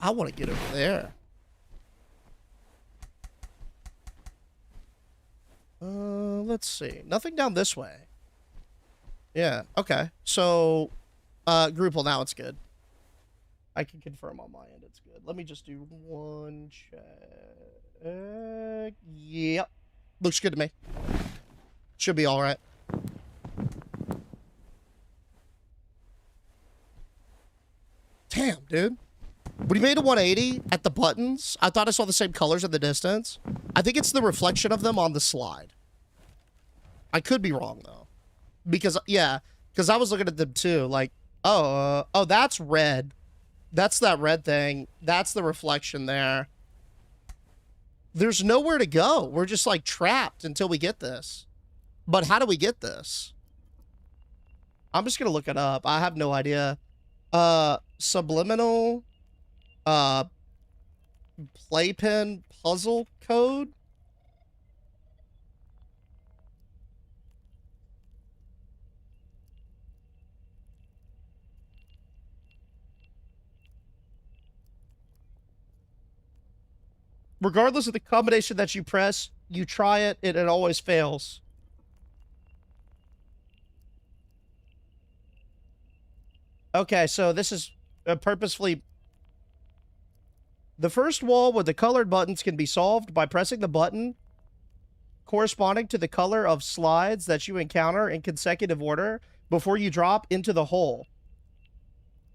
I want to get over there. Let's see. Nothing down this way. Yeah, okay. So, Drupal, now it's good. I can confirm on my end it's good. Let me just do one check. Yep. Looks good to me. Should be alright. Damn, dude. When he made a 180 at the buttons, I thought I saw the same colors in the distance. I think it's the reflection of them on the slide. I could be wrong, though. Because, yeah, because I was looking at them, too. Like, oh, that's red. That's that red thing. That's the reflection there. There's nowhere to go. We're just, like, trapped until we get this. But how do we get this? I'm just going to look it up. I have no idea. Subliminal... playpen puzzle code. Regardless of the combination that you press, you try it, and it always fails. Okay, so this is purposefully... The first wall with the colored buttons can be solved by pressing the button corresponding to the color of slides that you encounter in consecutive order before you drop into the hole.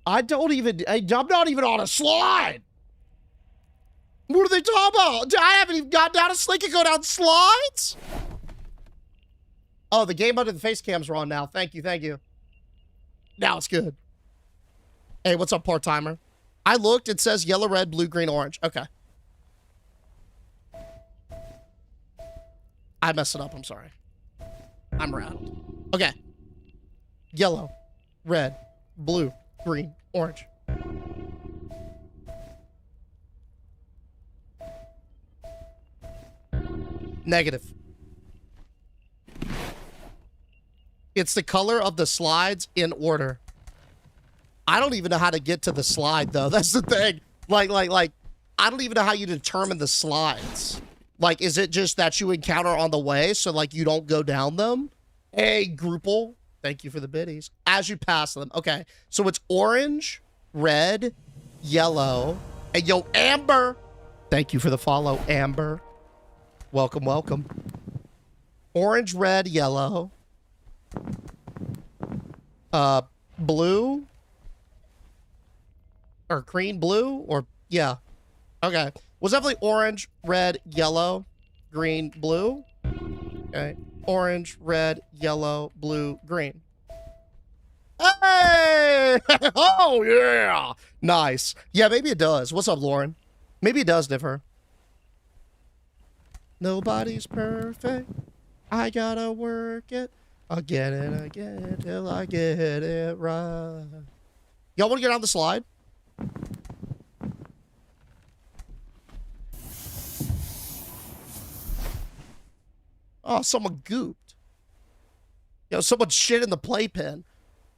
I'm not even on a slide! What are they talking about? I haven't even got down a slide and go down slides? Oh, the game under the face cam's are on now. Thank you, thank you. Now it's good. Hey, what's up, part-timer? I looked, it says yellow, red, blue, green, orange. Okay. I messed it up, I'm sorry. I'm around. Okay. Yellow, red, blue, green, orange. Negative. It's the color of the slides in order. I don't even know how to get to the slide, though. That's the thing. Like, I don't even know how you determine the slides. Like, is it just that you encounter on the way, so, like, you don't go down them? Hey, Drupal. Thank you for the biddies. As you pass them. Okay, so it's orange, red, yellow, and yo, Amber. Thank you for the follow, Amber. Welcome, welcome. Orange, red, yellow. Blue. Or green, blue, or, yeah. Okay. Was definitely orange, red, yellow, green, blue. Okay. Orange, red, yellow, blue, green. Hey! Oh, yeah! Nice. Yeah, maybe it does. What's up, Lauren? Maybe it does differ. Nobody's perfect. I gotta work it again till I get it right. Y'all want to get on the slide? Oh, someone gooped. Yo, someone shit in the playpen.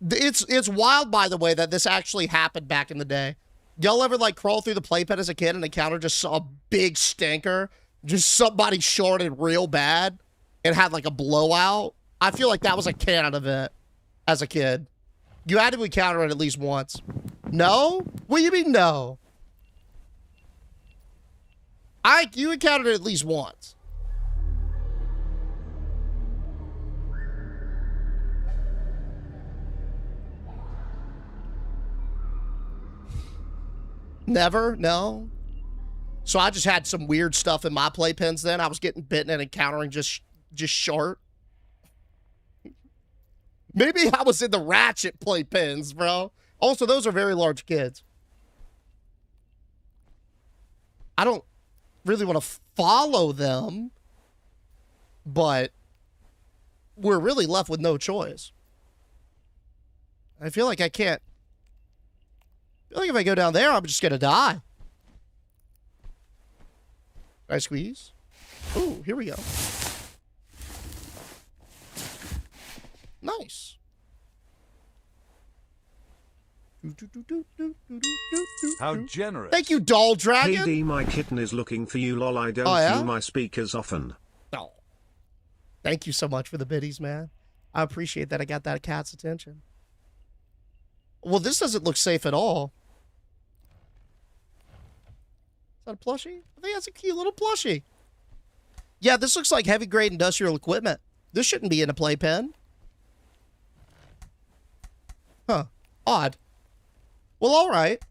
It's wild, by the way, that this actually happened back in the day. Y'all ever, like, crawl through the playpen as a kid and encounter just a big stinker? Just somebody shorted real bad and had, like, a blowout? I feel like that was a canon event as a kid. You had to encounter it at least once. No? What do you mean, no? You encountered it at least once. Never? No? So I just had some weird stuff in my playpens then. I was getting bitten and encountering just short. Maybe I was in the ratchet playpens, bro. Also, those are very large kids. I don't really want to follow them, but we're really left with no choice. I feel like I can't. I feel like if I go down there, I'm just going to die. Can I squeeze? Ooh, here we go. Nice. How generous. Thank you, Doll Dragon. KD, my kitten is looking for you, lol. I don't yeah? do my speakers often. Oh. Thank you so much for the biddies, man. I appreciate that. I got that cat's attention. Well, this doesn't look safe at all. Is that a plushie? I think that's a cute little plushie. Yeah, this looks like heavy grade industrial equipment. This shouldn't be in a playpen. Huh. Odd. Well, all right.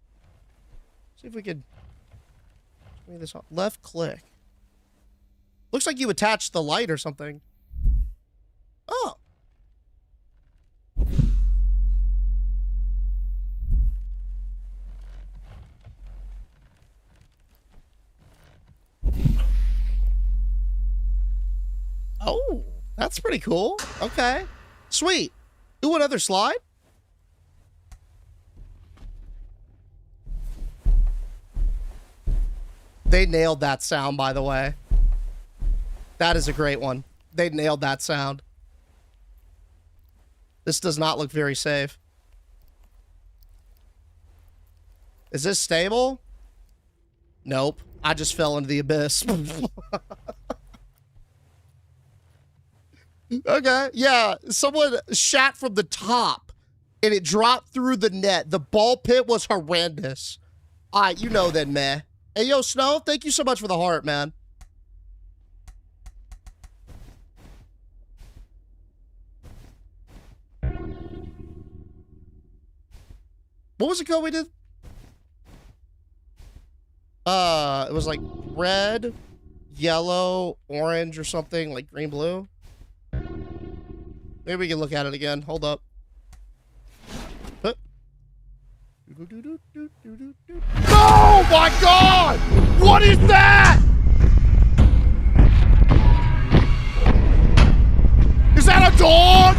See if we could... Turn this on. Left click. Looks like you attached the light or something. Oh. Oh, that's pretty cool. Okay. Sweet. Ooh, another slide? They nailed that sound, by the way. That is a great one. They nailed that sound. This does not look very safe. Is this stable? Nope. I just fell into the abyss. Okay, yeah. Someone shot from the top and it dropped through the net. The ball pit was horrendous. All right, you know then, meh. Hey, yo, Snow, thank you so much for the heart, man. What was the code we did? It was like red, yellow, orange, or something, like green, blue. Maybe we can look at it again. Hold up. Huh. Oh my God! What is that? Is that a dog?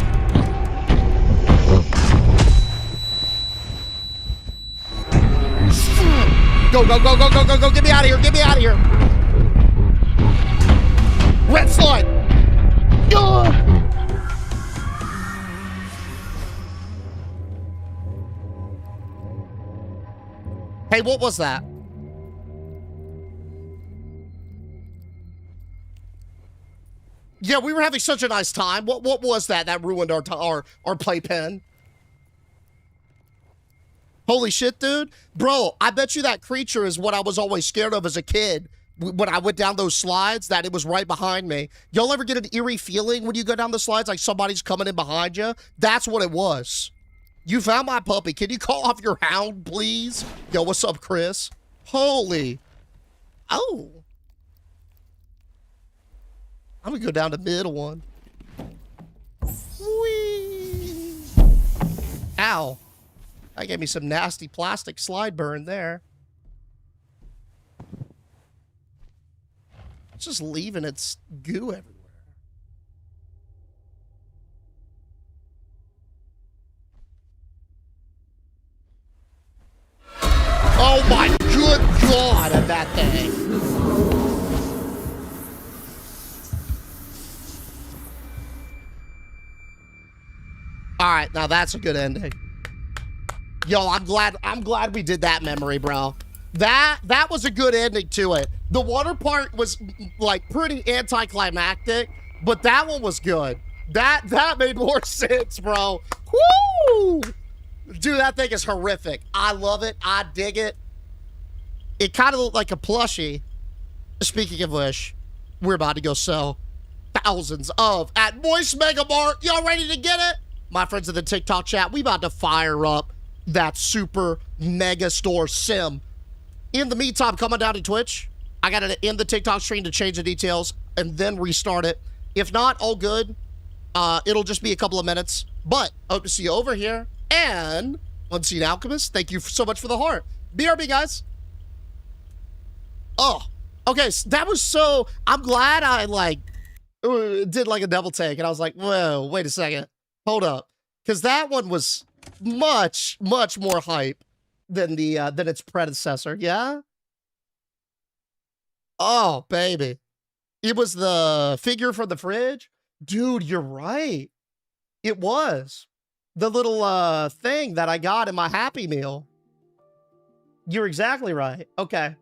Go, go, go, go, go, go, go. Get me out of here. Get me out of here. Red slide. Ugh. Hey, what was that? Yeah, we were having such a nice time. What was that that ruined our playpen? Holy shit, dude. Bro, I bet you that creature is what I was always scared of as a kid when I went down those slides, that it was right behind me. Y'all ever get an eerie feeling when you go down the slides like somebody's coming in behind you? That's what it was. You found my puppy. Can you call off your hound, please? Yo, what's up, Chris? Holy. Oh. I'm gonna go down to middle one. Whee. Ow. That gave me some nasty plastic slide burn there. It's just leaving its goo everywhere. Oh my good God at that thing. All right, now that's a good ending. Yo, I'm glad we did that memory, bro. That was a good ending to it. The water part was like pretty anticlimactic, but that one was good. That made more sense, bro. Woo! Dude, that thing is horrific. I love it. I dig it. It kind of looked like a plushie. Speaking of which, we're about to go sell thousands of at MOISTMART. Y'all ready to get it? My friends in the TikTok chat, we about to fire up that super mega store sim. In the meantime, coming down to Twitch, I got to end the TikTok stream to change the details and then restart it. If not, all good. It'll just be a couple of minutes. But hope to see you over here. And Unseen Alchemist, thank you so much for the heart. BRB, guys. Oh, okay. So that was so. I'm glad I did like a double take, and I was like, whoa, wait a second, hold up, because that one was much more hype than its predecessor. Yeah. Oh baby, it was the figure from the fridge, dude. You're right. It was. the little thing that I got in my Happy Meal. You're exactly right. Okay.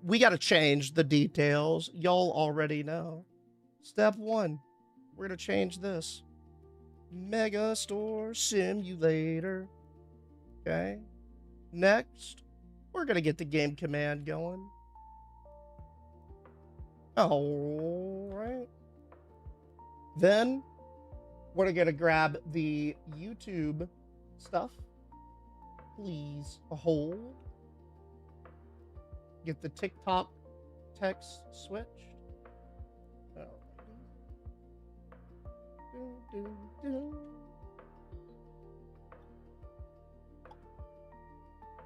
We got to change the details. Y'all already know. Step 1. We're going to change this. Mega Store Simulator. Okay. Next, we're going to get the game command going. All right. Then we're going to grab the YouTube stuff. Please hold. Get the TikTok text switched.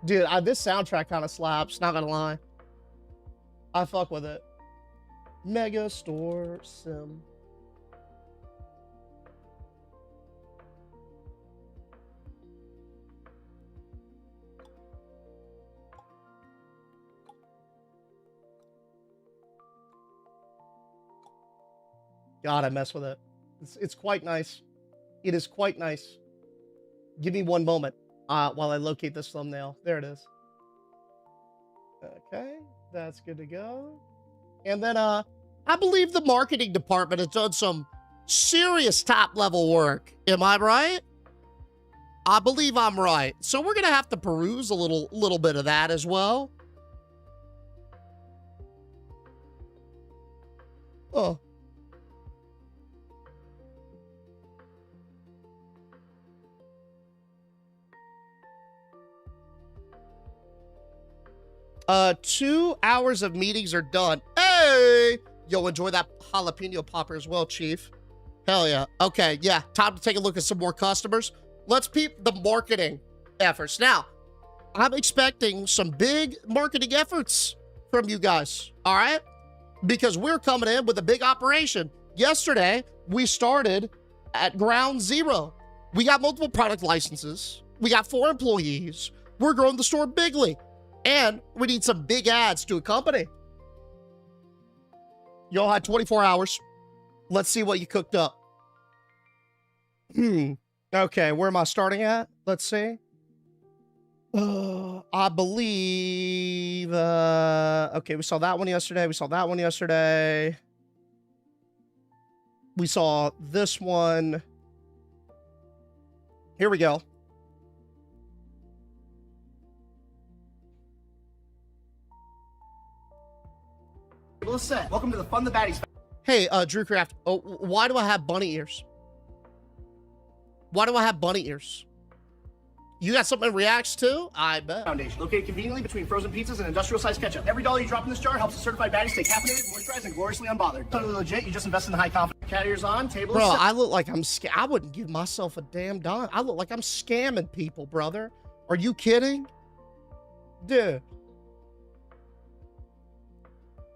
Dude, this soundtrack kind of slaps, not gonna lie. I fuck with it. Mega Store Sim. God, I mess with it. It's quite nice. It is quite nice. Give me one moment while I locate this thumbnail. There it is. Okay, that's good to go. And then I believe the marketing department has done some serious top-level work. Am I right? I believe I'm right. So we're going to have to peruse a little bit of that as well. Oh. 2 hours of meetings are done. Hey! Yo, enjoy that jalapeno popper as well, Chief. Hell yeah. Okay, yeah. Time to take a look at some more customers. Let's peep the marketing efforts. Now, I'm expecting some big marketing efforts from you guys, all right? Because we're coming in with a big operation. Yesterday, we started at ground zero. We got multiple product licenses. We got 4 employees. We're growing the store bigly. And we need some big ads to accompany. Y'all had 24 hours. Let's see what you cooked up. Okay, where am I starting at? Let's see. I believe... okay, we saw that one yesterday. We saw that one yesterday. We saw this one. Here we go. Welcome to the Fun the Baddies. Hey, Drewcraft. Oh, why do I have bunny ears? Why do I have bunny ears? You got something that reacts to? I bet. Foundation, located conveniently between frozen pizzas and industrial-sized ketchup. Every dollar you drop in this jar helps a certified baddie stay caffeinated, moisturized, and gloriously unbothered. Totally legit. You just invest in the high confidence. Cat ears on, table. Bro, I look like I'm I wouldn't give myself a damn dime. I look like I'm scamming people, brother. Are you kidding? Dude.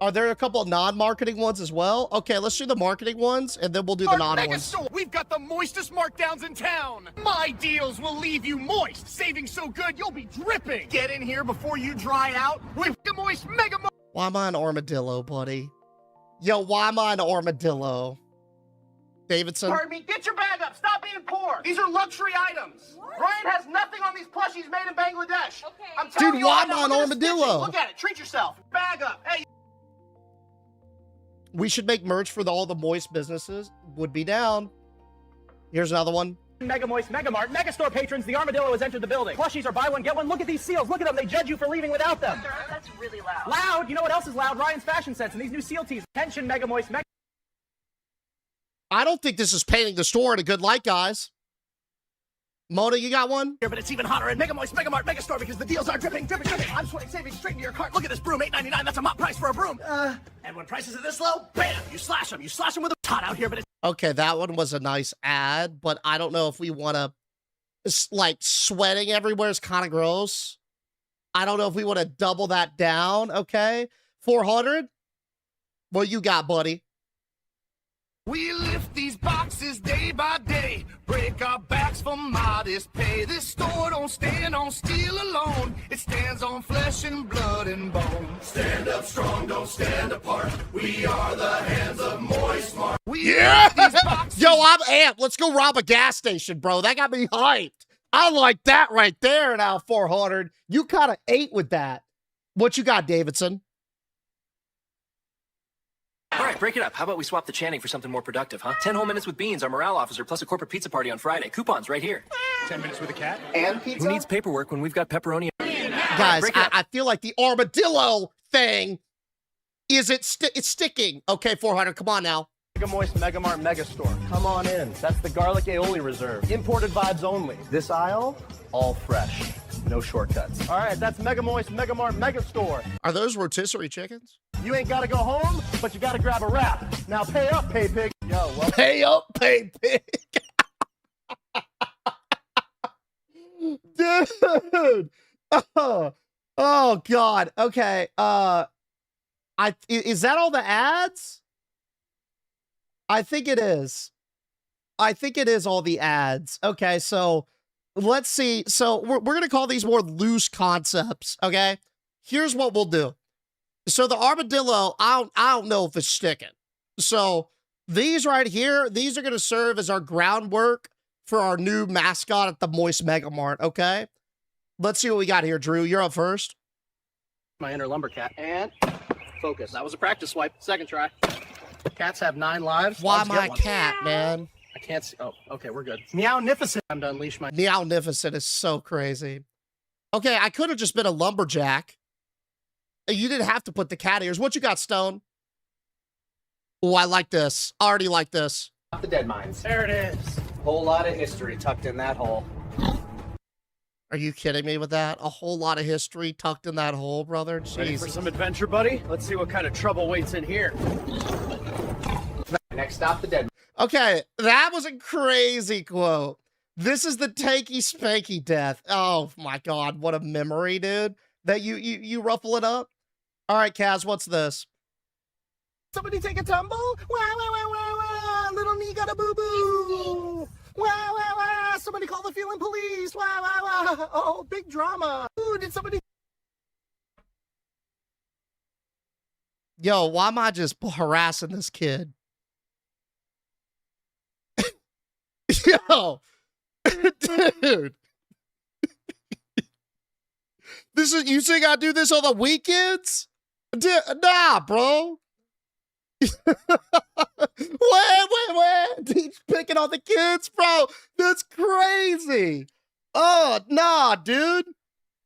Are there a couple of non-marketing ones as well? Okay, let's do the marketing ones, and then we'll do the non-ones. We've got the moistest markdowns in town. My deals will leave you moist. Saving so good, you'll be dripping. Get in here before you dry out with the Moist Mega Moist. Why am I an armadillo, buddy? Yo, why am I an armadillo? Davidson? Pardon me, get your bag up. Stop being poor. These are luxury items. What? Ryan has nothing on these plushies made in Bangladesh. Okay. I'm telling Dude, you, why am I an armadillo? Look at it. Treat yourself. Bag up. Hey. We should make merch for all the moist businesses. Would be down. Here's another one. Mega Moist Mega Mart. Mega Store patrons, the armadillo has entered the building. Plushies are buy one, get one. Look at these seals. Look at them. They judge you for leaving without them. That's really loud. Loud? You know what else is loud? Ryan's fashion sense and these new seal tees. Attention, Mega Moist Mega. I don't think this is painting the store in a good light, guys. Mona, you got one? But it's even hotter at Mega Moist Mega Mart Mega Store because the deals are dripping, dripping, dripping. I'm sweating savings straight into your cart. Look at this broom, $8.99. That's a mop price for a broom. And when prices are this low, bam, you slash them. You slash them with a hot out here, but it's... Okay, that one was a nice ad, but I don't know if we want to... Like, sweating everywhere is kind of gross. I don't know if we want to double that down, okay? 400? What you got, buddy? We lift these boxes day by day, break our backs for modest pay. This store don't stand on steel alone, it stands on flesh and blood and bone. Stand up strong, don't stand apart. We are the hands of MOISTMART. Yeah! Yo, I'm amped. Let's go rob a gas station, bro. That got me hyped. I like that right there now, 400. You kind of ate with that. What you got, Davidson? All right, break it up. How about we swap the chanting for something more productive, huh? 10 whole minutes with Beans, our morale officer, plus a corporate pizza party on Friday. Coupons right here. 10 minutes with a cat? And pizza? Who needs paperwork when we've got pepperoni? Guys, I feel like the armadillo thing it's sticking. Okay, 400, come on now. Mega Moist Mega Mart Mega Store. Come on in. That's the garlic aioli reserve. Imported vibes only. This aisle, all fresh. No shortcuts. All right, that's Mega Moist Mega Mart Mega Store. Are those rotisserie chickens? You ain't got to go home, but you got to grab a wrap. Now pay up, pay pig. Yo, well, Pay up, pay pig. Dude. Oh, God. Okay. Is that all the ads? I think it is. I think it is all the ads. Okay, so let's see. So we're going to call these more loose concepts, okay? Here's what we'll do. So the armadillo, I don't know if it's sticking. So these right here, these are going to serve as our groundwork for our new mascot at the Moist Mega Mart, okay? Let's see what we got here, Drew. You're up first. my inner lumbercat. And focus. That was a practice swipe. Second try. Cats have 9 lives. Why Dogs my get 1. cat, man? I can't see. Oh, okay, we're good. Meownificent. Time to unleash my... Meownificent is so crazy. Okay, I could have just been a lumberjack. You didn't have to put the cat ears. What you got, Stone? Oh, I like this. I already like this. The dead mines. There it is. Whole lot of history tucked in that hole. Are you kidding me with that? A whole lot of history tucked in that hole, brother? Ready for Jesus. some adventure, buddy? Let's see what kind of trouble waits in here. Next stop, the dead. Okay, that was a crazy quote. This is the tanky spanky death. Oh my God, what a memory, dude. That you ruffle it up. All right, Kaz, what's this? Somebody take a tumble? Wah, wah, wah, wah, wah. Little knee got a boo-boo. Wah, wah, wah. Somebody call the feeling police. Wah, wah, wah. Oh, big drama. Ooh, did somebody... Yo, why am I just harassing this kid? Yo, dude. This is, you think I do this on the weekends? Nah, bro. Wait. He's picking on the kids, bro. That's crazy. Oh, nah, dude.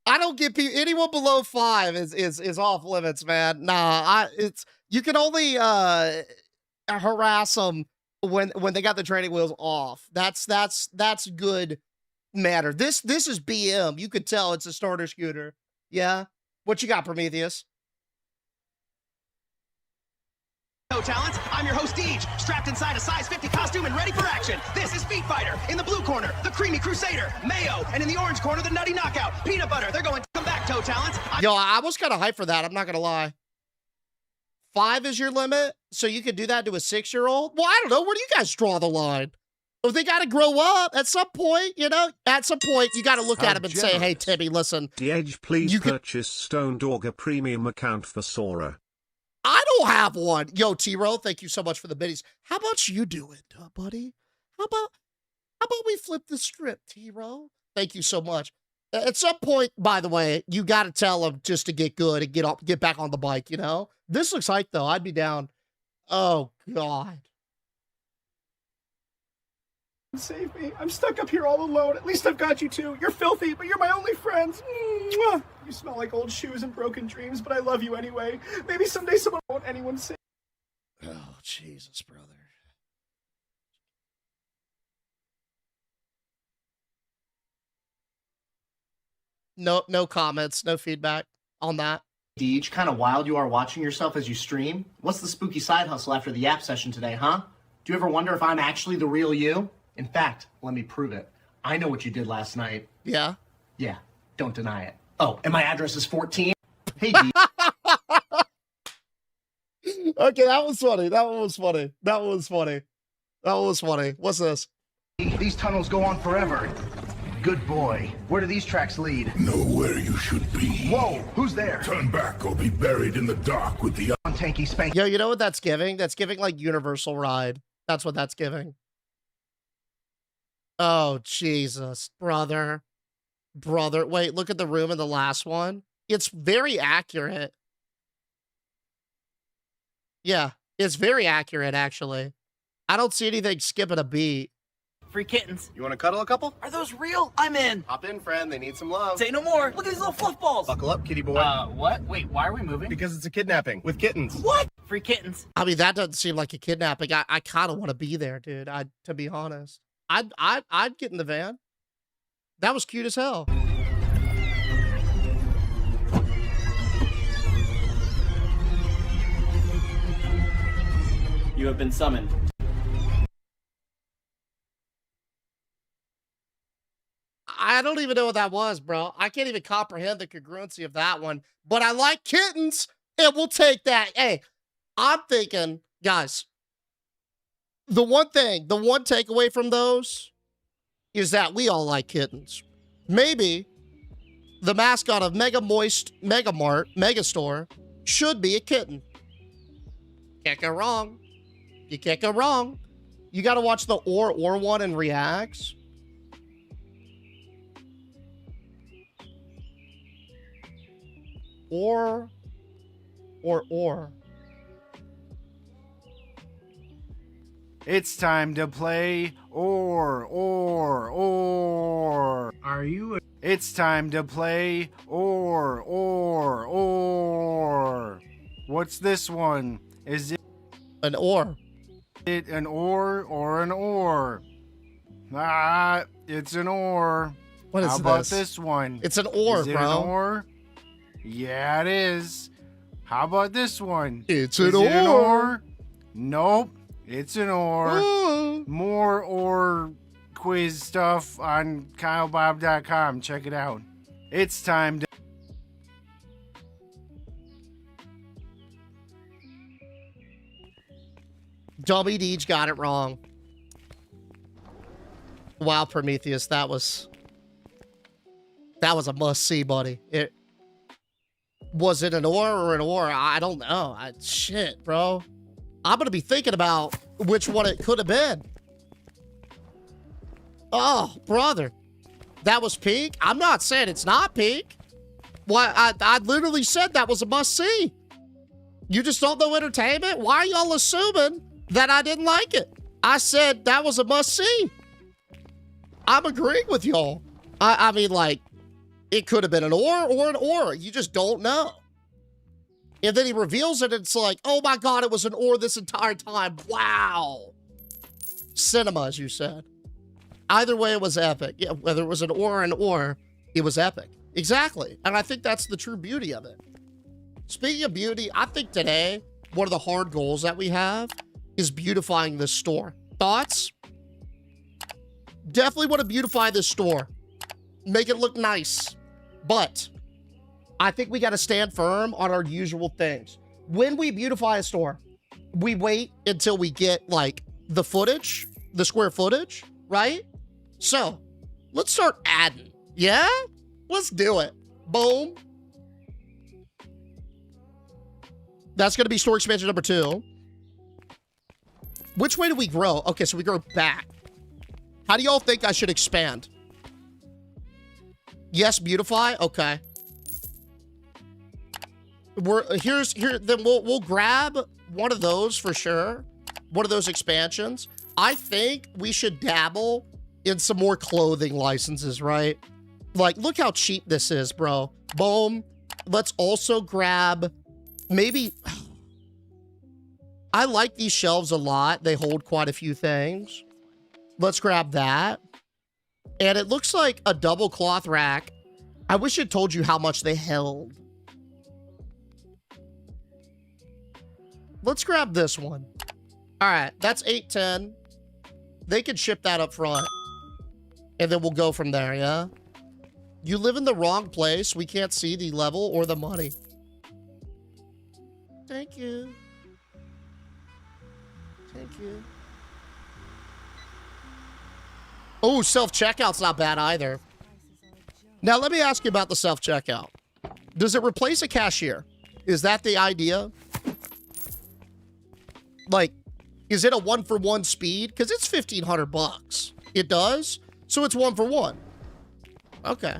I don't get people, anyone below 5 is off limits, man. Nah, you can only harass them when they got the training wheels off. That's good matter. This is BM. You could tell it's a starter scooter. Yeah. What you got, Prometheus? Hello, talents. I'm your host, Deej, strapped inside a size 50 costume and ready for action. This is Feet Fighter. In the blue corner, the Creamy Crusader, Mayo, and in the orange corner, the Nutty Knockout, Peanut Butter. They're going to come back, Toe Talents. Yo, I was kind of hyped for that. I'm not going to lie. 5 is your limit, so you could do that to a 6-year-old? Well, I don't know. Where do you guys draw the line? Oh, they got to grow up at some point, you know? At some point, you got to look How at him and say, hey, generous. Timmy, listen. DH, please You can- purchase Stone Dog a premium account for Sora. I don't have one. Yo, T-Row, thank you so much for the biddies. How about you do it, buddy? How about we flip the script, T-Row? Thank you so much. At some point, by the way, you got to tell him just to get good and get back on the bike, you know? This looks hype, though. I'd be down. Oh, God. Save me. I'm stuck up here all alone. At least I've got you two. You're filthy, but you're my only friends. Mwah. You smell like old shoes and broken dreams, but I love you anyway. Maybe someday someone won't anyone say. Oh, Jesus, brother. No comments, no feedback on that. Deej, kind of wild you are watching yourself as you stream. What's the spooky side hustle after the app session today, huh? Do you ever wonder if I'm actually the real you? In fact, let me prove it. I know what you did last night. Yeah. Yeah, don't deny it. Oh, and my address is 14. Hey, Deej. Okay, that was funny. That one was funny. That one was funny. That one was funny. What's this? These tunnels go on forever. Good boy. Where do these tracks lead? Nowhere you should be. Whoa, who's there? Turn back or be buried in the dark with the On tanky spank. Yo, you know what that's giving? That's giving like Universal Ride. That's what that's giving. Oh, Jesus, brother. Brother. Wait, look at the room in the last one. It's very accurate. Yeah, it's very accurate, actually. I don't see anything skipping a beat. Free kittens. You want to cuddle a couple? Are those real? I'm in. Hop in, friend. They need some love. Say no more. Look at these little fluff balls. Buckle up, kitty boy. What? Wait, why are we moving? Because it's a kidnapping with kittens. What? Free kittens. I mean, that doesn't seem like a kidnapping. I kind of want to be there, dude. To be honest, I'd get in the van. That was cute as hell. You have been summoned. I don't even know what that was, bro. I can't even comprehend the congruency of that one. But I like kittens, and we'll take that. Hey, I'm thinking, guys, the one takeaway from those is that we all like kittens. Maybe the mascot of MOISTMART, Megastore, should be a kitten. Can't go wrong. You can't go wrong. You got to watch the or one and reacts. Or. It's time to play or. Are you It's time to play or. What's this one? Is An or. it an or an or? Ah, it's an or. What is How about this? this one? It's an or, Is it bro. an or? Yeah, it is. How about this one? It's Is an it or. Nope. It's an or. More or quiz stuff on KyleBob.com. Check it out. It's time to. Dummy Deej got it wrong. Wow, Prometheus, that was a must-see, buddy. Was it an or an or? I don't know. Shit, bro. I'm gonna be thinking about which one it could have been. Oh, brother. That was peak? I'm not saying it's not peak. Why, I literally said that was a must-see. You just don't know entertainment? Why are y'all assuming that I didn't like it? I said that was a must-see. I'm agreeing with y'all. I mean, like, it could have been an or an or. You just don't know. And then he reveals it, and it's like, oh my God, it was an or this entire time. Wow. Cinema, as you said. Either way, it was epic. Yeah, whether it was an or, it was epic. Exactly. And I think that's the true beauty of it. Speaking of beauty, I think today, one of the hard goals that we have is beautifying this store. Thoughts? Definitely want to beautify this store. Make it look nice. But I think we got to stand firm on our usual things. When we beautify a store, we wait until we get like the footage, the square footage, right? So let's start adding. Yeah? Let's do it. Boom. That's going to be store expansion number 2. Which way do we grow? Okay, so we grow back. How do y'all think I should expand? Yes, beautify? Okay. Then we'll grab one of those for sure. One of those expansions. I think we should dabble in some more clothing licenses, right? Like, look how cheap this is, bro. Boom. Let's also grab maybe. I like these shelves a lot. They hold quite a few things. Let's grab that. And it looks like a double cloth rack. I wish it told you how much they held. Let's grab this one. All right, that's $8.10. They can ship that up front. And then we'll go from there, yeah? You live in the wrong place. We can't see the level or the money. Thank you. Thank you. Oh, self-checkout's not bad either. Now, let me ask you about the self-checkout. Does it replace a cashier? Is that the idea? Like, is it a 1-for-1 speed? Because it's $1,500. It does? So it's 1-for-1. Okay.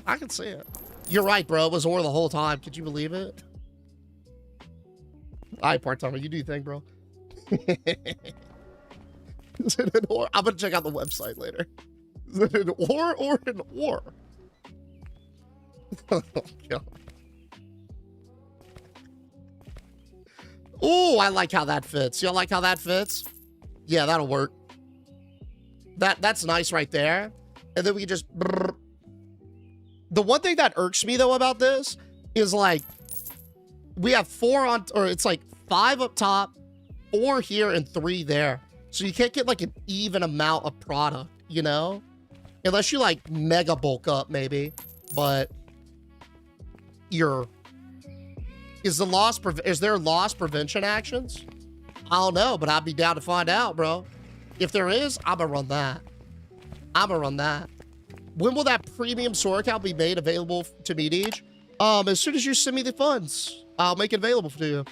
I can see it. You're right, bro. It was or the whole time. Could you believe it? All right, part-timer. You do your thing, bro. Is it an or? I'm going to check out the website later. Is it an or an or? Oh, God. Oh, I like how that fits. Y'all like how that fits? Yeah, that'll work. That's nice right there. And then we can just... Brrr. The one thing that irks me, though, about this is, like, we have 4 on... Or it's, like, 5 up top, 4 here, and 3 there. So you can't get, like, an even amount of product, you know? Unless you, like, mega bulk up, maybe. But... Is there loss prevention actions? I don't know, but I'd be down to find out, bro. If there is, I'm gonna run that. When will that premium store account be made available to me, Deej? As soon as you send me the funds, I'll make it available to you.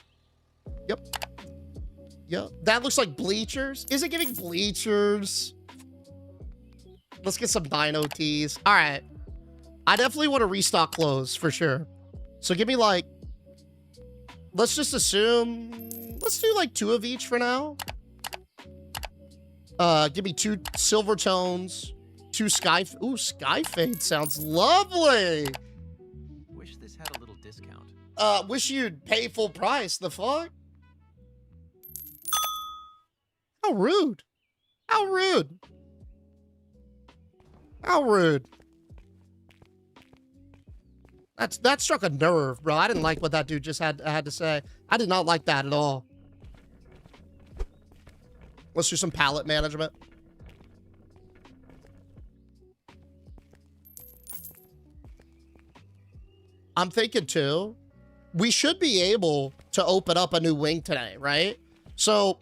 Yep. That looks like bleachers. Is it giving bleachers? Let's get some dino tees. All right. I definitely want to restock clothes for sure. So give me like, let's just assume, let's do like 2 of each for now. Give me 2 silver tones, 2 sky. Ooh, sky fade sounds lovely. Wish this had a little discount. Wish you'd pay full price. The fuck? How rude. How rude. How rude. That struck a nerve, bro. I didn't like what that dude just had to say. I did not like that at all. Let's do some palette management. I'm thinking too, we should be able to open up a new wing today, right? So,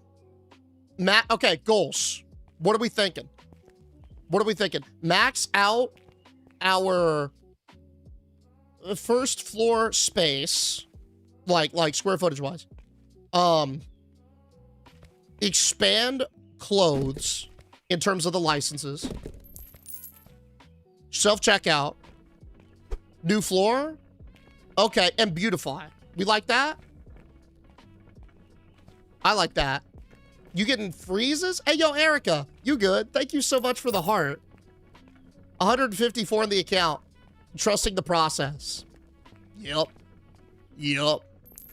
Matt, okay, goals. What are we thinking? Max out our first floor space, like square footage wise. Expand clothes in terms of the licenses. Self-checkout. New floor. Okay, and beautify. We like that? I like that. You getting freezes? Hey, yo, Erica, you good? Thank you so much for the heart. 154 in the account. Trusting the process. Yep.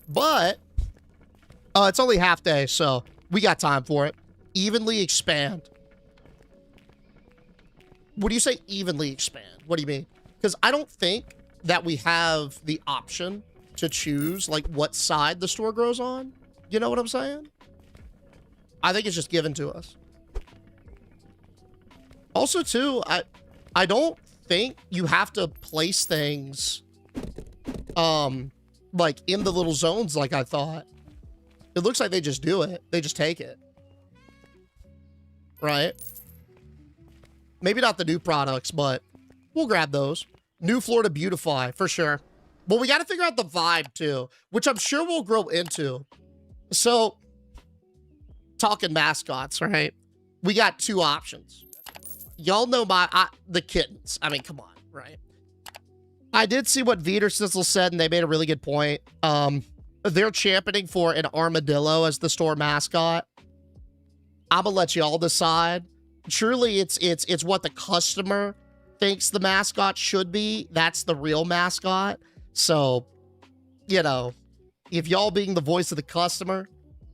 But, it's only half day, so we got time for it. Evenly expand. What do you say evenly expand? What do you mean? Because I don't think that we have the option to choose, like, what side the store grows on. You know what I'm saying? I think it's just given to us. Also, too, I don't think you have to place things, like, in the little zones like I thought. It looks like they just do it. They just take it. Right? Maybe not the new products, but we'll grab those. New floor to beautify, for sure. Well, we got to figure out the vibe, too, which I'm sure we'll grow into. So, talking mascots, right? We got 2 options. Y'all know the kittens. I mean, come on, right? I did see what Veter Sizzle said, and they made a really good point. They're championing for an armadillo as the store mascot. I'm gonna let y'all decide. Truly, it's what the customer thinks the mascot should be. That's the real mascot. So, you know, if y'all being the voice of the customer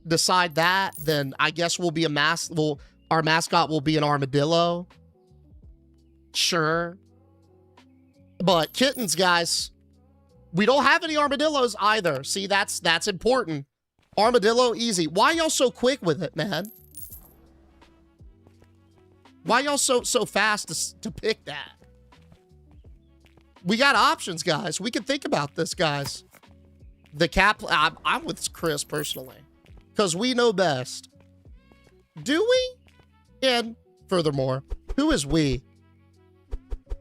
decide that, then I guess we'll be our mascot will be an armadillo. Sure. But kittens, guys, we don't have any armadillos either. See, that's important. Armadillo, easy. Why y'all so quick with it, man? Why y'all so fast to pick that? We got options, guys. We can think about this, guys. The cap, I'm with Chris personally. because we know best. Do we? And furthermore, who is we?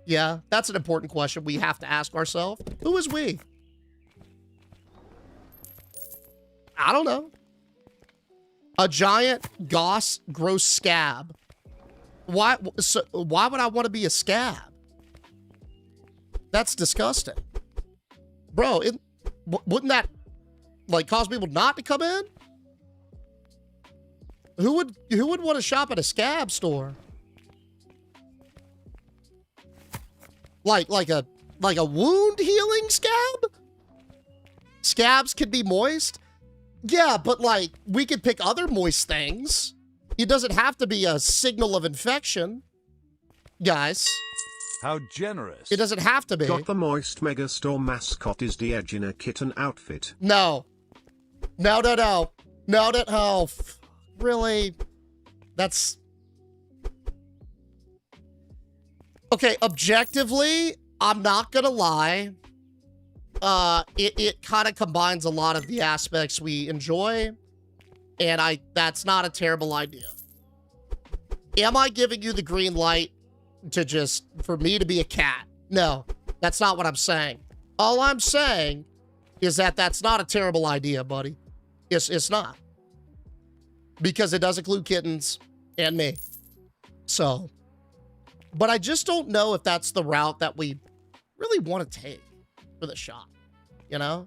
Yeah, that's an important question we have to ask ourselves. Who is we? I don't know. A giant, gross scab. Why would I want to be a scab? That's disgusting. Bro, wouldn't that, like, cause people not to come in? Who would want to shop at a scab store? Like a wound healing scab? Scabs can be moist? Yeah, but like, we could pick other moist things. It doesn't have to be a signal of infection. Guys. How generous. It doesn't have to be. Got the Moist Megastore mascot is the Edge in a kitten outfit. No. No. Oh, really? That's... Okay, objectively, I'm not gonna lie. It kind of combines a lot of the aspects we enjoy, and that's not a terrible idea. Am I giving you the green light to for me to be a cat? No, that's not what I'm saying. All I'm saying is that that's not a terrible idea, buddy. It's not. Because it does include kittens and me. So, but I just don't know if that's the route that we really want to take for the shop, you know?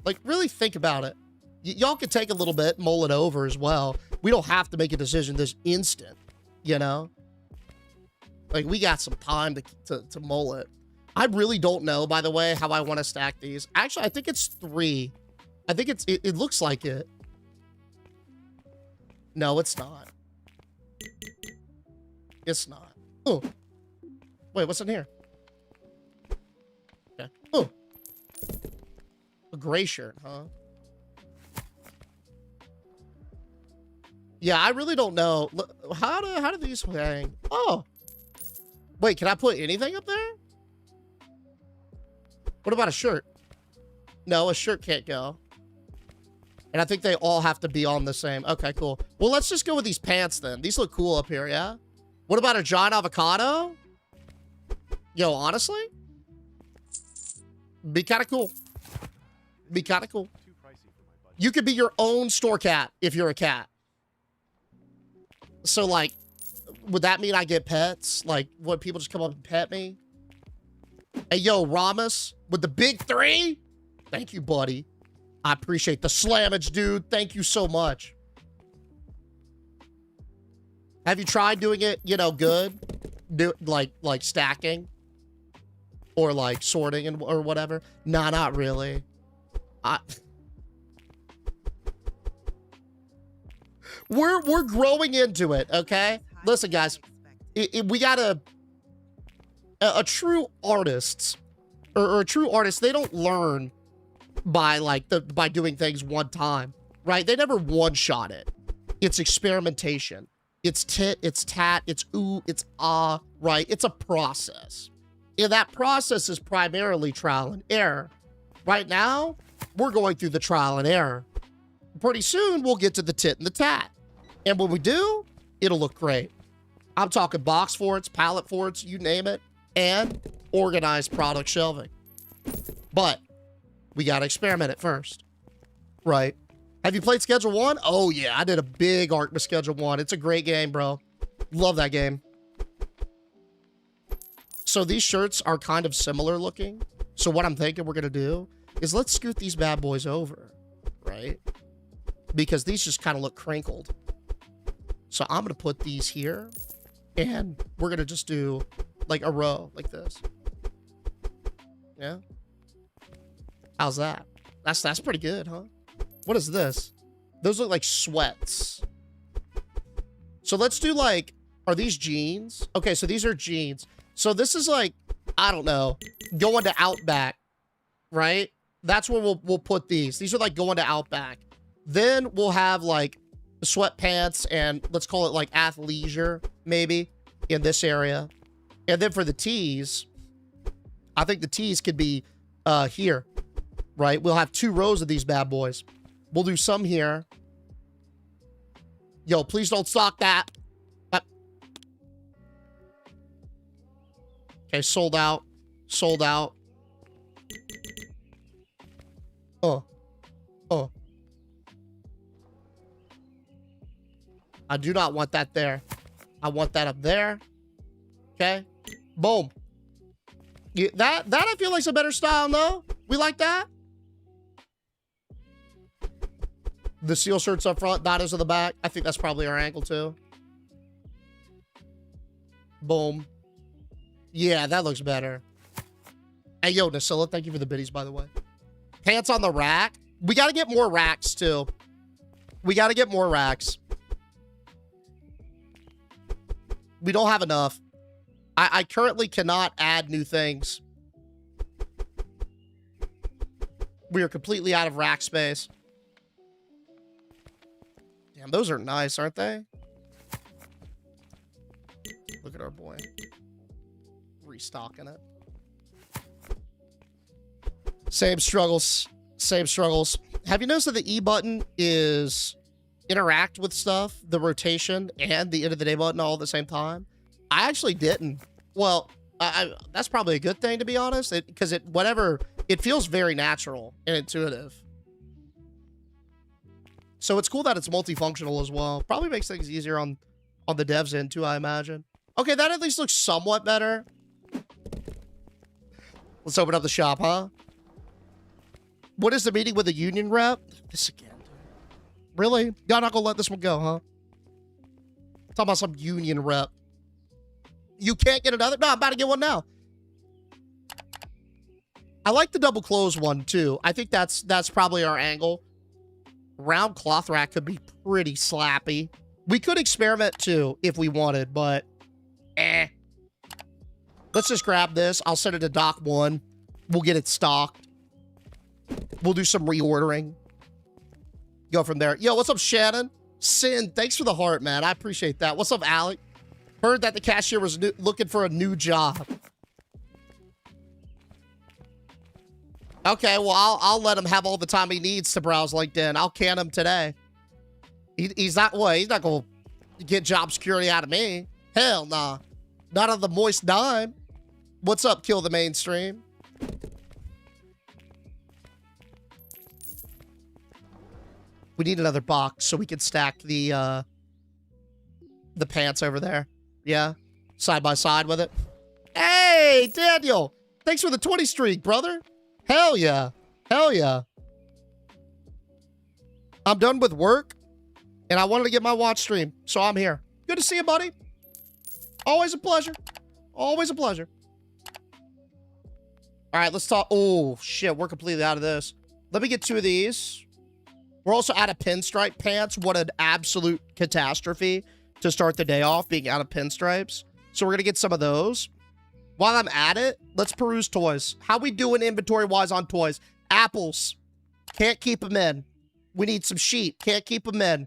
Like, really think about it. Y'all can take a little bit, mull it over as well. We don't have to make a decision this instant, you know? Like, we got some time to mull it. I really don't know, by the way, how I want to stack these. Actually, I think it's 3. I think it looks like it. No, it's not. It's not. Oh. Wait, what's in here? Okay. Oh. A gray shirt, huh? Yeah, I really don't know. How do these hang? Oh. Wait, can I put anything up there? What about a shirt? No, a shirt can't go. And I think they all have to be on the same. Okay, cool. Well, let's just go with these pants then. These look cool up here, yeah? What about a giant avocado? Yo, honestly? Be kind of cool. Be kind of cool. You could be your own store cat if you're a cat. So, like, would that mean I get pets? Like, would people just come up and pet me? Hey, yo, Ramos, with the big 3? Thank you, buddy. I appreciate the slammage, dude. Thank you so much. Have you tried doing it, you know, good? Like stacking? Or like sorting or whatever? Nah, not really. We're growing into it, okay? Listen, guys. We got a true artist or a true artist, they don't learn by by doing things one time, right? They never one-shot it. It's experimentation. It's tit, it's tat, it's ooh, it's ah, right? It's a process. And that process is primarily trial and error. Right now, we're going through the trial and error. Pretty soon, we'll get to the tit and the tat. And when we do, it'll look great. I'm talking box forts, pallet forts, you name it, and organized product shelving. But we got to experiment it first, right? Have you played Schedule 1? Oh, yeah, I did a big arc with Schedule 1. It's a great game, bro. Love that game. So these shirts are kind of similar looking. So what I'm thinking we're going to do is let's scoot these bad boys over, right? Because these just kind of look crinkled. So I'm going to put these here, and we're going to just do like a row like this. Yeah? How's that? That's pretty good, huh? What is this? Those look like sweats. So let's do like, are these jeans? Okay, so these are jeans. So this is like, I don't know, going to Outback, right? That's where we'll put these. These are like going to Outback. Then we'll have like sweatpants and let's call it like athleisure, maybe, in this area. And then for the tees, I think the tees could be here, right? We'll have 2 rows of these bad boys. We'll do some here. Yo, please don't stock that. Okay, sold out. Sold out. Oh. I do not want that there. I want that up there. Okay. Boom. Yeah, that I feel like's a better style, no? We like that? The seal shirts up front, Dottos in the back. I think that's probably our angle too. Boom. Yeah, that looks better. Hey, yo, Nasilla, thank you for the biddies, by the way. Pants on the rack. We got to get more racks, too. We got to get more racks. We don't have enough. I currently cannot add new things. We are completely out of rack space. Damn, those are nice, aren't they? Look at our boy. Restocking it. Same struggles. Same struggles. Have you noticed that the E button is interact with stuff, the rotation and the end of the day button all at the same time? I actually didn't. Well, that's probably a good thing, to be honest, because it feels very natural and intuitive. So it's cool that it's multifunctional as well. Probably makes things easier on the devs end too, I imagine. Okay, that at least looks somewhat better. Let's open up the shop, huh? What is the meeting with the union rep? This again, dude. Really? Y'all not gonna let this one go, huh? Talking about some union rep. You can't get another? No, I'm about to get one now. I like the double close one, too. I think that's probably our angle. Round cloth rack could be pretty slappy. We could experiment, too, if we wanted, but let's just grab this. I'll send it to Doc 1. We'll get it stocked. We'll do some reordering. Go from there. Yo, what's up, Shannon? Sin, thanks for the heart, man. I appreciate that. What's up, Alec? Heard that the cashier was looking for a new job. Okay, well, I'll let him have all the time he needs to browse LinkedIn. I'll can him today. He's not going to get job security out of me. Hell nah. Not on the moist dime. What's up, Kill the Mainstream? We need another box so we can stack the pants over there. Yeah, side by side with it. Hey, Daniel, thanks for the 20 streak, brother. Hell yeah. Hell yeah. I'm done with work, and I wanted to get my watch stream, so I'm here. Good to see you, buddy. Always a pleasure. Always a pleasure. All right, let's talk. Oh, shit, we're completely out of this. Let me get 2 of these. We're also out of pinstripe pants. What an absolute catastrophe to start the day off, being out of pinstripes. So we're going to get some of those. While I'm at it, let's peruse toys. How we doing inventory-wise on toys? Apples. Can't keep them in. We need some sheep. Can't keep them in.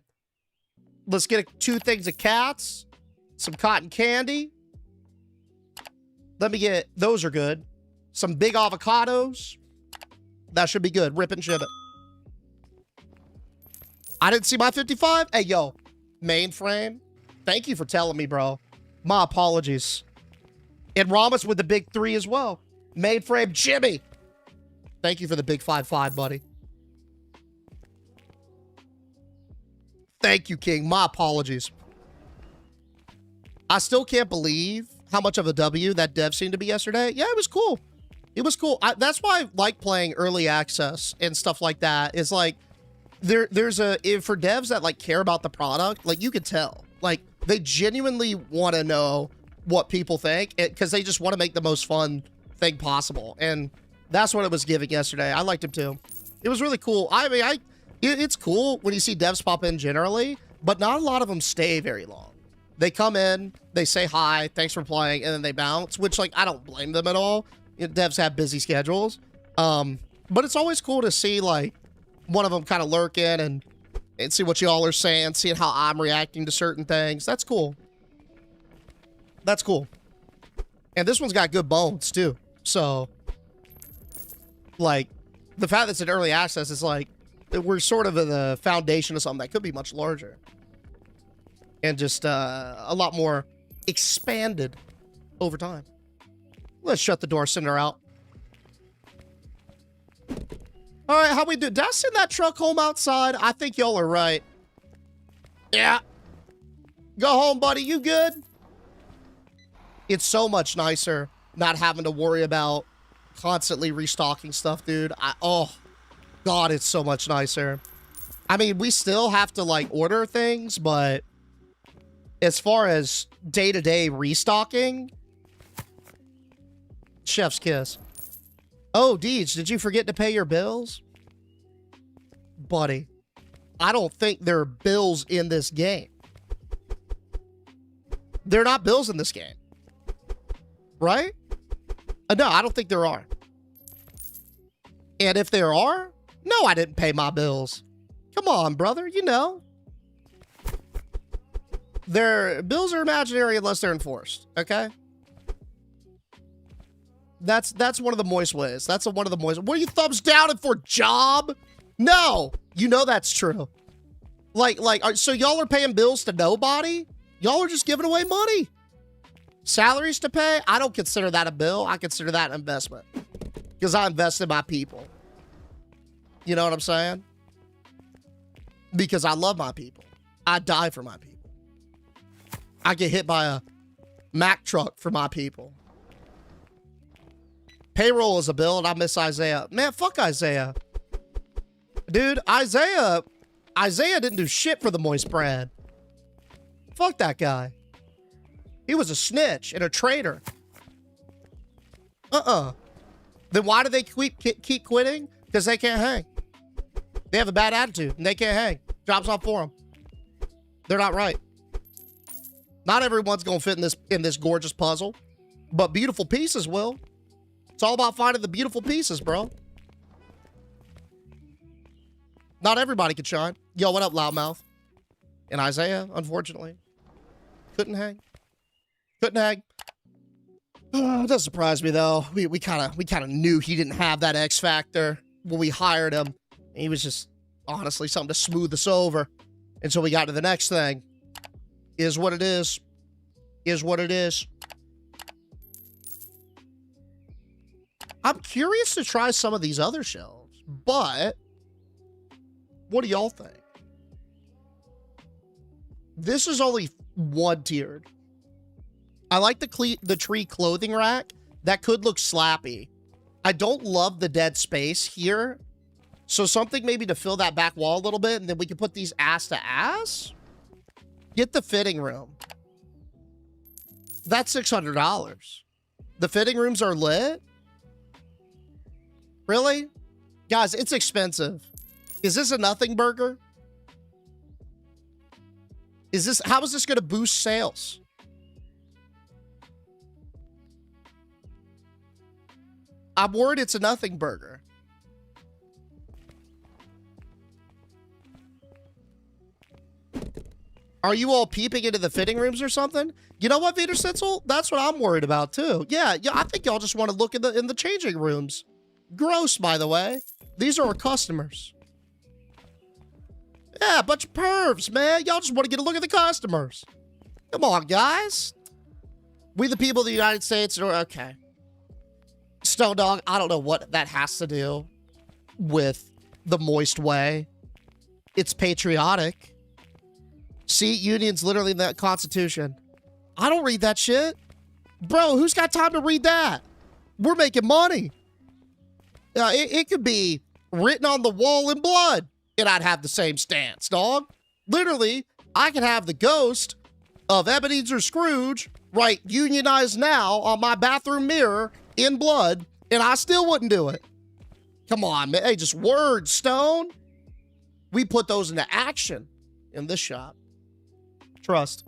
Let's get 2 things of cats. Some cotton candy. Let me get... Those are good. Some big avocados. That should be good. Rip and ship it. I didn't see my 55. Hey, yo. Mainframe. Thank you for telling me, bro. My apologies. And Ramos with the big 3 as well. Mainframe Jimmy. Thank you for the big 5-5, buddy. Thank you, King. My apologies. I still can't believe how much of a W that dev seemed to be yesterday. Yeah, it was cool. It was cool. That's why I like playing early access and stuff like that. It's like, there's for devs that like care about the product, like you could tell. Like, they genuinely want to know what people think because they just want to make the most fun thing possible. And that's what it was giving yesterday. I liked him too. It was really cool. I mean, it's cool when you see devs pop in generally, but not a lot of them stay very long. They come in, they say hi, thanks for playing, and then they bounce, which like, I don't blame them at all. You know, devs have busy schedules. But it's always cool to see like one of them kind of lurk in and see what y'all are saying, seeing how I'm reacting to certain things. That's cool. That's cool. And this one's got good bones, too. So, like, the fact that it's in early access is like, we're sort of in the foundation of something that could be much larger. And just a lot more expanded over time. Let's shut the door, send her out. All right, how we do? Did I send that truck home outside? I think y'all are right. Yeah. Go home, buddy. You good? It's so much nicer not having to worry about constantly restocking stuff, dude. Oh, God, it's so much nicer. I mean, we still have to, like, order things, but as far as day-to-day restocking, chef's kiss. Oh, Deej, did you forget to pay your bills? Buddy, I don't think there are bills in this game. There are not bills in this game. Right? No, I don't think there are. And if there are, no, I didn't pay my bills. Come on, brother, you know. Bills are imaginary unless they're enforced, okay? That's one of the moist ways. That's one of the moist. What are you thumbs down and for job? No, you know that's true. So y'all are paying bills to nobody? Y'all are just giving away money. Salaries to pay? I don't consider that a bill. I consider that an investment because I invest in my people. You know what I'm saying? Because I love my people. I die for my people. I get hit by a Mack truck for my people. Payroll is a bill, and I miss Isaiah. Man, fuck Isaiah. Dude, Isaiah didn't do shit for the moist bread. Fuck that guy. He was a snitch and a traitor. Then why do they keep quitting? Because they can't hang. They have a bad attitude, and they can't hang. Job's not for them. They're not right. Not everyone's going to fit in this gorgeous puzzle, but beautiful pieces will. It's all about finding the beautiful pieces, bro. Not everybody can shine. Yo, what up, loudmouth? And Isaiah, unfortunately, couldn't hang. Couldn't hang. It doesn't surprise me though. We kind of knew he didn't have that X factor when we hired him. He was just honestly something to smooth us over until we got to the next thing. Is what it is. Is what it is. I'm curious to try some of these other shelves, but what do y'all think? This is only one tiered. I like the tree clothing rack. That could look slappy. I don't love the dead space here. So something maybe to fill that back wall a little bit, and then we can put these ass to ass. Get the fitting room. That's $600. The fitting rooms are lit. Really? Guys, it's expensive. Is this a nothing burger? How is this going to boost sales? I'm worried it's a nothing burger. Are you all peeping into the fitting rooms or something? You know what, Vader Sitzel? That's what I'm worried about too. Yeah, I think y'all just want to look in the changing rooms. Gross, by the way. These are our customers. Yeah, a bunch of pervs, man. Y'all just want to get a look at the customers. Come on, guys. We the people of the United States are okay. Stone Dog, I don't know what that has to do with the moist way. It's patriotic. See, union's literally in the Constitution. I don't read that shit. Bro, who's got time to read that? We're making money. It could be written on the wall in blood, and I'd have the same stance, dog. Literally, I could have the ghost of Ebenezer Scrooge write "Unionize Now" on my bathroom mirror in blood, and I still wouldn't do it. Come on, man. Hey, just words, Stone. We put those into action in this shop. Trust.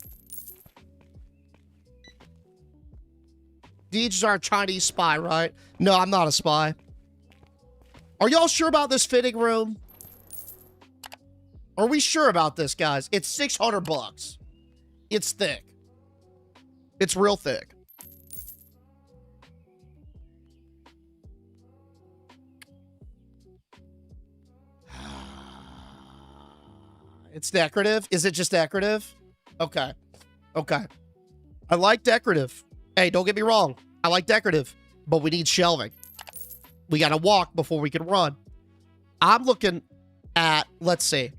Deej's our Chinese spy, right? No, I'm not a spy. Are y'all sure about this fitting room? Are we sure about this, guys? It's $600. It's thick. It's real thick. It's decorative. Is it just decorative? Okay. Okay. I like decorative. Hey, don't get me wrong. I like decorative, but we need shelving. We got to walk before we can run. I'm looking at, let's see.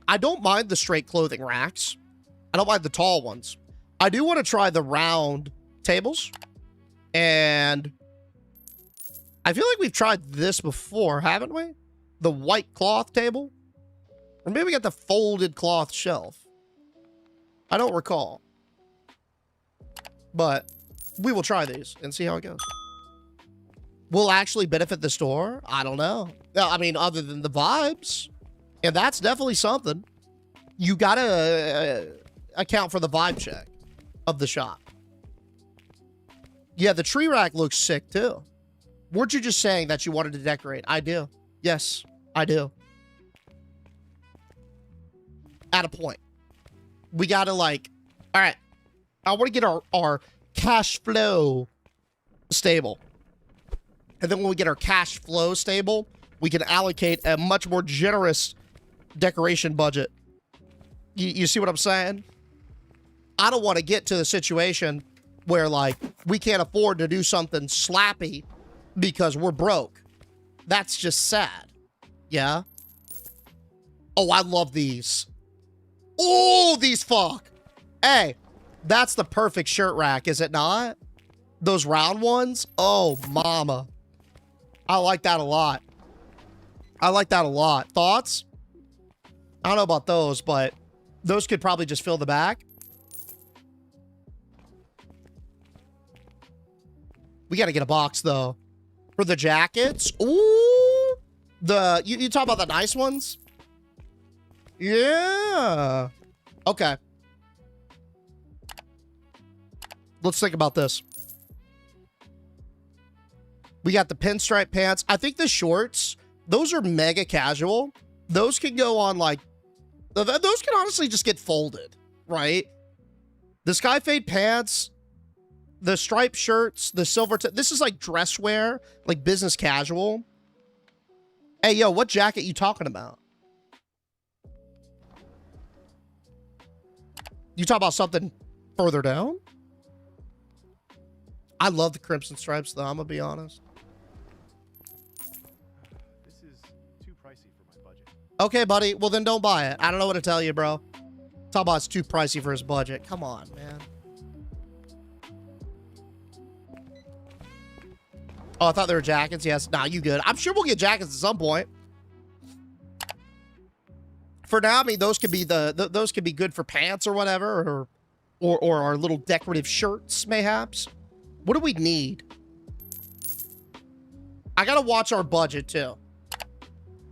I don't mind the straight clothing racks. I don't mind the tall ones. I do want to try the round tables. And I feel like we've tried this before, haven't we? The white cloth table? Or maybe we got the folded cloth shelf. I don't recall. But we will try these and see how it goes. Will actually benefit the store? I don't know. I mean, other than the vibes. And that's definitely something. You gotta account for the vibe check of the shop. Yeah, the tree rack looks sick too. Weren't you just saying that you wanted to decorate? I do. Yes, I do. At a point. We gotta like, all right, I want to get our cash flow stable. And then when we get our cash flow stable, we can allocate a much more generous decoration budget. You see what I'm saying? I don't want to get to the situation where, like, we can't afford to do something slappy because we're broke. That's just sad. Yeah? Oh, I love these. Oh, these fuck. Hey, that's the perfect shirt rack, is it not? Those round ones? Oh, mama. I like that a lot. I like that a lot. Thoughts? I don't know about those, but those could probably just fill the back. We got to get a box, though. For the jackets. Ooh. You talk about the nice ones? Yeah. Okay. Let's think about this. We got the pinstripe pants. I think the shorts, those are mega casual. Those can go on like, those can honestly just get folded, right? The sky fade pants, the striped shirts, the silver, this is like dress wear, like business casual. Hey, yo, what jacket you talking about? You talk about something further down? I love the crimson stripes, though. I'm gonna be honest. This is too pricey for my budget. Okay, buddy. Well, then don't buy it. I don't know what to tell you, bro. Talk about it's too pricey for his budget. Come on, man. Oh, I thought they were jackets. Yes. Nah, you good. I'm sure we'll get jackets at some point. For now, I mean, those could be those could be good for pants or whatever, or our little decorative shirts, mayhaps. What do we need? I gotta watch our budget too,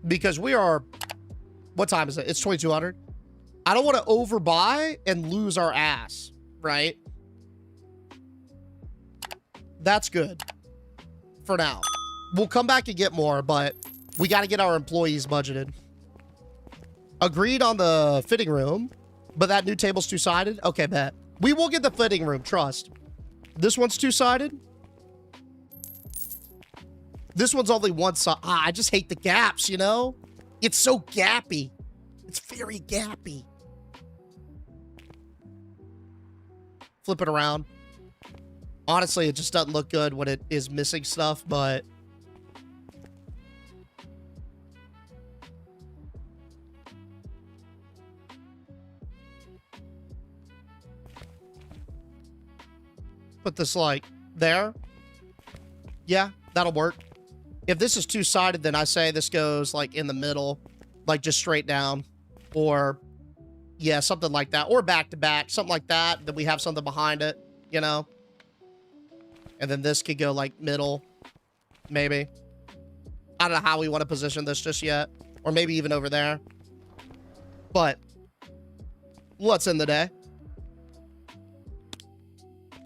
because we are. What time is it? It's 2200. I don't want to overbuy and lose our ass, right? That's good. For now, we'll come back and get more, but we got to get our employees budgeted. Agreed on the fitting room, but that new table's two-sided. Okay, bet. We will get the fitting room, trust. This one's two-sided. This one's only one side. Ah, I just hate the gaps, you know? It's so gappy. It's very gappy. Flip it around. Honestly, it just doesn't look good when it is missing stuff, but... Put this, like, there. Yeah, that'll work. If this is two-sided, then I say this goes, like, in the middle. Like, just straight down. Or, yeah, something like that. Or back-to-back. Something like that. Then we have something behind it, you know? And then this could go, like, middle. Maybe. I don't know how we want to position this just yet. Or maybe even over there. But, let's end the day.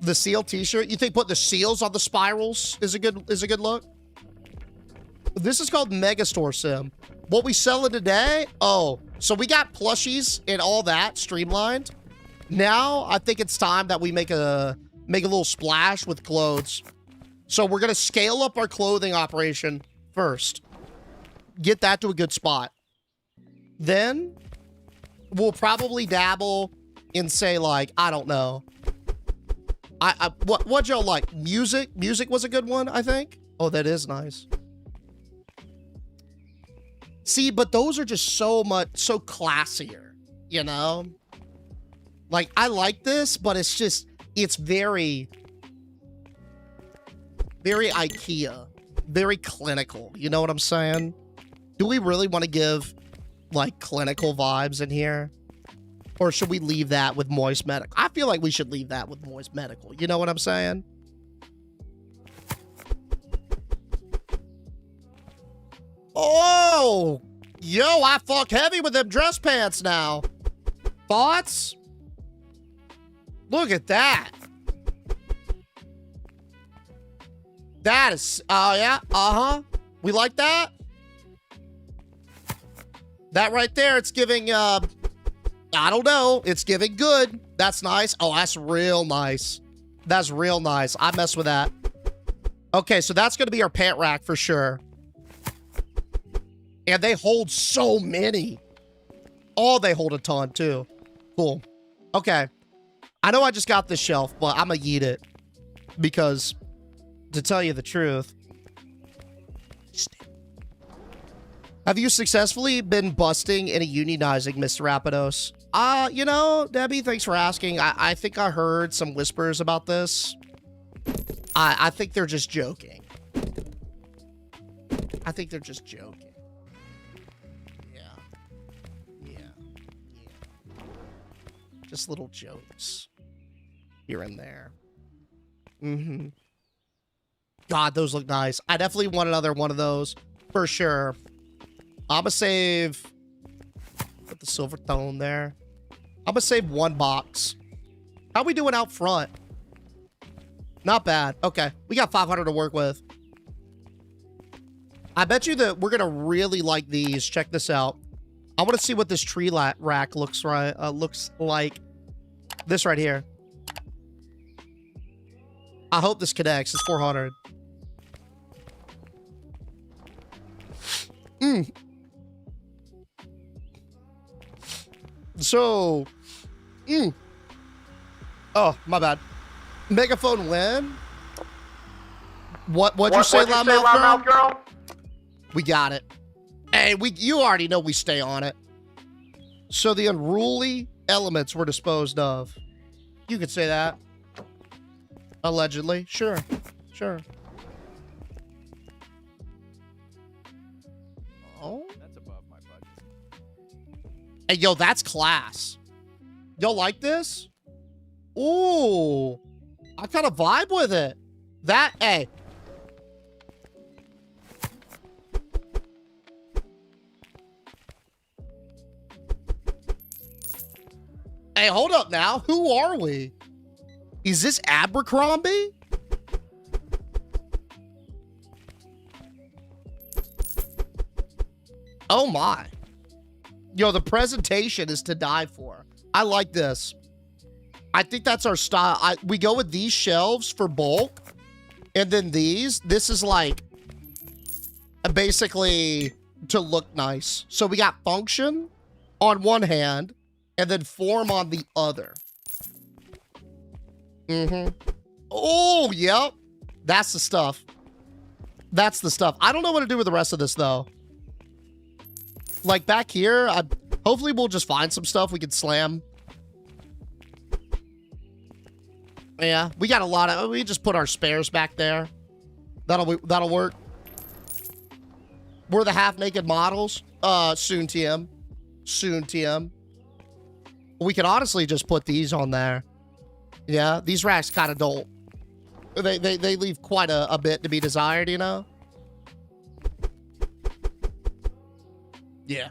The seal t-shirt. You think putting the seals on the spirals is a good look? This is called Megastore Sim. What we selling today? Oh, so we got plushies and all that streamlined. Now I think it's time that we make a little splash with clothes. So we're gonna scale up our clothing operation first. Get that to a good spot. Then we'll probably dabble in, say, like, I don't know. What y'all like? Music? Music was a good one, I think. Oh, that is nice. See, but those are just so classier, you know? Like, I like this, but it's very IKEA, very clinical. You know what I'm saying? Do we really want to give, like, clinical vibes in here? Or should we leave that with Moist Medical? I feel like we should leave that with Moist Medical. You know what I'm saying? Oh! Yo, I fuck heavy with them dress pants now. Thoughts? Look at that. That is, oh yeah, uh-huh. We like that? That right there, it's giving, I don't know. It's giving good. That's nice. Oh, that's real nice. That's real nice. I mess with that. Okay, so that's going to be our pant rack for sure. And they hold so many. Oh, they hold a ton too. Cool. Okay. I know I just got this shelf, but I'm going to yeet it. Because, to tell you the truth, have you successfully been busting and unionizing, Mr. Rapidos? You know, Debbie, thanks for asking. I think I heard some whispers about this. I think they're just joking. I think they're just joking. Yeah. Just little jokes. Here and there. Mm-hmm. God, those look nice. I definitely want another one of those. For sure. I'm gonna save... Put the silver tone there. I'm gonna save one box. How we doing out front? Not bad. Okay. We got 500 to work with. I bet you that we're gonna really like these. Check this out. I want to see what this tree rack looks like. This right here. I hope this connects. It's 400. So, oh, my bad. Megaphone win? What'd you say, Loudmouth Girl? We got it. Hey, you already know we stay on it. So the unruly elements were disposed of. You could say that. Allegedly. Sure. Oh? That's above my budget. Hey, yo, that's class. Y'all like this? Ooh. I kind of vibe with it. Hey. Hey, hold up now. Who are we? Is this Abercrombie? Oh my. Yo, the presentation is to die for. I like this. I think that's our style. We go with these shelves for bulk. And then these. This is like basically to look nice. So we got function on one hand and then form on the other. Oh, yep. That's the stuff. That's the stuff. I don't know what to do with the rest of this though. Like back here, hopefully we'll just find some stuff we can slam. Yeah, we got a lot of... We just put our spares back there. That'll work. We're the half-naked models. Soon, TM. Soon, TM. We could honestly just put these on there. Yeah, these racks kind of don't... They leave quite a bit to be desired, you know? Yeah.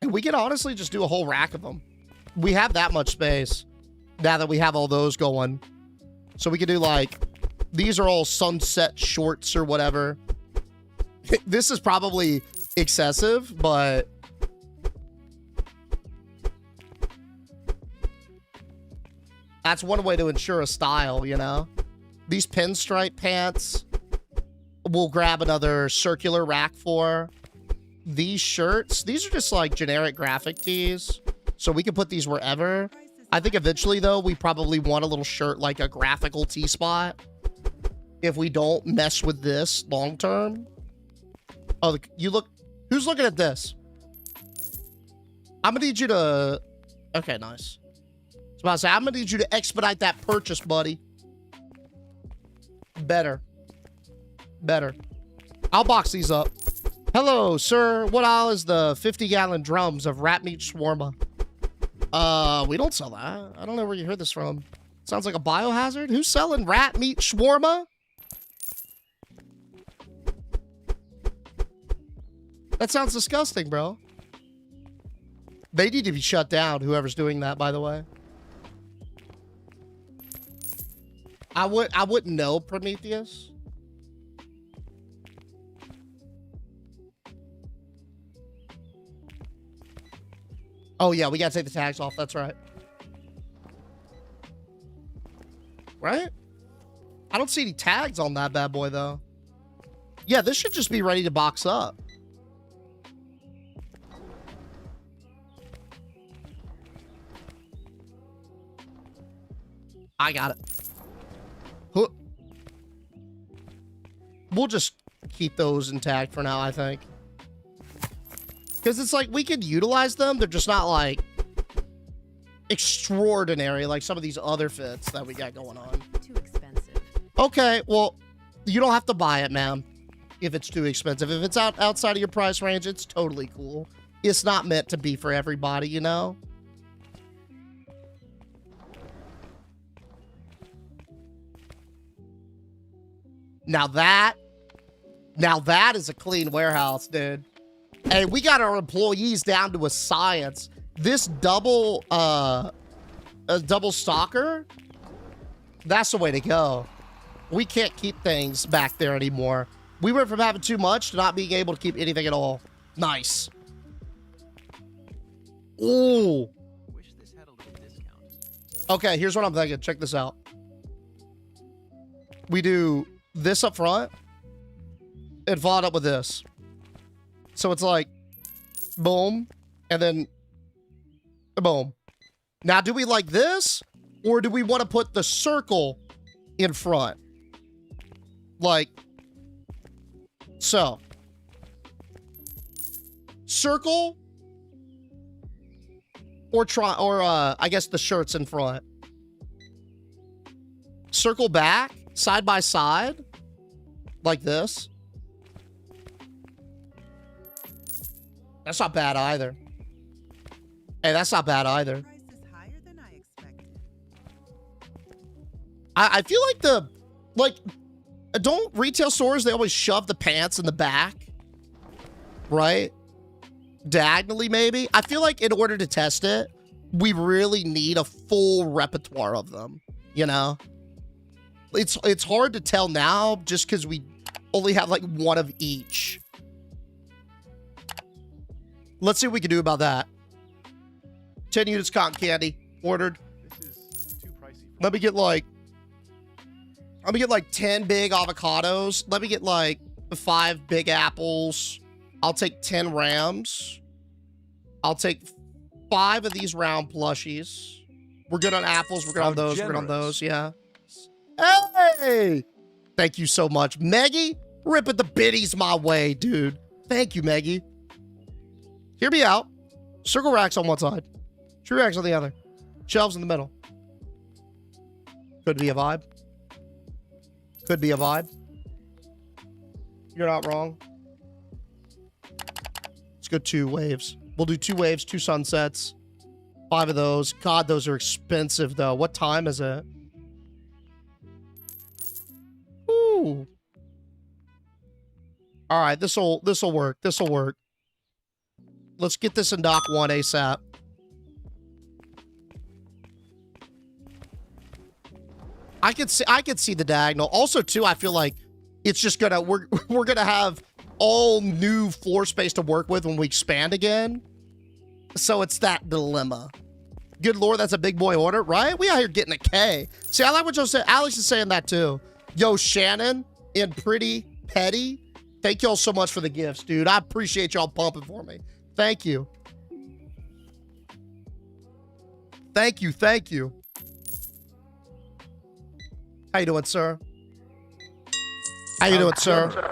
And we could honestly just do a whole rack of them. We have that much space now that we have all those going. So we could do like, these are all sunset shorts or whatever. This is probably excessive, but that's one way to ensure a style, you know? These pinstripe pants. we'll grab another circular rack for. These shirts, these are just like generic graphic tees. So we can put these wherever. I think eventually though, we probably want a little shirt like a graphical tee spot. If we don't mess with this long term. Oh, you look, who's looking at this? I'm gonna need you to, okay, nice. I was about to say, I'm gonna need you to expedite that purchase, buddy. Better. I'll box these up. Hello, sir. What aisle is the 50-gallon drums of rat meat shawarma? We don't sell that. I don't know where you heard this from. Sounds like a biohazard. Who's selling rat meat shawarma? That sounds disgusting, bro. They need to be shut down, whoever's doing that, by the way. I wouldn't know, Prometheus. Oh, yeah, we gotta take the tags off. That's right. Right? I don't see any tags on that bad boy, though. Yeah, this should just be ready to box up. I got it. We'll just keep those intact for now, I think. Because it's like, we could utilize them. They're just not, like, extraordinary like some of these other fits that we got going on. Too expensive. Okay, well, you don't have to buy it, ma'am, if it's too expensive. If it's outside of your price range, it's totally cool. It's not meant to be for everybody, you know? Now that is a clean warehouse, dude. Hey, we got our employees down to a science. This double stalker, that's the way to go. We can't keep things back there anymore. We went from having too much to not being able to keep anything at all. Nice. Ooh. Wish this had a little discount. Okay, here's what I'm thinking. Check this out. We do this up front and followed up with this. So it's like, boom, and then boom. Now, do we like this, or do we want to put the circle in front? Like, so. Circle, or I guess the shirts in front. Circle back, side by side, like this. That's not bad either. Hey, that's not bad either. Price is higher than I expected. I feel like don't retail stores, they always shove the pants in the back, right? Diagonally, maybe. I feel like in order to test it, we really need a full repertoire of them, you know? It's hard to tell now just because we only have like one of each. Let's see what we can do about that. 10 units cotton candy ordered. This is too pricey. Let me get like 10 big avocados. Let me get like 5 big apples. I'll take 10 Rams. I'll take 5 of these round plushies. We're good on apples. We're good on those. We're good on those. Yeah. Hey! Thank you so much. Meggie, ripping the biddies my way, dude. Thank you, Meggie. Hear me out. Circle racks on one side. Tree racks on the other. Shelves in the middle. Could be a vibe. Could be a vibe. You're not wrong. Let's go 2 waves. We'll do 2 waves, 2 sunsets. 5 of those. God, those are expensive, though. What time is it? Ooh. All right, this'll work. This'll work. Let's get this in Dock 1 ASAP. I could see the diagonal. Also, too, I feel like it's just gonna we're gonna have all new floor space to work with when we expand again. So it's that dilemma. Good lord, that's a big boy order, right? We out here getting a K. See, I like what Joe said. Alex is saying that too. Yo, Shannon in pretty Petty, thank y'all so much for the gifts, dude. I appreciate y'all pumping for me. Thank you. Thank you, thank you. How you doing, sir? How you doing, sir?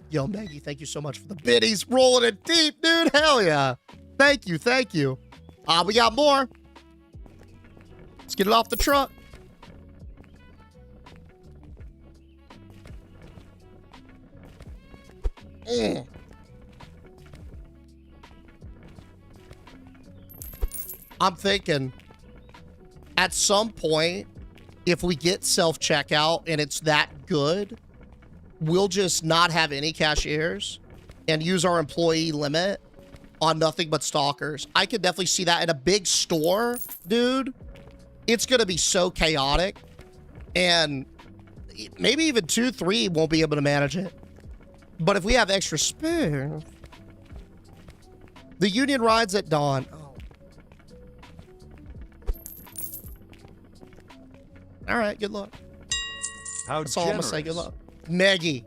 Yo, Maggie, thank you so much for the biddies. Rolling it deep, dude. Hell yeah. Thank you, thank you. We got more. Let's get it off the truck. I'm thinking at some point, if we get self-checkout and it's that good, we'll just not have any cashiers and use our employee limit on nothing but stalkers. I could definitely see that in a big store, dude. It's going to be so chaotic, and maybe even 2, 3 won't be able to manage it. But if we have extra space, the union rides at dawn. Oh. All right, good luck. That's all I'm going to say. Good luck. Maggie,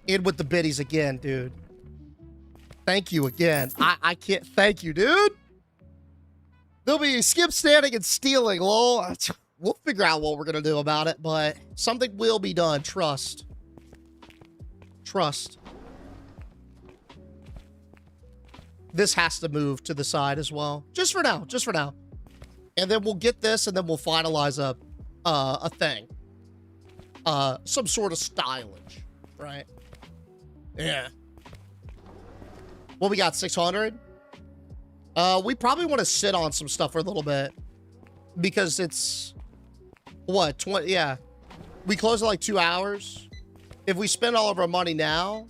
in with the biddies again, dude. Thank you again. I can't thank you, dude. There'll be skip standing and stealing, lol. We'll figure out what we're going to do about it, but something will be done. Trust. Trust. This has to move to the side as well. Just for now. Just for now. And then we'll get this, and then we'll finalize a thing. Some sort of stylage, right? Yeah. What we got, 600? We probably want to sit on some stuff for a little bit because it's what, 20? Yeah, we close in like 2 hours. If we spend all of our money now,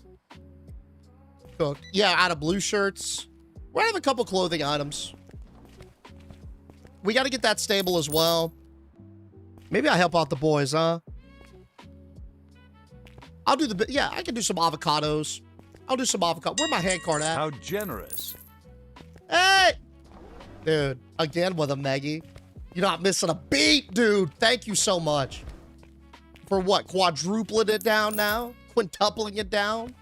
cooked. Yeah, out of blue shirts, we're gonna have a couple clothing items. We got to get that stable as well. Maybe I help out the boys, huh? I'll do the, yeah, I can do some avocados. I'll do some avocado. Where's my hand card at? How generous. Hey! Dude, again with a Maggie. You're not missing a beat, dude. Thank you so much. For what? Quadrupling it down now? Quintupling it down?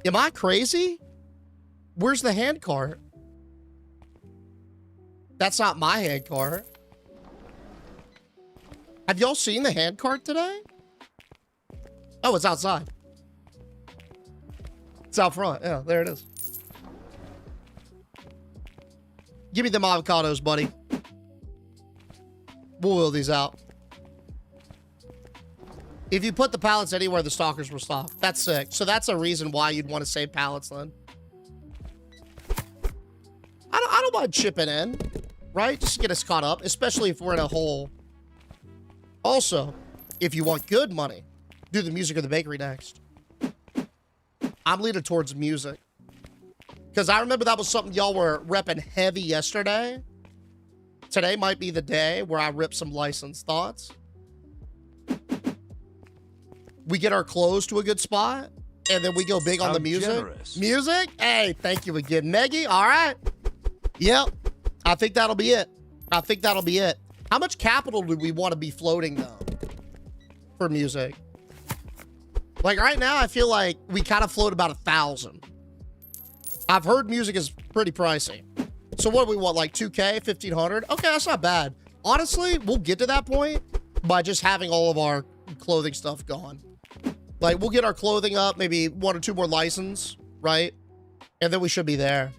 Am I crazy? Where's the hand cart? That's not my hand cart. Have y'all seen the hand cart today? Oh, it's outside. It's out front. Yeah, there it is. Give me them avocados, buddy. We'll wheel these out. If you put the pallets anywhere, the stalkers will stop. That's sick. So that's a reason why you'd want to save pallets then. I don't mind chipping in, right? Just to get us caught up, especially if we're in a hole. Also, if you want good money, do the music or the bakery next. I'm leaning towards music. Because I remember that was something y'all were repping heavy yesterday. Today might be the day where I rip some licensed thoughts. We get our clothes to a good spot, and then we go big on the music. Generous. Music? Hey, thank you again, Maggie. All right. Yep. I think that'll be it. I think that'll be it. How much capital do we want to be floating, though, for music? Like, right now, I feel like we kind of float about 1,000. I've heard music is pretty pricey. So what do we want, like 2K, 1,500? Okay, that's not bad. Honestly, we'll get to that point by just having all of our clothing stuff gone. Like, we'll get our clothing up, maybe 1 or 2 more license, right? And then we should be there.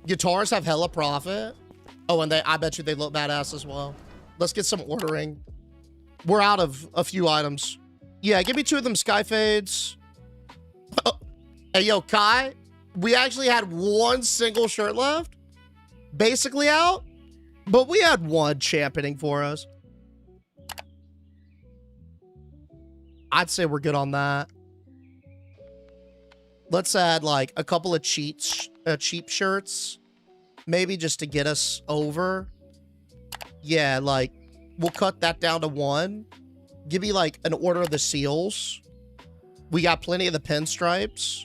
Guitars have hella profit. Oh, and I bet you they look badass as well. Let's get some ordering. We're out of a few items. Yeah, give me 2 of them sky fades. Hey, yo, Kai, we actually had 1 single shirt left. Basically out. But we had 1 championing for us. I'd say we're good on that. Let's add like a couple of cheap shirts. Maybe just to get us over. Yeah, like we'll cut that down to 1. Give me like an order of the seals. We got plenty of the pinstripes.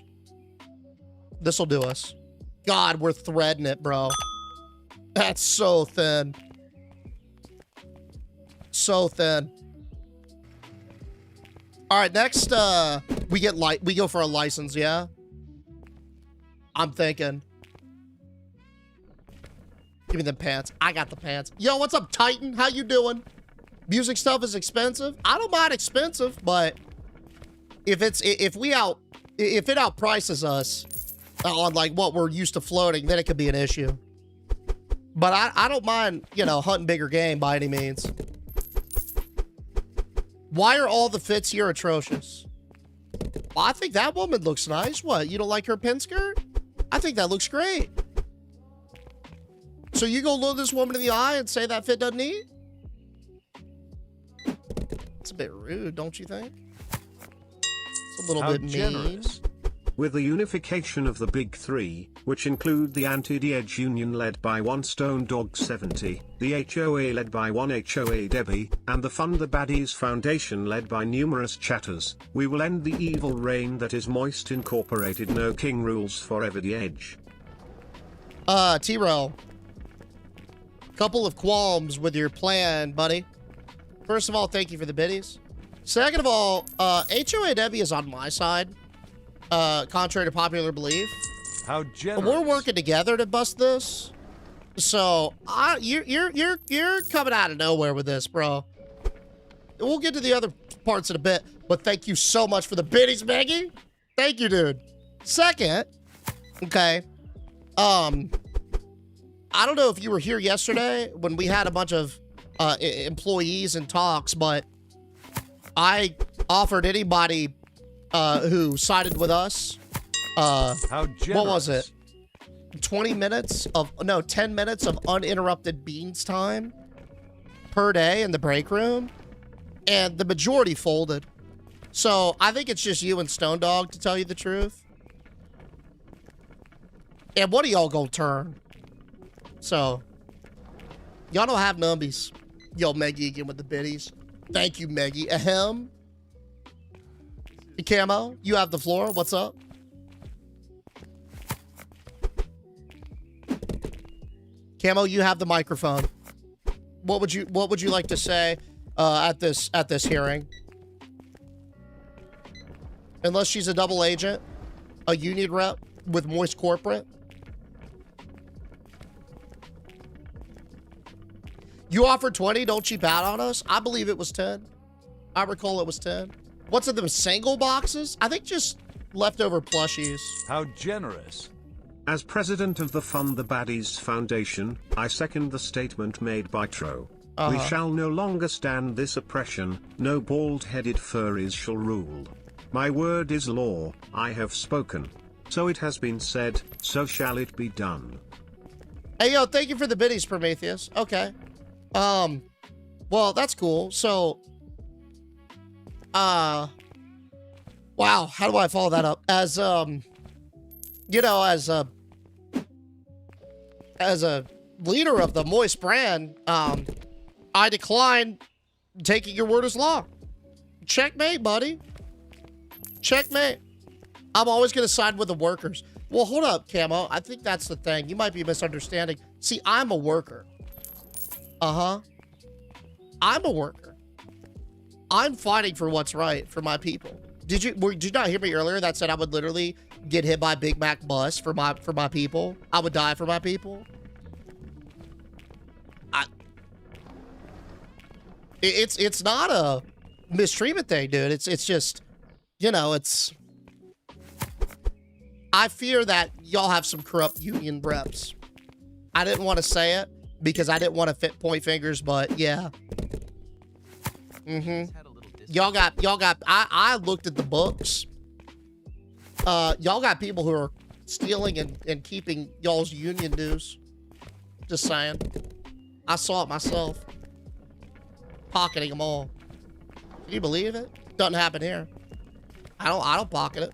This will do us. God, we're threading it, bro. That's so thin. So thin. All right, next we go for a license, yeah? I'm thinking. Give me the pants. I got the pants. Yo, what's up, Titan? How you doing? Music stuff is expensive. I don't mind expensive, but if it outprices us on like what we're used to floating, then it could be an issue. But I don't mind, you know, hunting bigger game by any means. Why are all the fits here atrocious? Well, I think that woman looks nice. What, you don't like her pin skirt? I think that looks great. So you go look this woman in the eye and say that fit doesn't eat? It's a bit rude, don't you think? It's a little bit mean. With the unification of the Big Three, which include the Anti-Edge Union led by one Stone Dog 70, the HOA led by one HOA Debbie, and the Fund the Baddies Foundation led by numerous chatters, we will end the evil reign that is Moist Incorporated. No king rules forever. The Edge. T-Row. Couple of qualms with your plan, buddy. First of all, thank you for the biddies. Second of all, HOA Debbie is on my side. Contrary to popular belief. How generous. We're working together to bust this. So you're coming out of nowhere with this, bro. We'll get to the other parts in a bit, but thank you so much for the biddies, Maggie. Thank you, dude. Second, okay. I don't know if you were here yesterday when we had a bunch of employees and talks, but I offered anybody who sided with us. How generous. What was it? 10 minutes of uninterrupted beans time per day in the break room, and the majority folded. So I think it's just you and Stone Dog, to tell you the truth. And what are y'all gonna turn? So y'all don't have numbies. Yo, Meggie again with the biddies. Thank you, Meggie. Ahem. Camo, you have the floor. What's up? Camo, you have the microphone. What would you like to say at this hearing? Unless she's a double agent, a union rep with Moist Corporate. You offered 20, don't cheap out on us. I believe it was 10. I recall it was 10. What's in them single boxes? I think just leftover plushies. How generous. As president of the Fund the Baddies Foundation, I second the statement made by Tro. We shall no longer stand this oppression, no bald-headed furries shall rule. My word is law, I have spoken. So it has been said, so shall it be done. Hey, yo, thank you for the biddies, Prometheus. Okay. Well, that's cool. So, wow, how do I follow that up? As, you know, as a leader of the Moist brand, I decline taking your word as law. Checkmate, buddy. Checkmate. I'm always going to side with the workers. Well, hold up, Camo. I think that's the thing. You might be misunderstanding. See, I'm a worker. I'm a worker. I'm fighting for what's right for my people. Did you not hear me earlier that said I would literally get hit by a Big Mac bus for my people? I would die for my people. It's not a mistreatment thing, dude. It's just, you know, it's. I fear that y'all have some corrupt union reps. I didn't want to say it because I didn't want to point fingers, but yeah. Y'all got, I looked at the books. Y'all got people who are stealing and keeping y'all's union dues. Just saying. I saw it myself. Pocketing them all. Can you believe it? Doesn't happen here. I don't pocket it.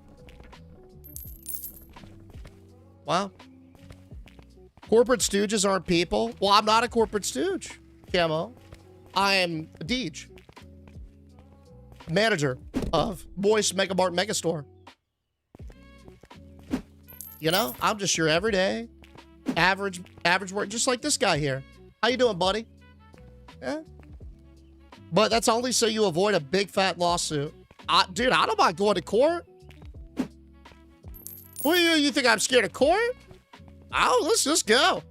Wow. Corporate stooges aren't people. Well, I'm not a corporate stooge, Camo. I am a Deej. Manager of Moist Megamart Megastore. You know, I'm just your everyday Average work, just like this guy here. How you doing, buddy? Yeah. But that's only so you avoid a big fat lawsuit. Dude, I don't mind going to court. What do you think I'm scared of court? Oh, let's just go.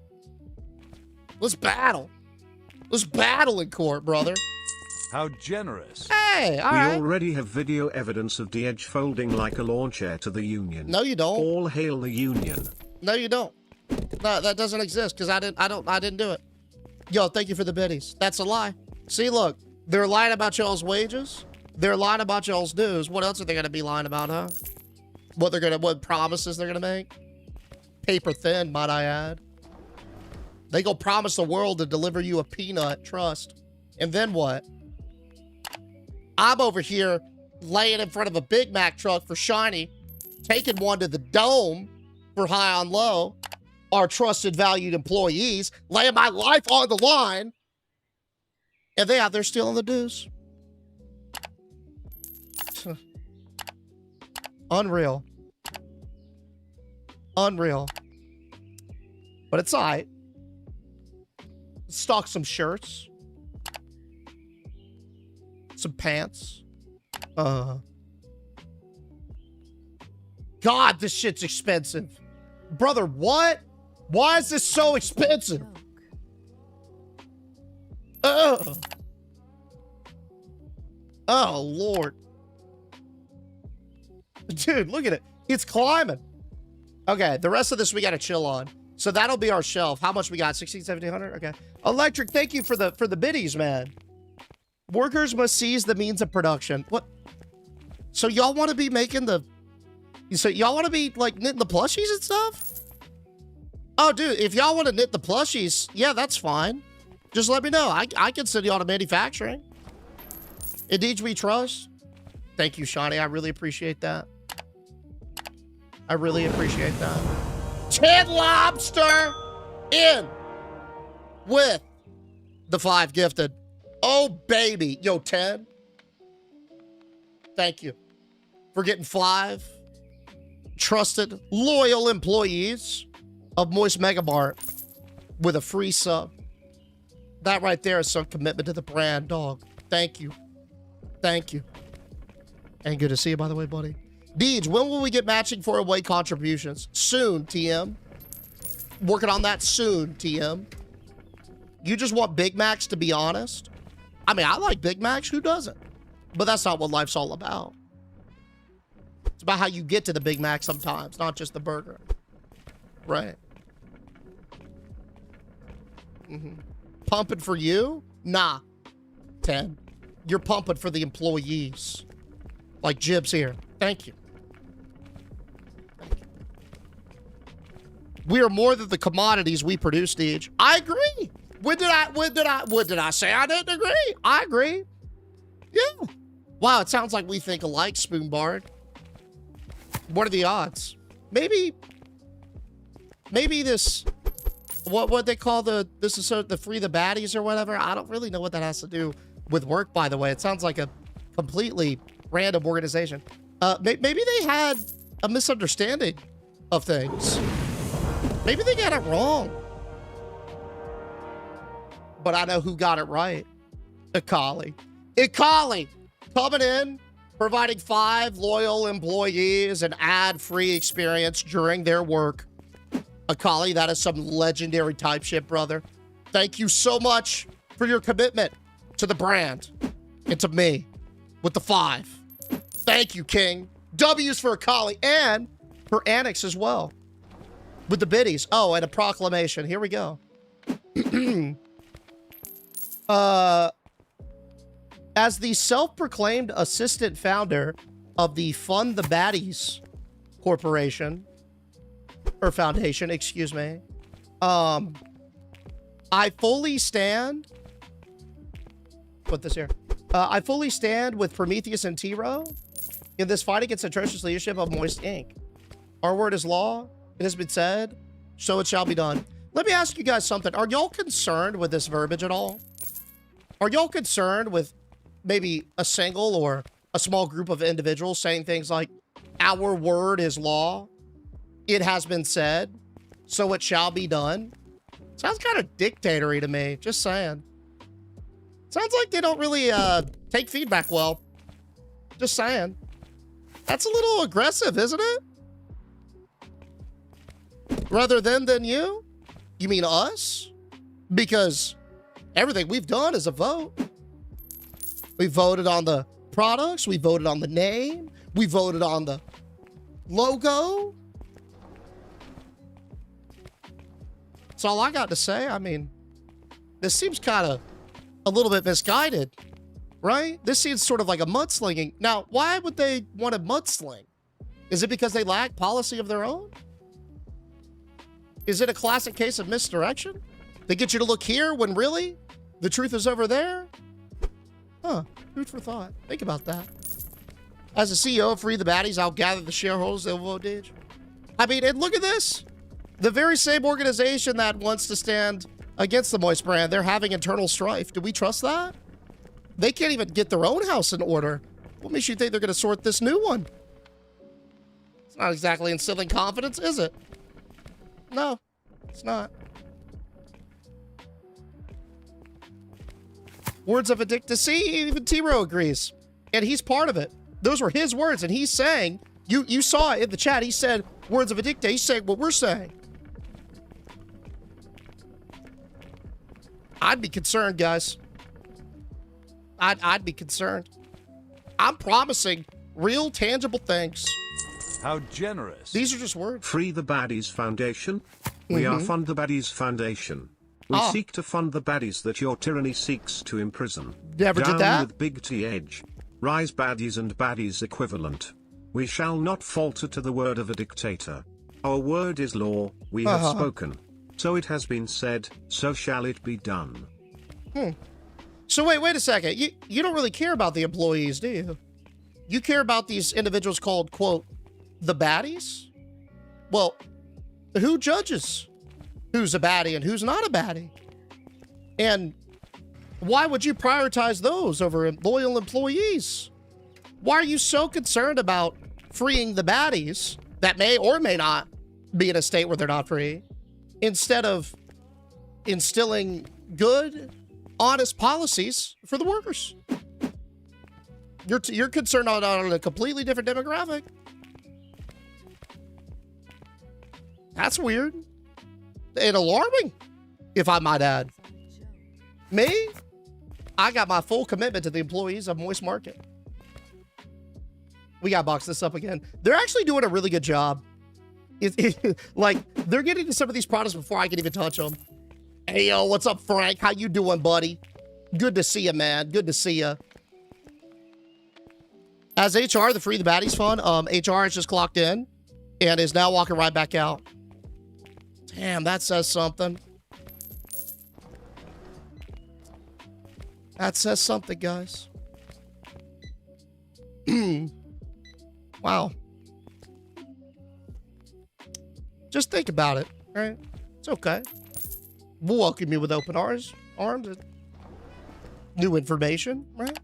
Let's battle. Let's battle in court, brother. How generous. Hey, all We right. already have video evidence of the Edge folding like a lawn chair to the Union. No, you don't. All hail the Union. No, you don't. No, that doesn't exist because I didn't do it. Yo, thank you for the biddies. That's a lie. See, look, they're lying about y'all's wages. They're lying about y'all's dues. What else are they gonna be lying about, huh? What promises they're gonna make? Paper thin, might I add. They go promise the world to deliver you a peanut, trust. And then what? I'm over here laying in front of a Big Mac truck for Shiny, taking one to the dome for High on Low, our trusted, valued employees, laying my life on the line, and they out there stealing the dues. Unreal. Unreal. But it's all right. Stock some shirts. Some pants. God, this shit's expensive. Brother, what? Why is this so expensive? Oh, Lord. Dude, look at it. It's climbing. Okay, the rest of this we got to chill on. So that'll be our shelf. How much we got? 16, 1700? Okay. Electric, thank you for the biddies, man. Workers must seize the means of production. What? So y'all want to be making the... So y'all want to be, like, knitting the plushies and stuff? Oh, dude, if y'all want to knit the plushies, yeah, that's fine. Just let me know. I can send y'all to manufacturing. Indeed, we trust. Thank you, Shawnee. I really appreciate that. I really appreciate that. 10 lobster in with the 5 gifted. Oh, baby. Yo, 10. Thank you for getting 5 trusted, loyal employees of Moist Mega Mart with a free sub. That right there is some commitment to the brand, dog. Thank you. Thank you. And good to see you, by the way, buddy. Deej, when will we get matching 401 contributions? Soon, TM. Working on that soon, TM. You just want Big Macs, to be honest? I mean, I like Big Macs. Who doesn't? But that's not what life's all about. It's about how you get to the Big Mac sometimes, not just the burger. Right. Pumping for you? Nah. 10. You're pumping for the employees. Like Jibs here. Thank you. We are more than the commodities we produce, Deej. I agree. When did I say I didn't agree? I agree. Yeah. Wow, it sounds like we think alike, Spoonbard. What are the odds? Maybe this, what they call the free the baddies or whatever. I don't really know what that has to do with work, by the way. It sounds like a completely random organization. Maybe they had a misunderstanding of things. Maybe they got it wrong. But I know who got it right. Akali. Akali coming in, providing 5 loyal employees an ad-free experience during their work. Akali, that is some legendary type shit, brother. Thank you so much for your commitment to the brand and to me with the 5. Thank you, King. W's for Akali and for Annex as well with the biddies. Oh, and a proclamation. Here we go. As the self-proclaimed assistant founder of the Fund the Baddies Corporation, or Foundation, excuse me, I fully stand, put this here, I fully stand with Prometheus and T-Row in this fight against atrocious leadership of Moist Inc. Our word is law. It has been said, so it shall be done. Let me ask you guys something. Are y'all concerned with this verbiage at all? Are y'all concerned with maybe a single or a small group of individuals saying things like, our word is law, it has been said, so it shall be done. Sounds kind of dictatory to me, just saying. Sounds like they don't really take feedback well. Just saying. That's a little aggressive, isn't it? Rather than you? You mean us? Because everything we've done is a vote. We voted on the products. We voted on the name. We voted on the logo. That's all I got to say. I mean, this seems kind of a little bit misguided, right? This seems sort of like a mudslinging. Now, why would they want to mudsling? Is it because they lack policy of their own? Is it a classic case of misdirection? They get you to look here when really the truth is over there? Huh, food for thought. Think about that. As a CEO of Free the Baddies, I'll gather the shareholders that will vote. I mean, and look at this. The very same organization that wants to stand against the Moist brand, they're having internal strife. Do we trust that? They can't even get their own house in order. What makes you think they're going to sort this new one? It's not exactly instilling confidence, is it? No, it's not. Words of addictacy, even T-Row agrees. And he's part of it. Those were his words, and he's saying, you saw it in the chat, he said, words of addictacy, he's saying what we're saying. I'd be concerned, guys. I'd be concerned. I'm promising real, tangible things. How generous. These are just words. Free the Baddies Foundation. We are Fund the Baddies Foundation. We seek to fund the baddies that your tyranny seeks to imprison. Never did that. With Big T Edge. Rise baddies and baddies equivalent. We shall not falter to the word of a dictator. Our word is law, we have spoken. So it has been said, so shall it be done. So wait a second. You don't really care about the employees, do you? You care about these individuals called, quote, the baddies? Well, who judges who's a baddie and who's not a baddie? And why would you prioritize those over loyal employees? Why are you so concerned about freeing the baddies that may or may not be in a state where they're not free, instead of instilling good, honest policies for the workers? You're concerned on a completely different demographic. That's weird and alarming, if I might add. Me? I got my full commitment to the employees of Moist Market. We gotta box this up again. They're actually doing a really good job. Like, they're getting to some of these products before I can even touch them. Hey, yo, what's up, Frank? How you doing, buddy? Good to see you, man. Good to see you. As HR, the Free the Baddies Fund, HR has just clocked in and is now walking right back out. Damn, that says something. That says something, guys. Wow. Just think about it, right? It's okay. We'll welcome you with open arms. New information, right?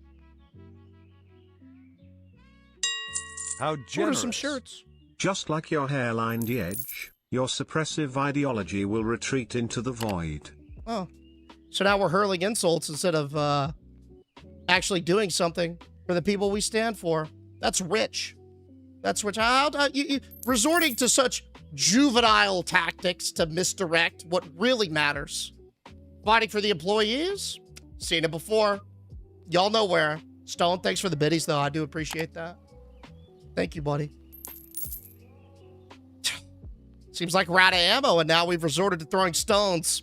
How generous. Order some shirts. Just like your hairline, the edge, your suppressive ideology will retreat into the void. Oh. So now we're hurling insults instead of actually doing something for the people we stand for. That's rich. That's rich. Resorting to such juvenile tactics to misdirect what really matters. Fighting for the employees? Seen it before. Y'all know where. Stone, thanks for the biddies, though. I do appreciate that. Thank you, buddy. Seems like we're out of ammo, and now we've resorted to throwing stones.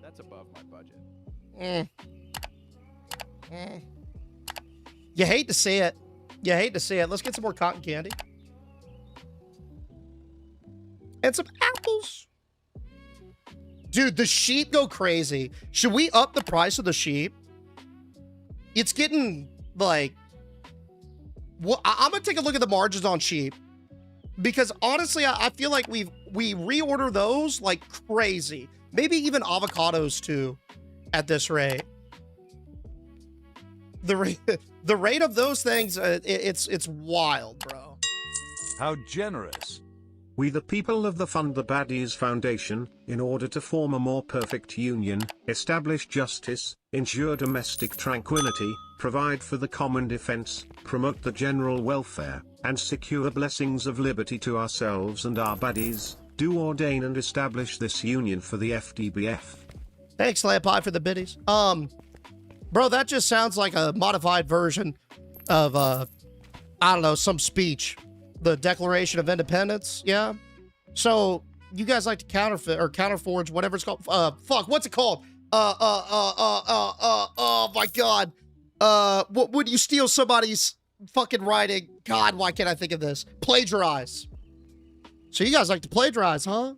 That's above my budget. You hate to see it. You hate to see it. Let's get some more cotton candy. And some apples. Dude, the sheep go crazy. Should we up the price of the sheep? It's getting, like... Well, I'm going to take a look at the margins on sheep. Because, honestly, I feel like we reorder those like crazy. Maybe even avocados, too, at this rate. The rate of those things, it's wild, bro. How generous. We the people of the Fund the Baddies Foundation, in order to form a more perfect union, establish justice, ensure domestic tranquility, provide for the common defense, promote the general welfare, and secure blessings of liberty to ourselves and our baddies, do ordain and establish this union for the FDBF. Thanks, Lampie, for the biddies. Bro, that just sounds like a modified version of, I don't know, some speech. The Declaration of Independence, yeah? So, you guys like to counterfeit, or counterforge, whatever it's called. Fuck, what's it called? Oh my God. When you steal somebody's fucking writing, God, why can't I think of this? Plagiarize. So you guys like to plagiarize, huh?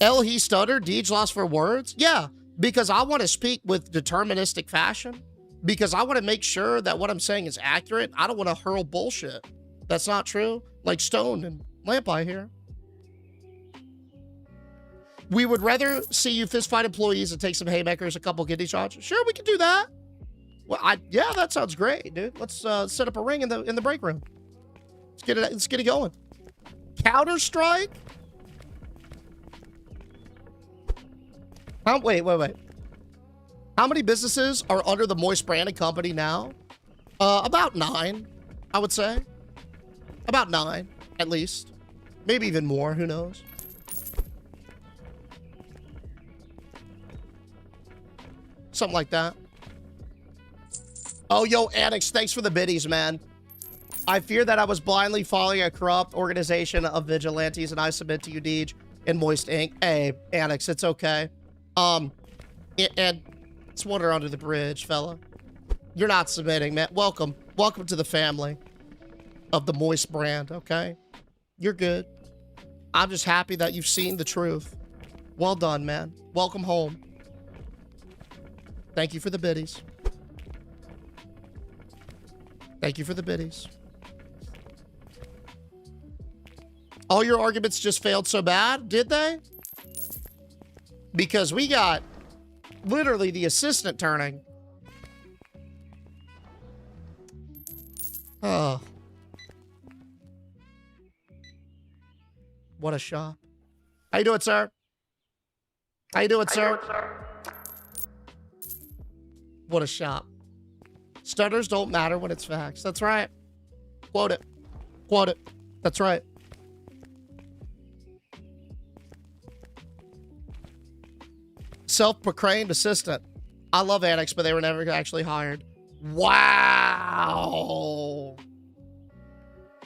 L, he stuttered, Deej lost for words? Yeah, because I want to speak with deterministic fashion. Because I want to make sure that what I'm saying is accurate. I don't want to hurl bullshit. That's not true. Like Stone and Lampi here. We would rather see you fistfight employees and take some haymakers, a couple kidney shots. Sure, we can do that. Well, yeah, that sounds great, dude. Let's set up a ring in the break room. Let's get it going. Counter-Strike? Wait. How many businesses are under the Moist branding company now? About 9, I would say. About 9, at least. Maybe even more, who knows? Something like that. Oh, yo, Annex, thanks for the biddies, man. I fear that I was blindly following a corrupt organization of vigilantes, and I submit to you, Deej, and Moist Inc. Hey, Annex, it's okay. And it's water under the bridge, fella. You're not submitting, man. Welcome. Welcome to the family of the Moist brand, okay? You're good. I'm just happy that you've seen the truth. Well done, man. Welcome home. Thank you for the biddies. Thank you for the biddies. All your arguments just failed so bad, did they? Because we got literally the assistant turning. Oh. What a shop. How you doing, sir? How you doing, sir? What a shop. Stutters don't matter when it's facts. That's right. Quote it. Quote it. That's right. Self-proclaimed assistant. I love Annex, but they were never actually hired. Wow.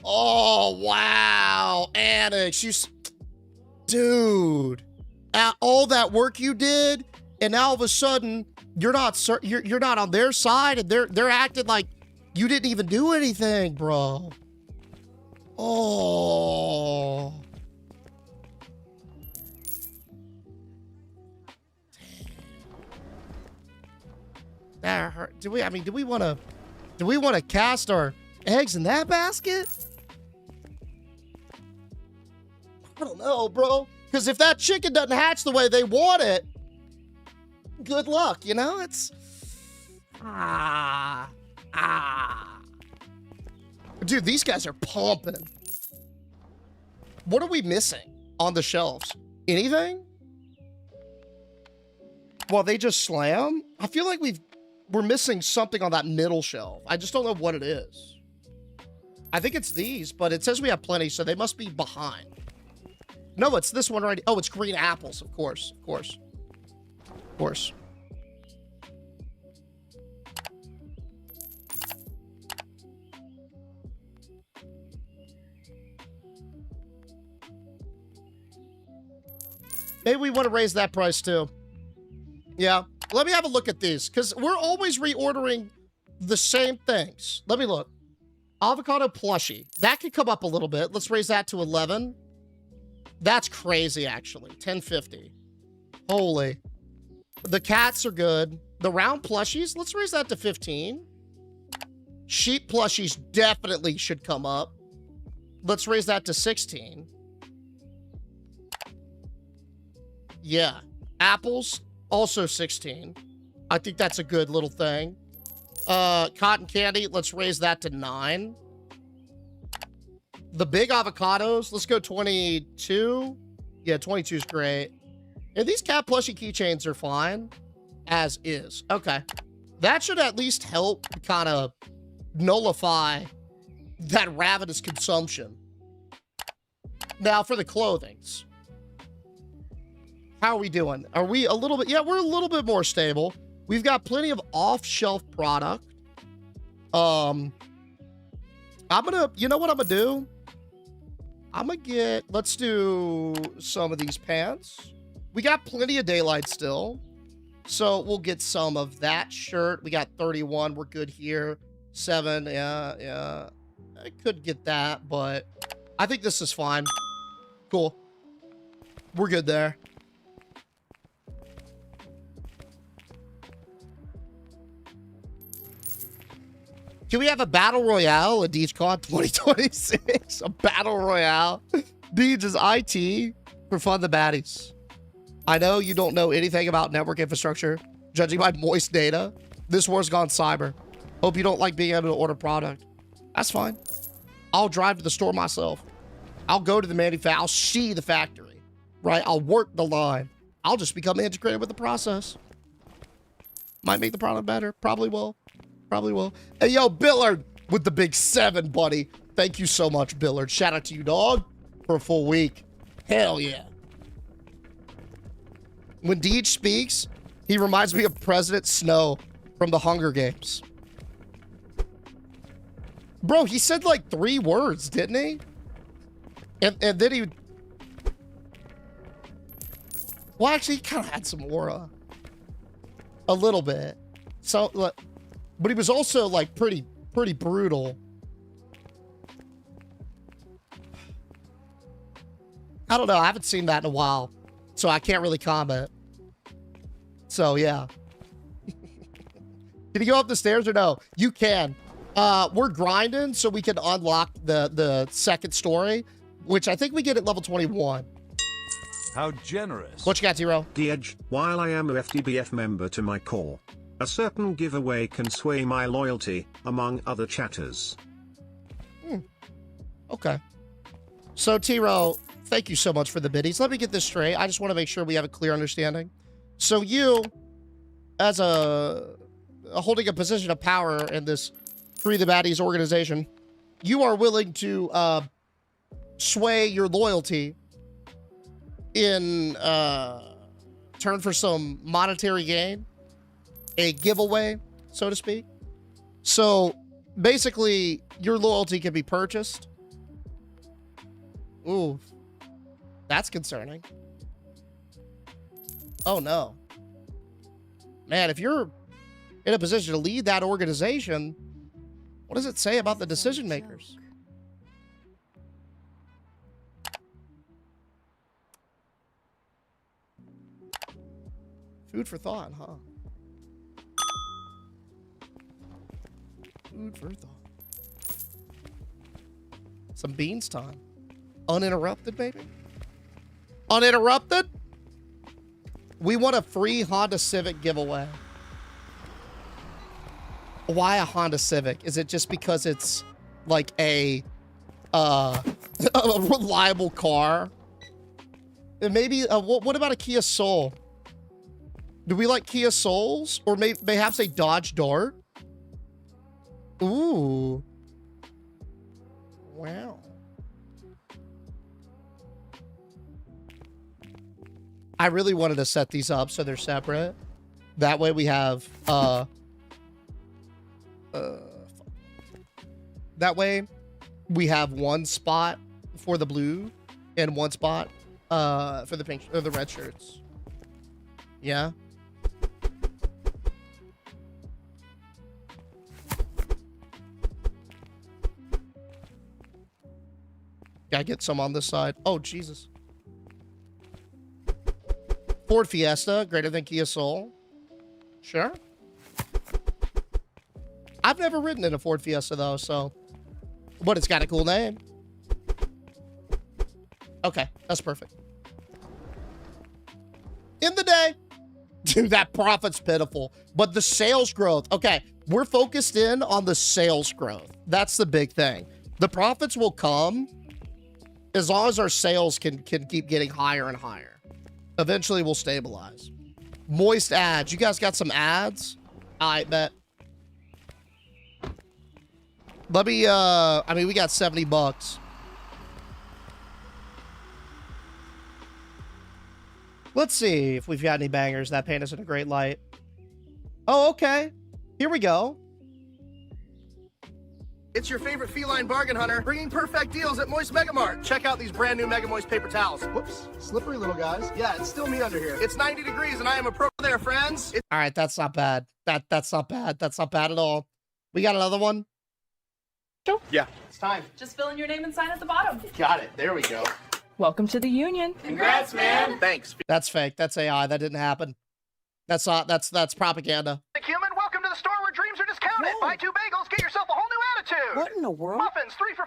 Oh, wow. Annex, you... Dude. All that work you did, and now all of a sudden, you're not on their side, and they're acting like you didn't even do anything, bro. Oh. That hurt. Do we want to cast our eggs in that basket? I don't know, bro. Because if that chicken doesn't hatch the way they want it, good luck, you know? It's... Dude, these guys are pumping. What are we missing on the shelves? Anything? Well, they just slam? I feel like we're missing something on that middle shelf. I just don't know what it is. I think it's these, but it says we have plenty, so they must be behind. No, it's this one right. Oh, it's green apples, of course. Of course. Of course. Maybe we want to raise that price too. Yeah. Let me have a look at these, because we're always reordering the same things. Let me look. Avocado plushie. That could come up a little bit. Let's raise that to 11. That's crazy, actually. 10.50. Holy. The cats are good. The round plushies, let's raise that to 15. Sheep plushies definitely should come up. Let's raise that to 16. Yeah. Apples, also 16. I think that's a good little thing. Cotton candy, let's raise that to 9. The big avocados, let's go 22. Yeah, 22 is great. And these cat plushie keychains are fine, as is. Okay. That should at least help kind of nullify that ravenous consumption. Now for the clothings. How are we doing? Are we a little bit? Yeah, we're a little bit more stable. We've got plenty of off-shelf product. I'm gonna, you know what I'm gonna do? I'm gonna get, let's do some of these pants. We got plenty of daylight still. So we'll get some of that shirt. We got 31, we're good here. 7, yeah. I could get that, but I think this is fine. Cool. We're good there. Can we have a battle royale at DeechCon 2026? A battle royale? Deej is IT for fun the baddies. I know you don't know anything about network infrastructure. Judging by moist data, this war's gone cyber. Hope you don't like being able to order product. That's fine. I'll drive to the store myself. I'll go to the manufacturer. I'll see the factory, right? I'll work the line. I'll just become integrated with the process. Might make the product better. Probably will. Probably will. Hey, yo, Billard with the big 7, buddy. Thank you so much, Billard. Shout out to you, dog, for a full week. Hell yeah. When Deej speaks, he reminds me of President Snow from the Hunger Games. Bro, he said like 3 words, didn't he? And then he... Well, actually, he kind of had some aura. A little bit. So, but he was also like pretty brutal. I don't know. I haven't seen that in a while, so I can't really comment. So yeah. Can you go up the stairs or no? You can. We're grinding so we can unlock the second story, which I think we get at level 21. How generous. What you got, Zero? The Edge, while I am a FTBF member to my core, a certain giveaway can sway my loyalty, among other chatters. Okay. So, T-Row, thank you so much for the biddies. Let me get this straight. I just want to make sure we have a clear understanding. So you, as holding a position of power in this Free the Baddies organization, you are willing to sway your loyalty in turn for some monetary gain, a giveaway, so to speak. So basically, your loyalty can be purchased. Ooh, that's concerning. Oh no. Man, if you're in a position to lead that organization, what does it say about the decision makers? Food for thought, huh? Food for thought. Some beans time. Uninterrupted, baby? Uninterrupted? We want a free Honda Civic giveaway. Why a Honda Civic? Is it just because it's like a reliable car? And maybe, what about a Kia Soul? Do we like Kia Souls? Or perhaps a Dodge Dart? Ooh. Wow. I really wanted to set these up so they're separate. That way we have, that way we have one spot for the blue and one spot, for the pink or the red shirts. Yeah. Gotta get some on this side. Oh, Jesus. Ford Fiesta, greater than Kia Soul. Sure. I've never ridden in a Ford Fiesta, though, so... But it's got a cool name. Okay, that's perfect. In the day. Dude, that profit's pitiful. But the sales growth. Okay, we're focused in on the sales growth. That's the big thing. The profits will come As long as our sales can keep getting higher and higher. Eventually we'll stabilize. Moist ads. You guys got some ads? I bet. Let me, I mean, we got 70 bucks. Let's see if we've got any bangers that paint us in a great light. Oh, okay. Here we go. It's your favorite feline bargain hunter, bringing perfect deals at Moist Mega Mart. Check out these brand new Mega Moist paper towels. Whoops, slippery little guys. Yeah, it's still me under here. It's 90 degrees and I am a pro there, friends. All right, that's not bad. That's not bad. That's not bad at all. We got another one? Yeah, it's time. Just fill in your name and sign at the bottom. Got it, there we go. Welcome to the union. Congrats, man. Thanks. That's fake. That's AI. That didn't happen. That's not, that's propaganda. Human, welcome to the store where dreams are discounted. Buy 2 bagels, get yourself a whole new attitude. What in the world? Muffins, 3 for $4.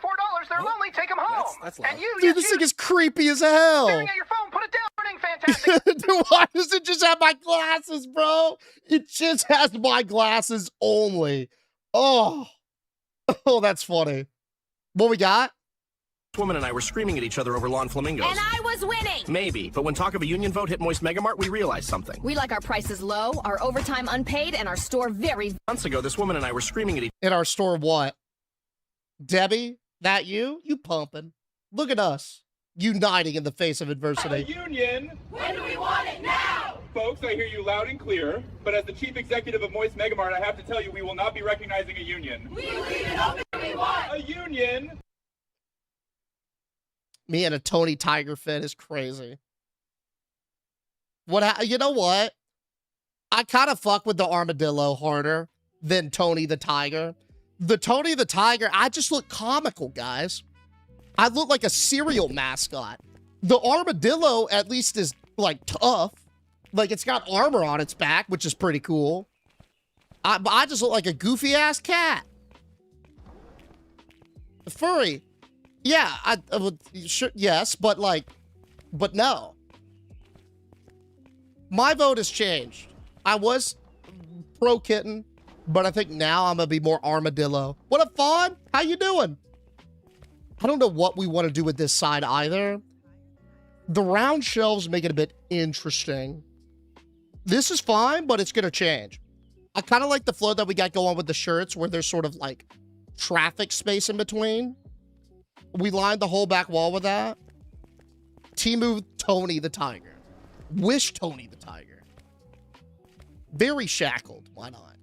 They're lonely, take them home. That's loud. And you, Dude, this thing is creepy as hell. staring at your phone, put it down, running fantastic. Dude, why does it just have my glasses, bro? It just has my glasses only. Oh. Oh, that's funny. What we got? Woman and I were screaming at each other over lawn flamingos. And I was winning! Maybe, but when talk of a union vote hit Moist Mega Mart, we realized something. We like our prices low, our overtime unpaid, and our store very... Months ago, this woman and I were screaming at each In our store, what? Debbie, that you? You pumping. Look at us, uniting in the face of adversity. Union! When do we want it now? Folks, I hear you loud and clear, but as the chief executive of Moist Mega Mart, I have to tell you we will not be recognizing a union. We leave it open if we want! A union! Me and a Tony Tiger fit is crazy. You know what? I kind of fuck with the armadillo harder than Tony the Tiger. The Tony the Tiger, I just look comical, guys. I look like a cereal mascot. The armadillo at least is like tough. Like it's got armor on its back, which is pretty cool. I just look like a goofy ass cat. Furry. Yeah, I would, sure, yes, but like, but no. My vote has changed. I was pro kitten, but I think now I'm gonna be more armadillo. What up, Fawn? How you doing? I don't know what we want to do with this side either. The round shelves make it a bit interesting. This is fine, but it's gonna change. I kind of like the flow that we got going with the shirts where there's sort of like traffic space in between. We lined the whole back wall with that. Temu Tony the Tiger. Wish Tony the Tiger. Very shackled. Why not?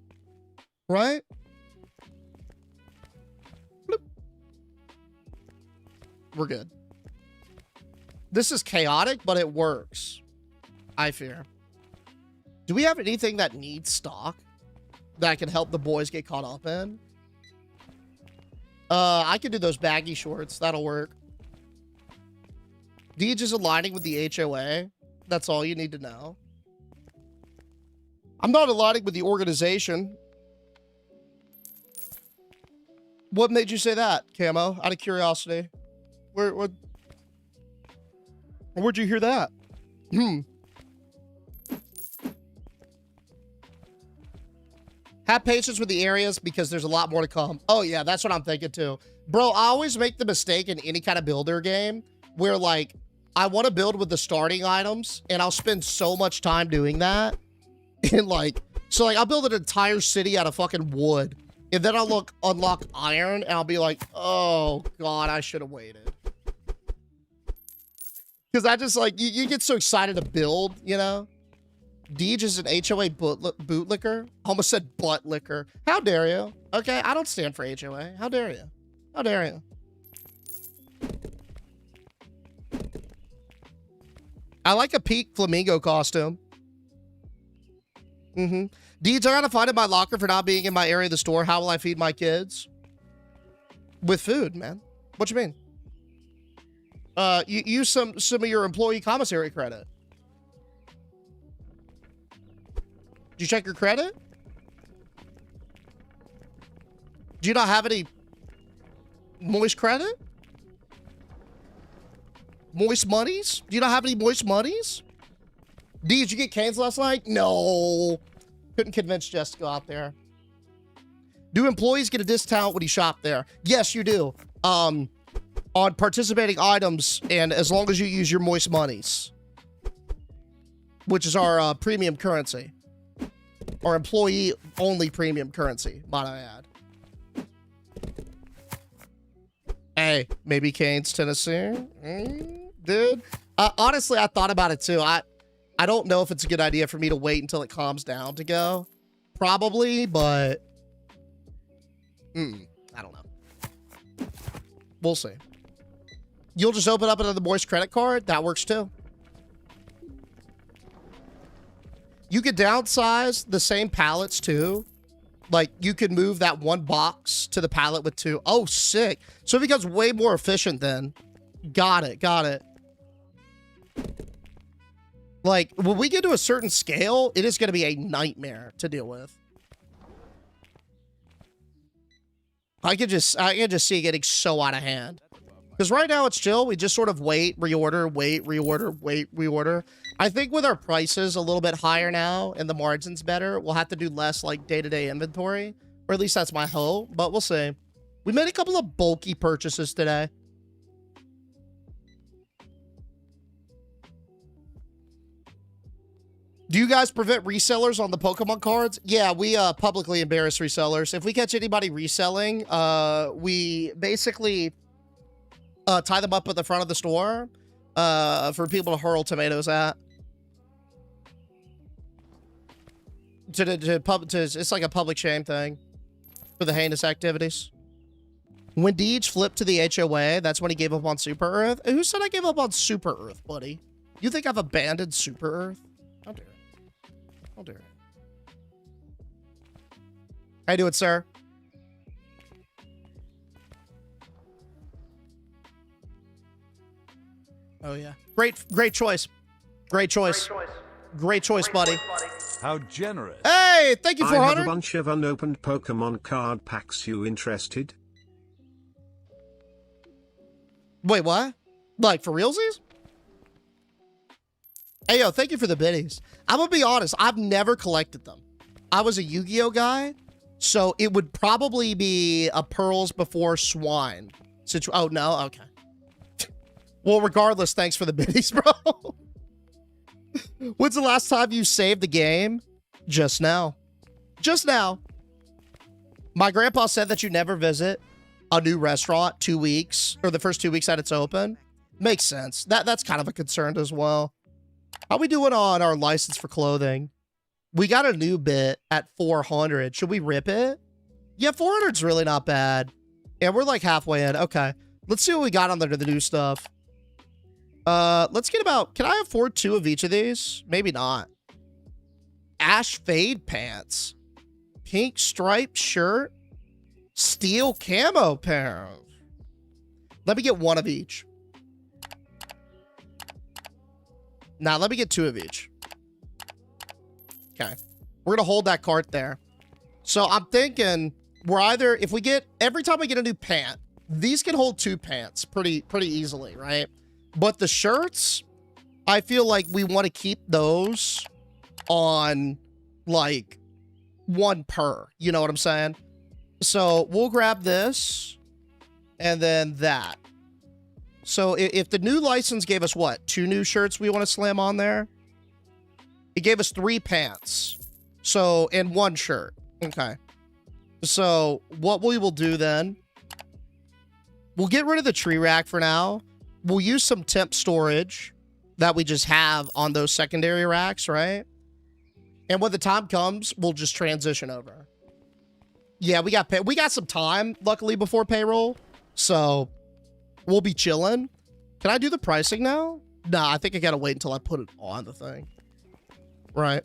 Right? Bloop. We're good. This is chaotic, but it works. I fear. Do we have anything that needs stock that can help the boys get caught up in? I can do those baggy shorts. That'll work. Deej is aligning with the HOA. That's all you need to know. I'm not aligning with the organization. What made you say that, Camo? Out of curiosity. Where'd you hear that? Have patience with the areas because there's a lot more to come. Oh yeah, that's what I'm thinking too. Bro, I always make the mistake in any kind of builder game where like, I want to build with the starting items and I'll spend so much time doing that. And like, so like I'll build an entire city out of fucking wood and then I'll unlock iron and I'll be like, oh God, I should have waited. Cause I just like, you get so excited to build, you know? Deej is an HOA bootlicker. Almost said butt licker. How dare you? Okay, I don't stand for HOA. How dare you? How dare you? I like a peak flamingo costume. Deej, I gotta find in my locker for not being in my area of the store. How will I feed my kids? With food, man. What you mean? Use some of your employee commissary credit. Did you check your credit? Do you not have any moist credit? Moist monies? Do you not have any moist monies? Did you get cans last night? No. Couldn't convince Jess to go out there. Do employees get a discount when you shop there? Yes, you do. on participating items, and as long as you use your Moist Monies, which is our premium currency. Our employee-only premium currency, might I add. Hey, maybe Canes, Tennessee? Dude, honestly, I thought about it too. I don't know if it's a good idea for me to wait until it calms down to go. Probably, but... I don't know. We'll see. You'll just open up another Moist credit card? That works too. You could downsize the same pallets too. Like, you could move that one box to the pallet with two. Oh, sick. So it becomes way more efficient then. Got it, got it. Like, when we get to a certain scale, it is going to be a nightmare to deal with. I can just see it getting so out of hand. Because right now it's chill. We just sort of wait, reorder, wait, reorder, wait, reorder. I think with our prices a little bit higher now and the margins better, we'll have to do less like day-to-day inventory. Or at least that's my hope, but we'll see. We made a couple of bulky purchases today. Do you guys prevent resellers on the Pokemon cards? Yeah, we publicly embarrass resellers. If we catch anybody reselling, we basically tie them up at the front of the store for people to hurl tomatoes at. It's like a public shame thing for the heinous activities. When Deej flipped to the HOA, that's when he gave up on Super Earth. Who said I gave up on Super Earth, buddy? You think I've abandoned Super Earth? How dare it. How dare it. How you doing, sir? Oh, yeah. Great choice. Great choice. Great choice, buddy. How generous. Hey, thank you, 400. I have a bunch of unopened Pokemon card packs. You interested? Wait, what? Like, for realsies? Hey, yo, thank you for the biddies. I'm gonna be honest, I've never collected them. I was a Yu-Gi-Oh guy, so it would probably be a Pearls Before Swine. Oh, no? Okay. Well, regardless, thanks for the biddies, bro. When's the last time you saved the game? Just now. Just now. My grandpa said that you never visit a new restaurant 2 weeks, or the first 2 weeks that it's open. Makes sense. That's kind of a concern as well. How we doing on our license for clothing? We got a new bit at 400. Should we rip it? Yeah, 400's really not bad. And we're like halfway in. Okay. Let's see what we got on there to the new stuff. Let's get about... Can I afford 2 of each of these? Maybe not. Ash Fade pants. Pink striped shirt. Steel camo pair. Let me get 1 of each. Now, let me get 2 of each. Okay. We're going to hold that cart there. So, I'm thinking we're either... If we get... Every time I get a new pant, these can hold 2 pants pretty easily, right? But the shirts, I feel like we want to keep those on, like, 1 per. You know what I'm saying? So, we'll grab this and then that. So, if the new license gave us, what, 2 new shirts we want to slam on there? It gave us 3 pants. So, and 1 shirt. Okay. So, what we will do then, we'll get rid of the tree rack for now. We'll use some temp storage that we just have on those secondary racks, right? And when the time comes, we'll just transition over. Yeah, we got some time, luckily, before payroll. So, we'll be chilling. Can I do the pricing now? Nah, I think I gotta wait until I put it on the thing. Right.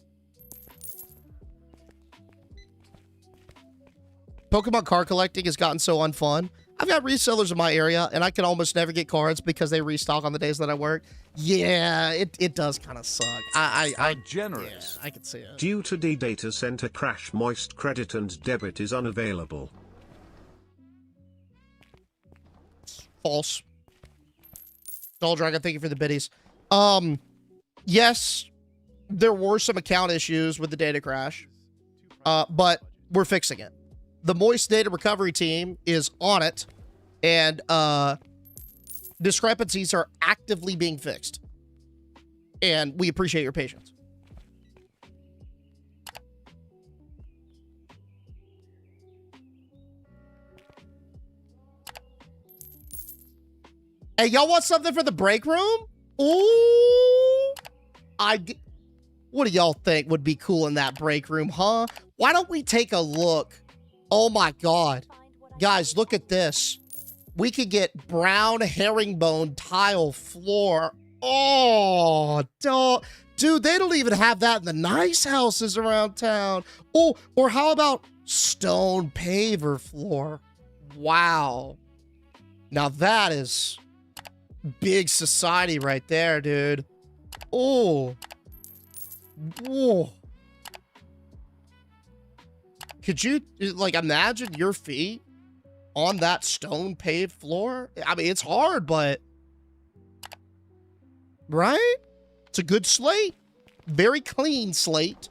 Pokemon card collecting has gotten so unfun. I've got resellers in my area, and I can almost never get cards because they restock on the days that I work. Yeah, it does kind of suck. How generous. Yeah, I can see it. Due to the data center crash, Moist credit and debit is unavailable. False. Doll Dragon, thank you for the biddies. Yes, there were some account issues with the data crash, but we're fixing it. The Moist data recovery team is on it, and Discrepancies are actively being fixed. And we appreciate your patience. Hey, y'all want something for the break room? Ooh. What do y'all think would be cool in that break room, huh? Why don't we take a look? Oh my God. Guys, look at this. We could get brown herringbone tile floor. Oh, dude, they don't even have that in the nice houses around town. Oh, or how about stone paver floor? Wow. Now that is big society right there, dude. Oh. Whoa. Could you, like, imagine your feet on that stone paved floor? I mean, it's hard, but... Right? It's a good slate. Very clean slate.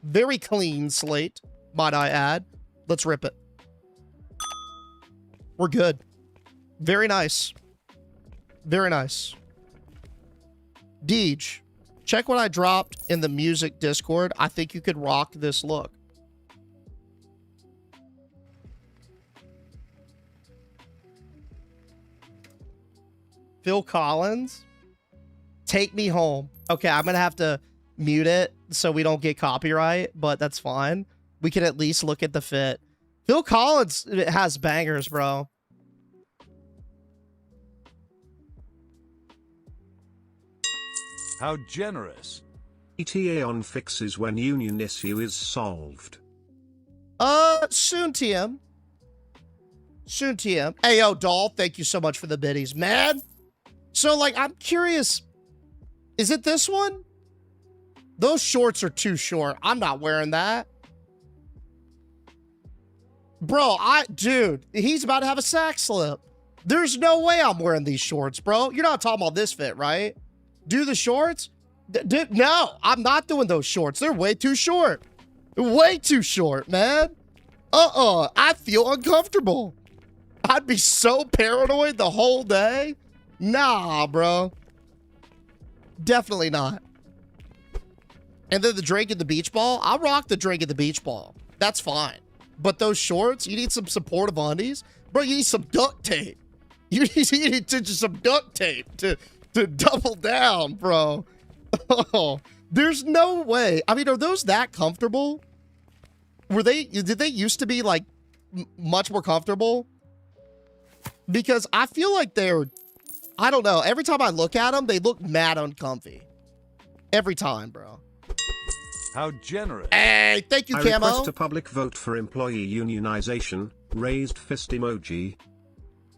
Very clean slate, might I add. Let's rip it. We're good. Very nice. Very nice. Deej, check what I dropped in the music Discord. I think you could rock this look. Phil Collins, Take Me Home. Okay, I'm gonna have to mute it so we don't get copyright, but that's fine. We can at least look at the fit. Phil Collins has bangers, bro. How generous. ETA on fixes when union issue is solved. Soon, TM. Soon, TM. Hey, yo, Doll, thank you so much for the biddies, man. So, like, I'm curious. Is it this one? Those shorts are too short. I'm not wearing that. Bro, dude, he's about to have a sack slip. There's no way I'm wearing these shorts, bro. You're not talking about this fit, right? Do the shorts? No, I'm not doing those shorts. They're way too short. Way too short, man. I feel uncomfortable. I'd be so paranoid the whole day. Nah, bro. Definitely not. And then the drink at the beach ball. I'll rock the drink at the beach ball. That's fine. But those shorts, you need some supportive undies. Bro, you need some duct tape. You need some duct tape to double down, bro. Oh, there's no way. I mean, are those that comfortable? Did they used to be like much more comfortable? Because I feel like I don't know. Every time I look at them, they look mad uncomfy. Every time, bro. How generous. Hey, thank you, Camo. I request a public vote for employee unionization. Raised fist emoji.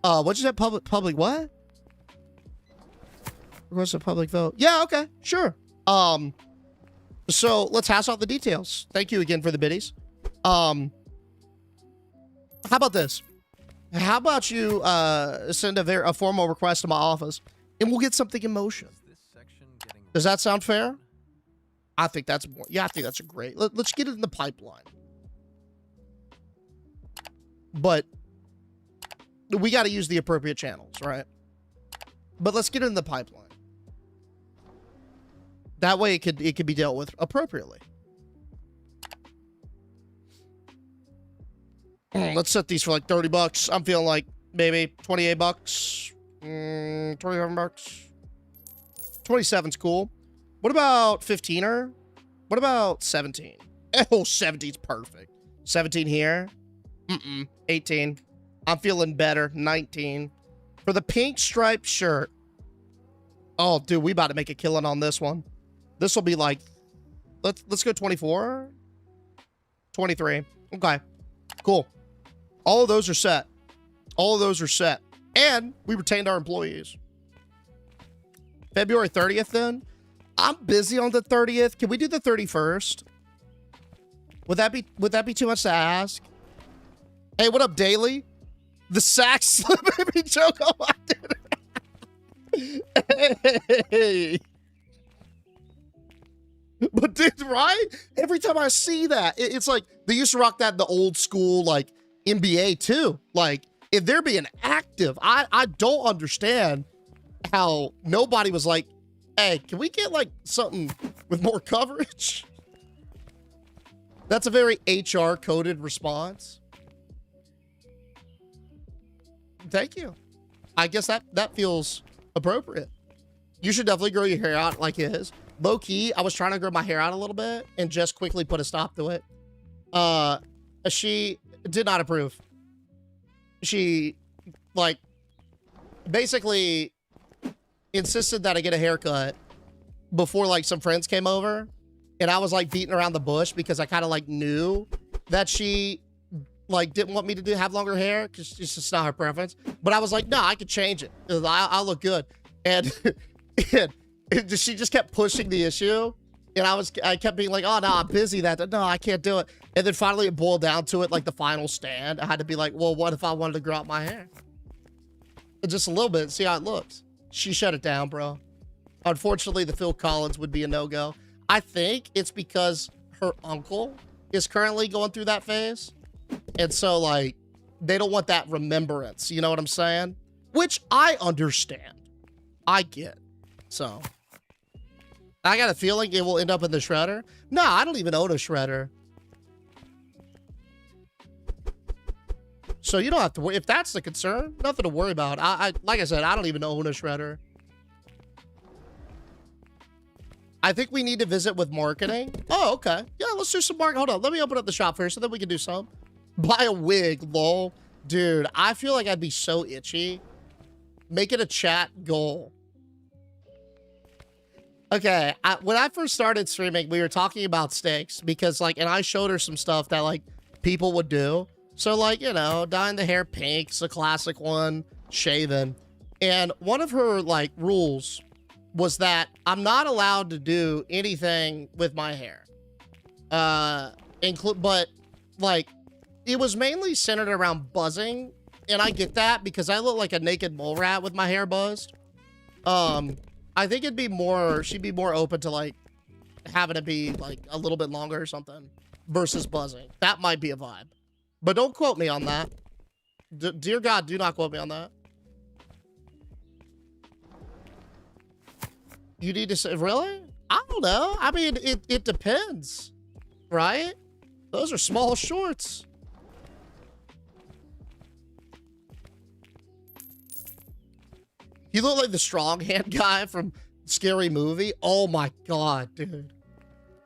What'd you say? Public what? Request a public vote. Yeah, okay, sure. So let's hash out the details. Thank you again for the biddies. How about this? How about you send a formal request to my office, and we'll get something in motion. Does that sound fair? I think that's more. Yeah, I think that's a great. Let's get it in the pipeline. But we got to use the appropriate channels, right? But let's get it in the pipeline. That way, it could be dealt with appropriately. Let's set these for like 30 bucks. I'm feeling like maybe 28 bucks. 27 bucks. 27's cool. What about 15er? What about 17? Oh, 17's perfect. 17 here. 18. I'm feeling better. 19. For the pink striped shirt. Oh, dude, we about to make a killing on this one. This will be like, let's go 24. 23. Okay. Cool. All of those are set. All of those are set. And we retained our employees. February 30th then? I'm busy on the 30th. Can we do the 31st? Would that be too much to ask? Hey, what up, Daily? The sack slip made me joke. Oh, I did it. Hey. But dude, right? Every time I see that, it's like they used to rock that in the old school, like NBA too. Like if they're being effective. I don't understand how nobody was like, hey, can we get like something with more coverage? That's a very HR coded response. Thank you. I guess that feels appropriate. You should definitely grow your hair out like his. Low key, I was trying to grow my hair out a little bit and just quickly put a stop to it. She did not approve. She, like, basically insisted that I get a haircut before, like, some friends came over. And I was, like, beating around the bush because I kind of, like, knew that she, like, didn't want me to have longer hair because it's just not her preference. But I was like, no, I could change it. I'll look good. And, she just kept pushing the issue. And I kept being like, oh, no, I'm busy. No, I can't do it. And then finally it boiled down to it, like the final stand. I had to be like, well, what if I wanted to grow out my hair? Just a little bit, see how it looks. She shut it down, bro. Unfortunately, the Phil Collins would be a no-go. I think it's because her uncle is currently going through that phase. And so, like, they don't want that remembrance. You know what I'm saying? Which I understand. I get. So, I got a feeling it will end up in the shredder. No, I don't even own a shredder. So you don't have to worry. If that's the concern, nothing to worry about. Like I said, I don't even own a shredder. I think we need to visit with marketing. Oh, okay. Yeah, let's do some marketing. Hold on. Let me open up the shop first, so then we can do some. Buy a wig, lol. Dude, I feel like I'd be so itchy. Make it a chat goal. Okay, when I first started streaming, we were talking about steaks because, like, and I showed her some stuff that, like, people would do. So, like, you know, dyeing the hair pink's a classic one, shaving. And one of her, like, rules was that I'm not allowed to do anything with my hair. But, like, it was mainly centered around buzzing. And I get that because I look like a naked mole rat with my hair buzzed. I think it'd be more, she'd be more open to, like, having it be, like, a little bit longer or something versus buzzing. That might be a vibe. But don't quote me on that. Dear God, do not quote me on that. You need to say, really? I don't know. I mean, it depends, right? Those are small shorts. You look like the strong hand guy from Scary Movie. Oh my God, dude.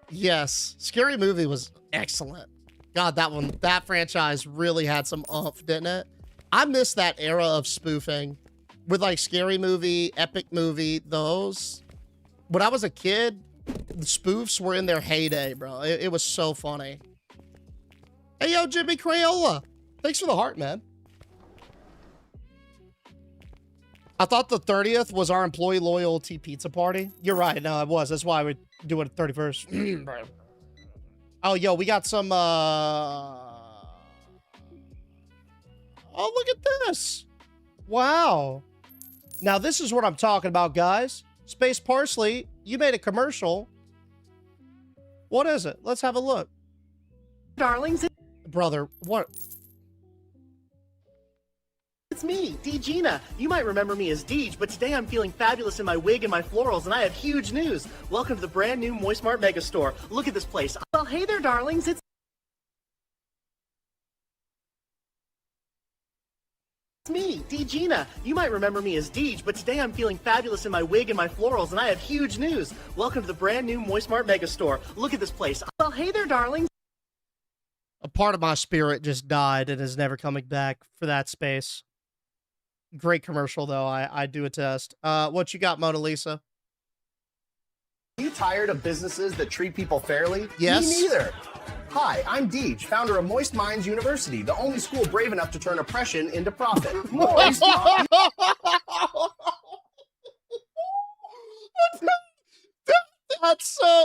Yes, Scary Movie was excellent. God, that franchise really had some oomph, didn't it? I miss that era of spoofing with, like, Scary Movie, Epic Movie, those. When I was a kid, the spoofs were in their heyday, bro. It was so funny. Hey, yo, Jimmy Crayola. Thanks for the heart, man. I thought the 30th was our employee loyalty pizza party. You're right. No, it was. That's why we do it at 31st. Oh, yo, we got some, oh, look at this. Wow. Now, this is what I'm talking about, guys. Space Parsley, you made a commercial. What is it? Let's have a look. Darlings, brother, what? It's me, Deegina. You might remember me as Deej, but today I'm feeling fabulous in my wig and my florals, and I have huge news. Welcome to the brand new MOISTMART Megastore. Look at this place. Well, hey there, darlings. It's me, Deegina. You might remember me as Deej, but today I'm feeling fabulous in my wig and my florals, and I have huge news. Welcome to the brand new MOISTMART Megastore. Look at this place. Well, hey there, darlings. A part of my spirit just died and is never coming back for that space. Great commercial, though. I do attest. What you got, Mona Lisa? Are you tired of businesses that treat people fairly? Yes. Me neither. Hi, I'm Deej, founder of Moist Minds University, the only school brave enough to turn oppression into profit. Moist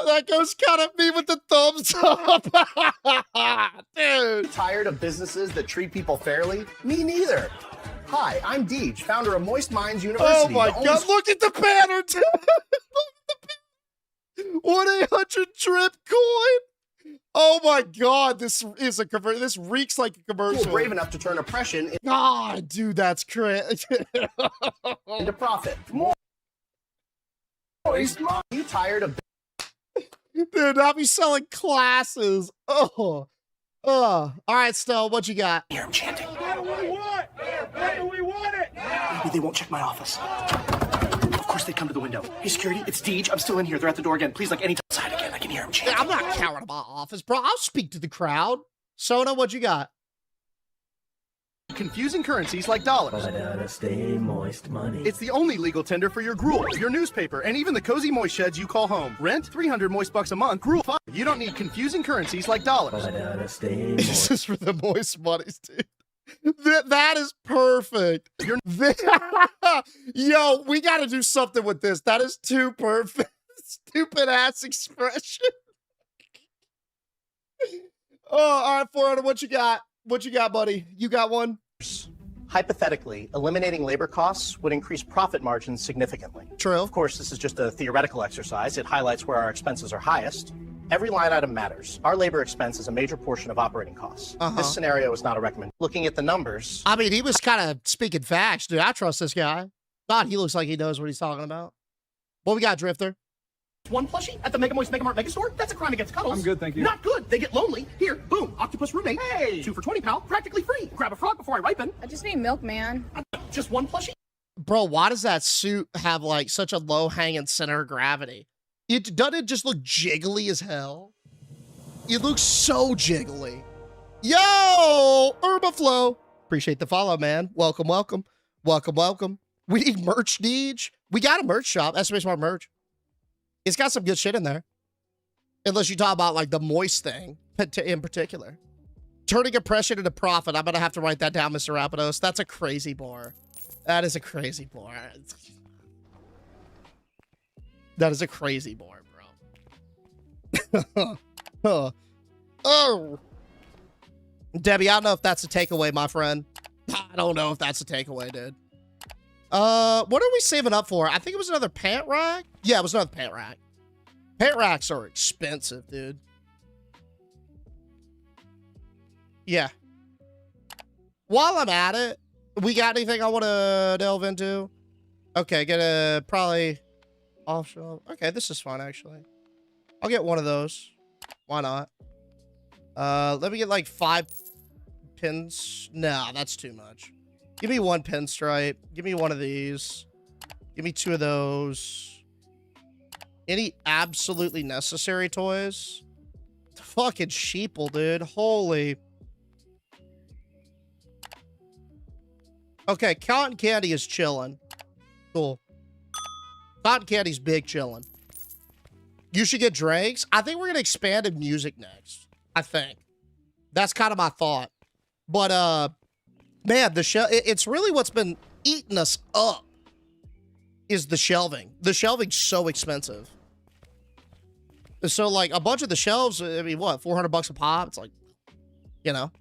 that goes kind of me with the thumbs up. Dude. Tired of businesses that treat people fairly? Me neither. Hi, I'm Deej, founder of Moist Minds University. Oh my God, look at the banner, dude. 1-800 drip coin. Oh my God, this is a commercial. This reeks like a commercial. Brave enough to turn oppression God, dude, that's crazy. into profit. MOISTMART. You tired of Dude, I'll be selling classes. Oh. All right, Stell, what you got? Hear him chanting. What do we want? What do we want it? Maybe they won't check my office. Of course they come to the window. Hey, security, it's Deej. I'm still in here. They're at the door again. Please, like, anytime outside again. I can hear him chanting. I'm not counting my office, bro. I'll speak to the crowd. Sona, what you got? Confusing currencies like dollars. Stay moist money. It's the only legal tender for your gruel, your newspaper, and even the cozy moist sheds you call home. Rent 300 moist bucks a month. Gruel 5. You don't need confusing currencies like dollars. Stay This is for the moist monies, dude. That is perfect. Yo, we got to do something with this. That is too perfect. Stupid ass expression. Oh, all right, 400. What you got? What you got, buddy? You got one? Hypothetically, eliminating labor costs would increase profit margins significantly. True. Of course, this is just a theoretical exercise. It highlights where our expenses are highest. Every line item matters. Our labor expense is a major portion of operating costs. This scenario is not a recommendation. Looking at the numbers. I mean, he was kind of speaking facts, dude. I trust this guy. God, he looks like he knows what he's talking about. What we got, Drifter? One plushie at the Mega Moist Megamart Megastore? That's a crime against cuddles. I'm good, thank you. Not good. They get lonely. Here, boom, octopus roommate. Hey! 2 for 20, pal. Practically free. Grab a frog before I ripen. I just need milk, man. Just one plushie? Bro, why does that suit have, like, such a low-hanging center of gravity? Doesn't it just look jiggly as hell? It looks so jiggly. Yo! Herbaflow. Appreciate the follow, man. Welcome, welcome. Welcome, welcome. We need merch, Deej. We got a merch shop. MOISTMART merch. It's got some good shit in there. Unless you talk about, like, the moist thing in particular. Turning oppression into profit. I'm going to have to write that down, Mr. Rapidos. That's a crazy bar. That is a crazy bar. That is a crazy bar, bro. Oh. Debbie, I don't know if that's a takeaway, my friend. I don't know if that's a takeaway, dude. What are we saving up for? I think it was another pant rack. Yeah, it was another pant rack. Pant racks are expensive, dude. Yeah. While I'm at it, we got anything I want to delve into? Okay, get a probably offshore. Okay, this is fun, actually. I'll get one of those. Why not? Let me get like 5 pins. No, that's too much. Give me 1 pinstripe. Give me 1 of these. Give me 2 of those. Any absolutely necessary toys? Fucking sheeple, dude. Holy. Okay, cotton candy is chilling. Cool. Cotton candy's big chilling. You should get drinks. I think we're gonna expand in music next. I think. That's kind of my thought. But man, it's really what's been eating us up is the shelving. The shelving's so expensive. So like a bunch of the shelves, I mean, what, $400 a pop? It's like, you know.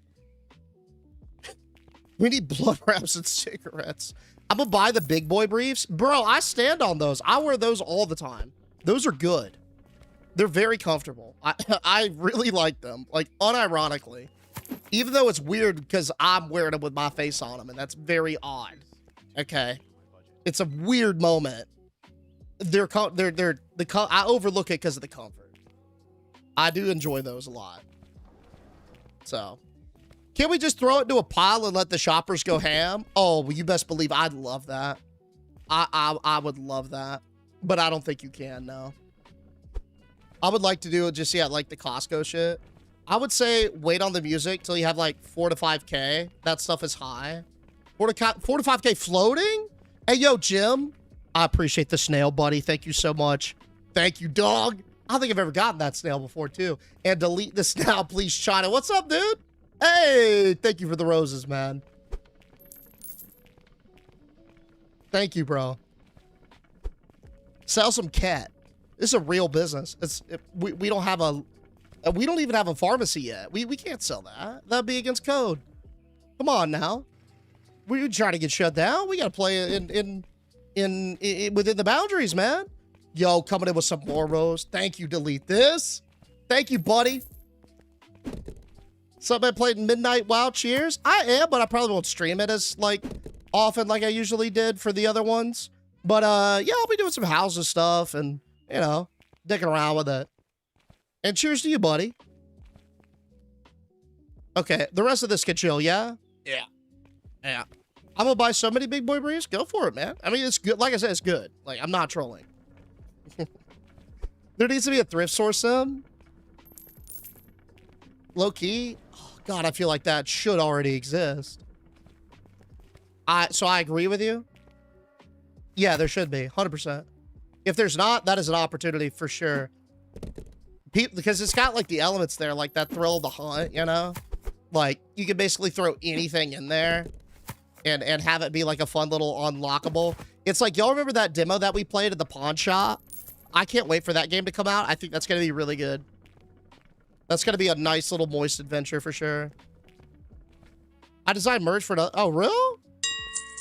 We need blood wraps and cigarettes. I'm gonna buy the big boy briefs. Bro, I stand on those. I wear those all the time. Those are good. They're very comfortable. I really like them, like unironically. Even though it's weird because I'm wearing them with my face on them, and that's very odd. Okay, it's a weird moment. I overlook it because of the comfort. I do enjoy those a lot. So, can't we just throw it into a pile and let the shoppers go ham? Oh, well, you best believe I'd love that. I would love that, but I don't think you can. No. I would like to do it just, yeah, like the Costco shit. I would say wait on the music till you have like 4 to 5K. That stuff is high. 4 to 5K floating? Hey, yo, Jim. I appreciate the snail, buddy. Thank you so much. Thank you, dog. I don't think I've ever gotten that snail before, too. And delete this now, please, China. What's up, dude? Hey, thank you for the roses, man. Thank you, bro. Sell some cat. This is a real business. We don't have a... We don't even have a pharmacy yet. We can't sell that. That'd be against code. Come on now. We're trying to get shut down. We gotta play in within the boundaries, man. Yo, coming in with some more rose. Thank you. Delete this. Thank you, buddy. Something I played Midnight WoW Cheers? I am, but I probably won't stream it as, like, often like I usually did for the other ones. But, yeah, I'll be doing some houses stuff and, you know, dicking around with it. And cheers to you, buddy. Okay, the rest of this can chill, yeah? Yeah. Yeah. I'm gonna buy so many big boy briefs. Go for it, man. I mean, it's good. Like I said, it's good. Like, I'm not trolling. There needs to be a thrift store sim. Low key. Oh, God, I feel like that should already exist. So I agree with you. Yeah, there should be. 100%. If there's not, that is an opportunity for sure. Because it's got, like, the elements there, like that thrill of the hunt, you know? Like, you can basically throw anything in there and have it be, like, a fun little unlockable. It's like, y'all remember that demo that we played at the pawn shop? I can't wait for that game to come out. I think that's going to be really good. That's going to be a nice little moist adventure for sure. I designed merch for the... Oh, real?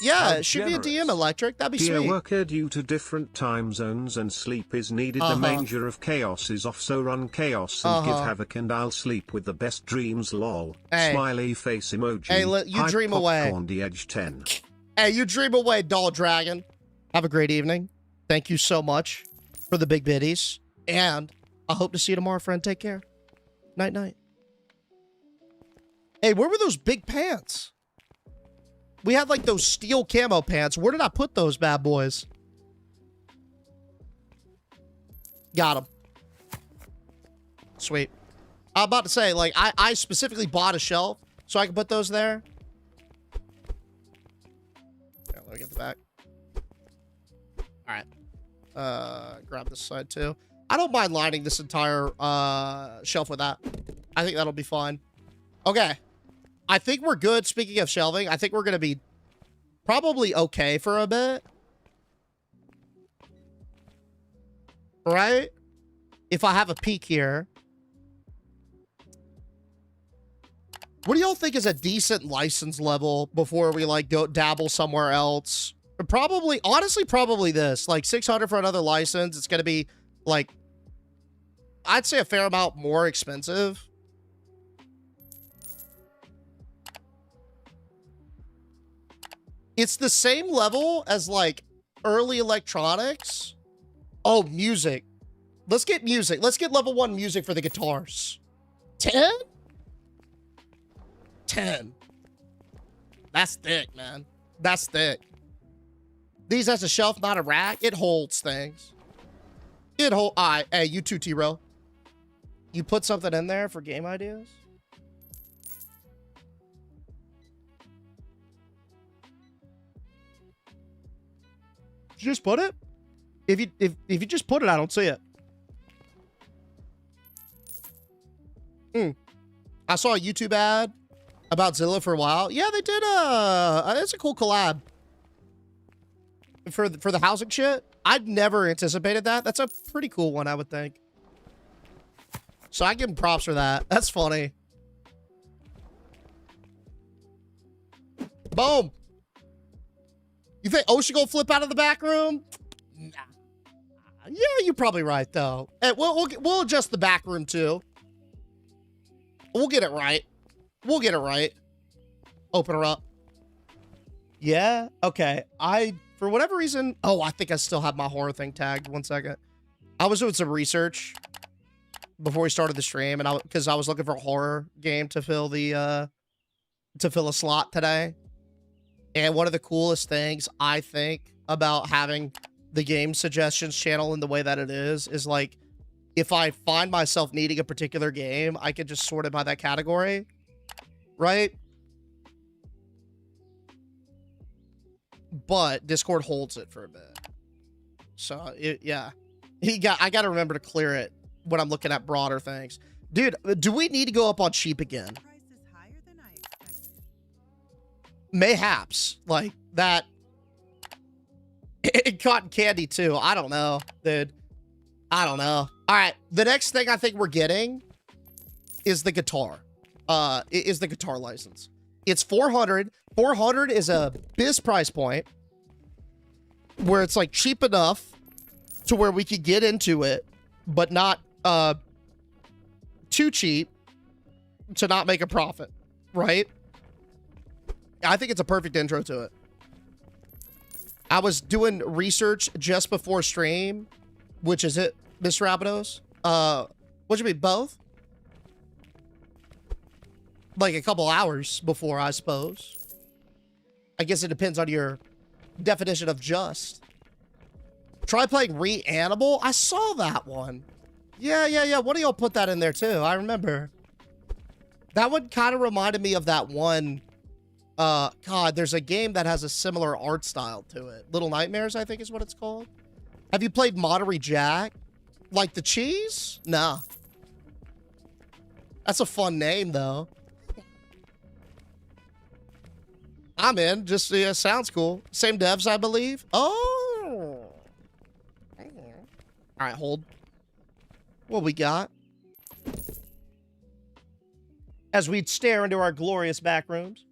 Yeah, it should be a DM Electric. That'd be Dear sweet. worker, due to different time zones and sleep is needed, the manger of chaos is off, so run chaos and give havoc, and I'll sleep with the best dreams, lol. Hey. Smiley face emoji. Hey, you Hype dream away. popcorn, the edge 10. Hey, you dream away, Doll Dragon. Have a great evening. Thank you so much for the big biddies. And I hope to see you tomorrow, friend. Take care. Night, night. Hey, where were those big pants? We had, like, those steel camo pants. Where did I put those bad boys? Got them. Sweet. I'm about to say, like, I specifically bought a shelf so I can put those there. Yeah, let me get the back. All right. Grab this side, too. I don't mind lining this entire shelf with that. I think that'll be fine. Okay. I think we're good. Speaking of shelving, I think we're going to be probably okay for a bit. Right? If I have a peek here. What do y'all think is a decent license level before we, like, go dabble somewhere else? Probably, honestly, probably this. Like, 600 for another license. It's going to be, like, I'd say a fair amount more expensive. It's the same level as, like, early electronics. Oh, music. Let's get music. Let's get level 1 music for the guitars. 10? 10. That's thick, man. That's thick. These has a shelf, not a rack. It holds things. It hold. All right, hey, you too, T-Row. You put something in there for game ideas? Did you just put it? If you just put it, I don't see it. I saw a YouTube ad about Zilla for a while. Yeah, they did. It's a cool collab for the housing shit. I'd never anticipated that. That's a pretty cool one, I would think. So I give him props for that. That's funny. Boom. You think Ocean gonna flip out of the back room? Nah. Yeah, you're probably right though. Hey, we'll adjust the back room too. We'll get it right. We'll get it right. Open her up. Yeah. Okay. For whatever reason. Oh, I think I still have my horror thing tagged. 1 second. I was doing some research before we started the stream, and because I was looking for a horror game to fill the to fill a slot today. And one of the coolest things I think about having the game suggestions channel in the way that it is like, if I find myself needing a particular game, I can just sort it by that category, right? But Discord holds it for a bit. So, yeah. I got to remember to clear it when I'm looking at broader things. Dude, do we need to go up on sheep again? Mayhaps. Like, that. And cotton candy, too. I don't know, dude. I don't know. All right. The next thing I think we're getting is the guitar. Is the guitar license. It's 400. 400 is a biz price point where it's, like, cheap enough to where we could get into it, but not too cheap. to not make a profit, right? I think it's a perfect intro to it. I was doing research just before stream, which is it, Mr. Rapidos? What should be both? Like a couple hours before, I suppose. I guess it depends on your definition of just. Try playing Reanimal? I saw that one. Yeah. What do y'all put that in there too? I remember. That one kind of reminded me of that one. God, there's a game that has a similar art style to it. Little Nightmares, I think is what it's called. Have you played Monterey Jack? Like the cheese? Nah. That's a fun name, though. I'm in. Just sounds cool. Same devs, I believe. Oh. All right, hold. What we got? As we stare into our glorious back rooms.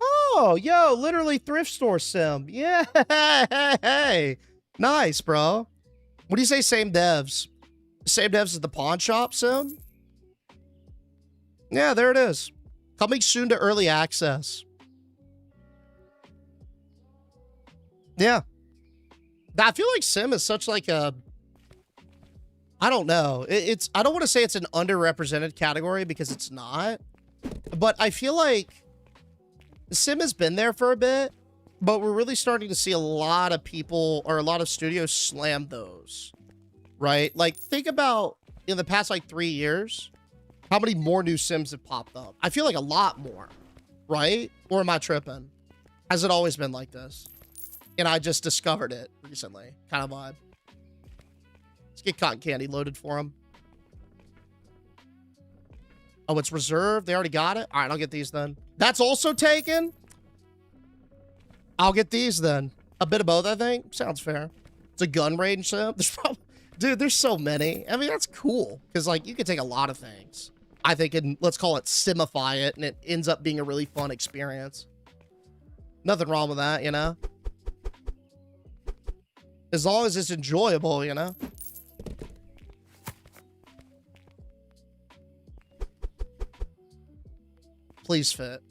Oh, yo, literally thrift store sim. Yeah, hey. Nice, bro. What do you say, same devs? Same devs as the pawn shop sim? Yeah, there it is. Coming soon to early access. Yeah. I feel like sim is such like a... I don't know. It's I don't want to say it's an underrepresented category because it's not. But I feel like sim has been there for a bit, but we're really starting to see a lot of people or a lot of studios slam those, right? Like, think about in the past, like, 3 years, how many more new sims have popped up? I feel like a lot more, right? Or am I tripping? Has it always been like this? And I just discovered it recently. Kind of vibe. Let's get cotton candy loaded for him. Oh, it's reserved. They already got it. All right, I'll get these then. That's also taken. I'll get these then. A bit of both, I think. Sounds fair. It's a gun range sim. There's probably, dude, there's so many. I mean, that's cool. Because, like, you can take a lot of things. I think, and let's call it simify it, and it ends up being a really fun experience. Nothing wrong with that, you know? As long as it's enjoyable, you know? Please fit.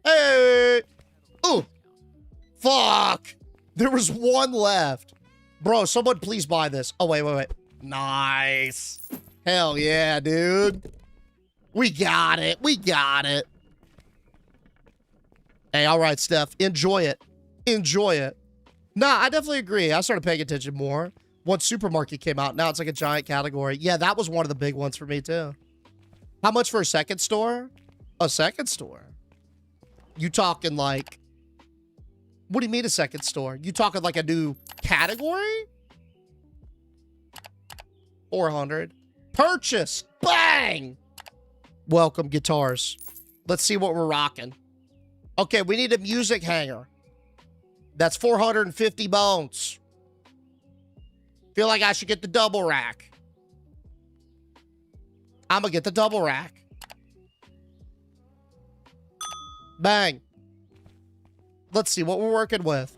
Hey! Ooh! Fuck! There was one left. Bro, someone please buy this. Oh, wait. Nice. Hell yeah, dude. We got it. Hey, all right, Steph. Enjoy it. Nah, I definitely agree. I started paying attention more. Once Supermarket came out, now it's like a giant category. Yeah, that was one of the big ones for me, too. How much for a second store? A second store? You talking like... What do you mean a second store? You talking like a new category? 400. Purchase! Bang! Welcome, guitars. Let's see what we're rocking. Okay, we need a music hanger. That's 450 bones. Feel like I should get the double rack. I'm gonna get the double rack. Bang. Let's see what we're working with.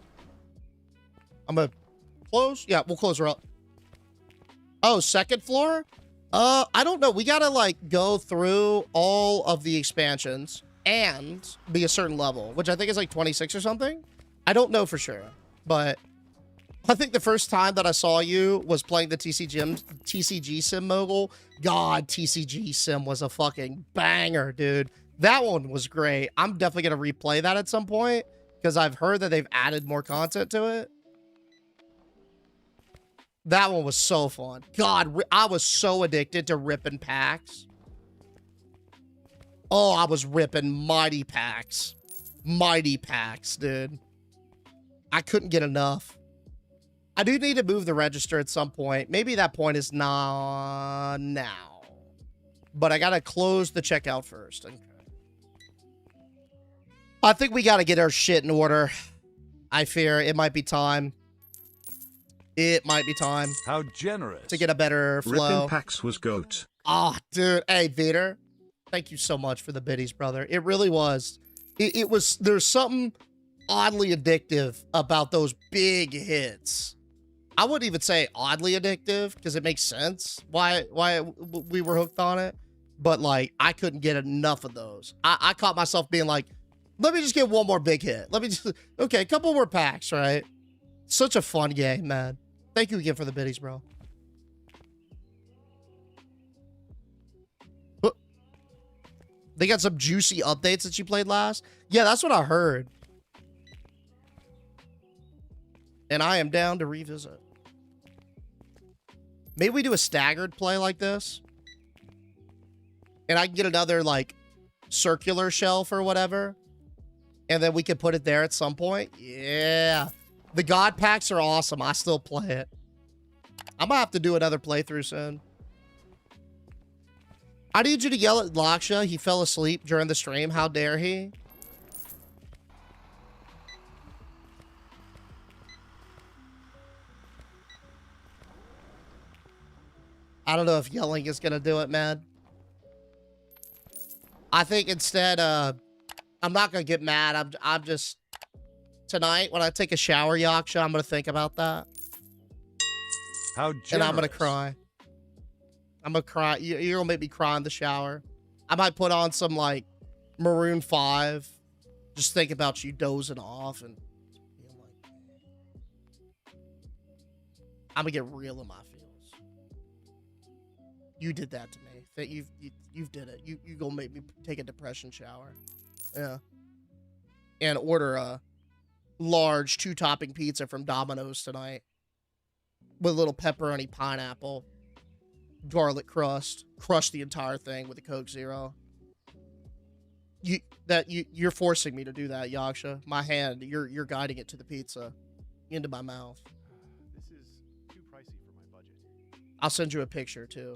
I'm gonna close. Yeah, we'll close her up. Oh, second floor? I don't know. We gotta, like, go through all of the expansions and be a certain level, which I think is like 26 or something. I don't know for sure, but I think the first time that I saw you was playing the TCG Sim Mogul. God, TCG Sim was a fucking banger, dude. That one was great. I'm definitely going to replay that at some point because I've heard that they've added more content to it. That one was so fun. God, I was so addicted to ripping packs. Oh, I was ripping mighty packs. Mighty packs, dude. I couldn't get enough. I do need to move the register at some point. Maybe that point is not now. But I got to close the checkout first. Okay. I think we got to get our shit in order. I fear it might be time. It might be time. How generous. To get a better flow. Ripping packs was goat. Oh, dude. Hey, Vader. Thank you so much for the biddies, brother. It really was. It was, there's something oddly addictive about those big hits. I wouldn't even say oddly addictive because it makes sense why we were hooked on it. But like, I couldn't get enough of those. I caught myself being like, let me just get one more big hit. Let me just, okay, a couple more packs, right? Such a fun game, man. Thank you again for the biddies, bro. They got some juicy updates that you played last. Yeah, that's what I heard. And I am down to revisit. Maybe we do a staggered play like this. And I can get another, like, circular shelf or whatever. And then we can put it there at some point. Yeah. The God packs are awesome. I still play it. I'm gonna have to do another playthrough soon. I need you to yell at Laksha. He fell asleep during the stream. How dare he? I don't know if yelling is gonna do it, man. I think instead, I'm not gonna get mad. I'm just tonight when I take a shower, Yaksha, I'm gonna think about that. How generous. And I'm gonna cry. I'm gonna cry. You're gonna make me cry in the shower. I might put on some like Maroon 5. Just think about you dozing off and being like, I'm gonna get real in my feels. You did that to me. That you've did it. You gonna make me take a depression shower. Yeah. And order a large 2-topping pizza from Domino's tonight with a little pepperoni pineapple. Garlic crust, crush the entire thing with a Coke Zero. You're forcing me to do that, Yaksha. My hand, you're guiding it to the pizza, into my mouth. This is too pricey for my budget. I'll send you a picture too,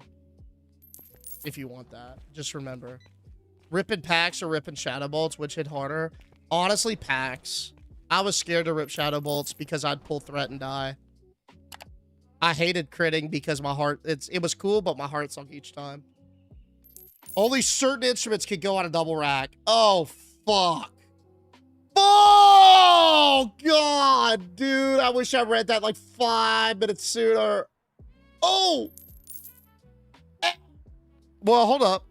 if you want that. Just remember, ripping packs or ripping shadow bolts, which hit harder? Honestly, packs. I was scared to rip shadow bolts because I'd pull threat and die. I hated critting because my heart, it was cool, but my heart sunk each time. Only certain instruments can go on a double rack. Oh, fuck. Oh, God, dude. I wish I read that like 5 minutes sooner. Oh. Well, hold up.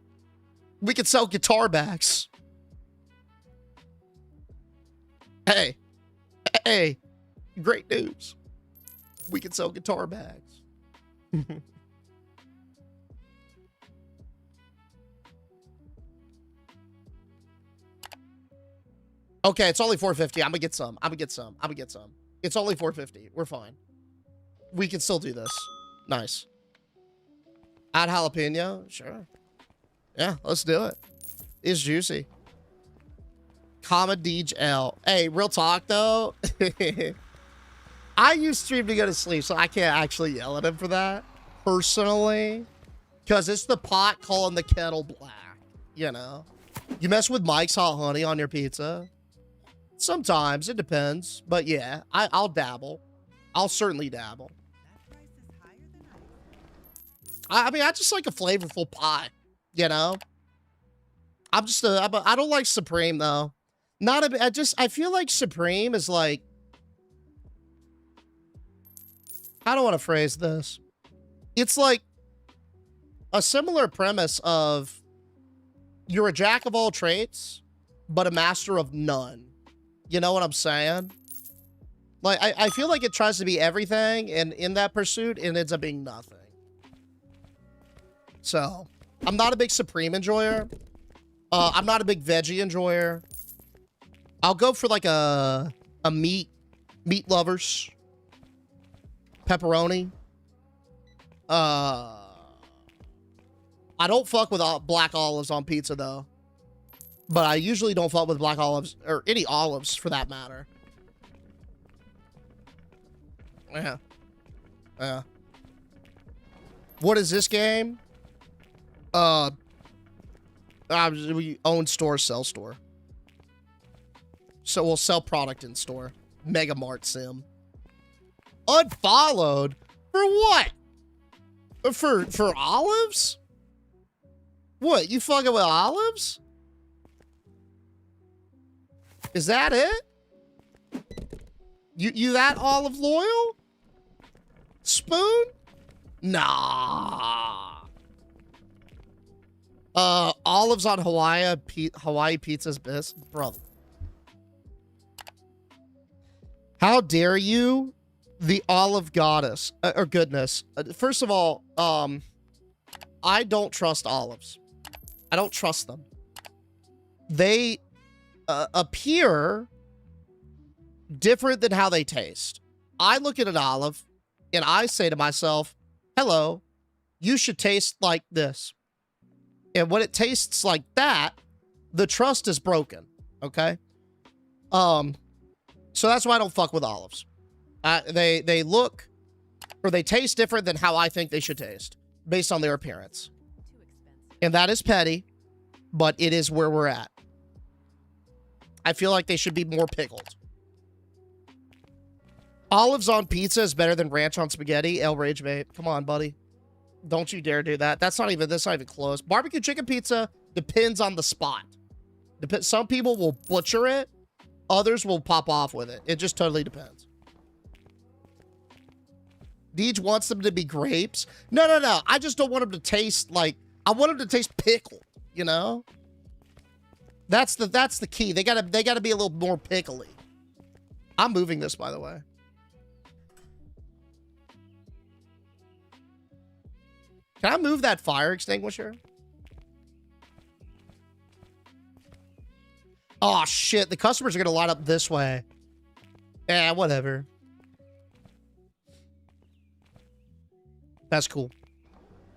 We could sell guitar backs. Hey. Hey. Great news. We can sell guitar bags. Okay, it's only $4.50. I'm gonna get some. It's only $4.50. We're fine. We can still do this. Nice. Add jalapeno? Sure. Yeah, let's do it. It's juicy. Common Deej L. Hey, real talk though. I use stream to go to sleep, so I can't actually yell at him for that, personally. Because it's the pot calling the kettle black, you know? You mess with Mike's Hot Honey on your pizza? Sometimes, it depends. But yeah, I'll dabble. I'll certainly dabble. I mean, I just like a flavorful pie, you know? I don't like Supreme, though. I feel like Supreme is like, I don't want to phrase this. It's like a similar premise of you're a jack of all trades, but a master of none. You know what I'm saying? Like, I feel like it tries to be everything and in that pursuit, and ends up being nothing. So, I'm not a big Supreme enjoyer. I'm not a big veggie enjoyer. I'll go for like a meat lovers. Pepperoni. I don't fuck with black olives on pizza though. But I usually don't fuck with black olives or any olives for that matter. Yeah. Yeah. What is this game? We own store, sell store. So we'll sell product in store. Mega Mart sim. Unfollowed? For what? For olives? What, you fucking with olives? Is that it? You that olive loyal? Spoon? Nah. Olives on Hawaii pizza's best, brother. How dare you, the olive goddess or goodness? First of all, I don't trust olives. I don't trust them. They appear different than how they taste. I look at an olive and I say to myself, hello, you should taste like this. And when it tastes like that, the trust is broken. Okay. So that's why I don't fuck with olives. They look or they taste different than how I think they should taste based on their appearance. And that is petty, but it is where we're at. I feel like they should be more pickled. Olives on pizza is better than ranch on spaghetti. El Rage, mate. Come on, buddy. Don't you dare do that. That's not even close. Barbecue chicken pizza depends on the spot. Some people will butcher it. Others will pop off with it. It just totally depends. Deej wants them to be grapes. No. I just don't want them to taste like... I want them to taste pickled, you know? That's the key. They gotta be a little more pickly. I'm moving this, by the way. Can I move that fire extinguisher? Oh, shit. The customers are going to line up this way. Yeah, whatever. That's cool.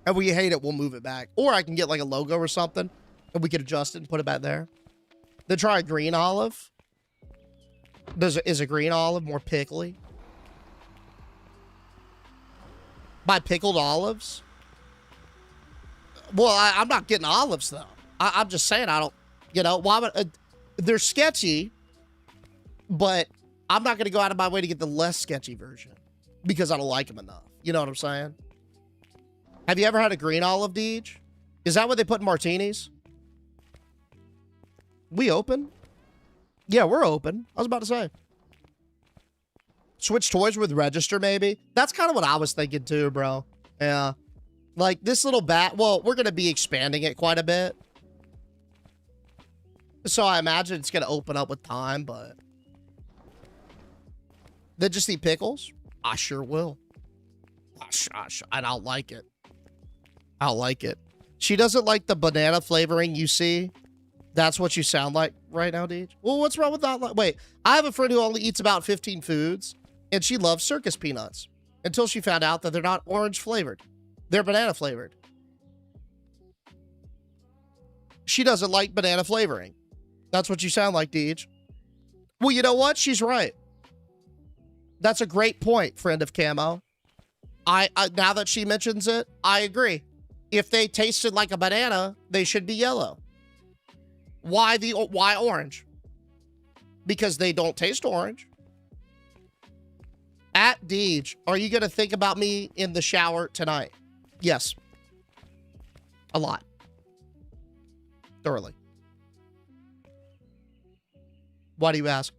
If we hate it, we'll move it back. Or I can get like a logo or something, and we can adjust it and put it back there. Then try a green olive. Is a green olive more pickly? By pickled olives? Well, I'm not getting olives, though. I'm just saying I don't, you know, why would, they're sketchy, but I'm not going to go out of my way to get the less sketchy version because I don't like them enough. You know what I'm saying? Have you ever had a green olive, Deej? Is that what they put in martinis? We open? Yeah, we're open. I was about to say. Switch toys with register, maybe? That's kind of what I was thinking too, bro. Yeah. Like this little bat, well, we're going to be expanding it quite a bit. So I imagine it's going to open up with time, but... Then just eat pickles? I sure will. I don't like it. I don't like it. She doesn't like the banana flavoring you see. That's what you sound like right now, Deej. Well, what's wrong with that? Wait, I have a friend who only eats about 15 foods, and she loves circus peanuts until she found out that they're not orange flavored. They're banana flavored. She doesn't like banana flavoring. That's what you sound like, Deej. Well, you know what? She's right. That's a great point, friend of Camo. I now that she mentions it, I agree. If they tasted like a banana, they should be yellow. Why orange? Because they don't taste orange. At Deej, are you going to think about me in the shower tonight? Yes. A lot. Thoroughly. Why do you ask?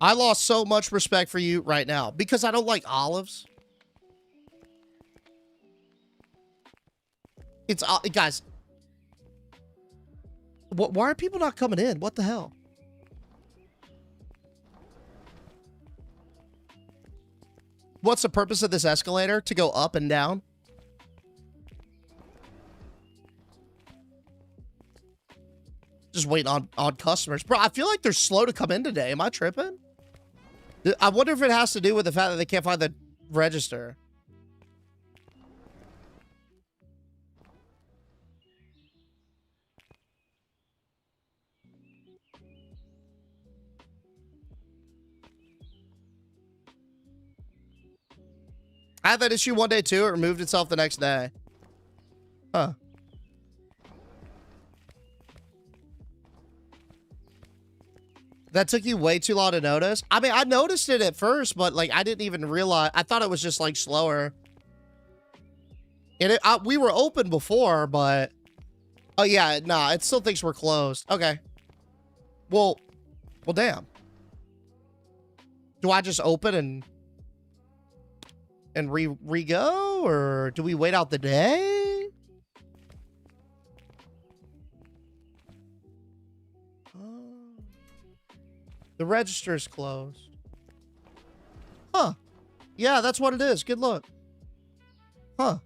I lost so much respect for you right now because I don't like olives. It's guys. Why are people not coming in? What the hell? What's the purpose of this escalator? To go up and down? Just waiting on customers. Bro, I feel like they're slow to come in today. Am I tripping? I wonder if it has to do with the fact that they can't find the register. I had that issue one day too. It removed itself the next day. Huh. That took you way too long to notice? I mean, I noticed it at first, but like I didn't even realize. I thought it was just like slower. And we were open before, but... Oh yeah, nah, it still thinks we're closed. Okay. Well, damn. Do I just open and... and re-go, or do we wait out the day? The register is closed. Huh. Yeah, that's what it is. Good luck. Huh.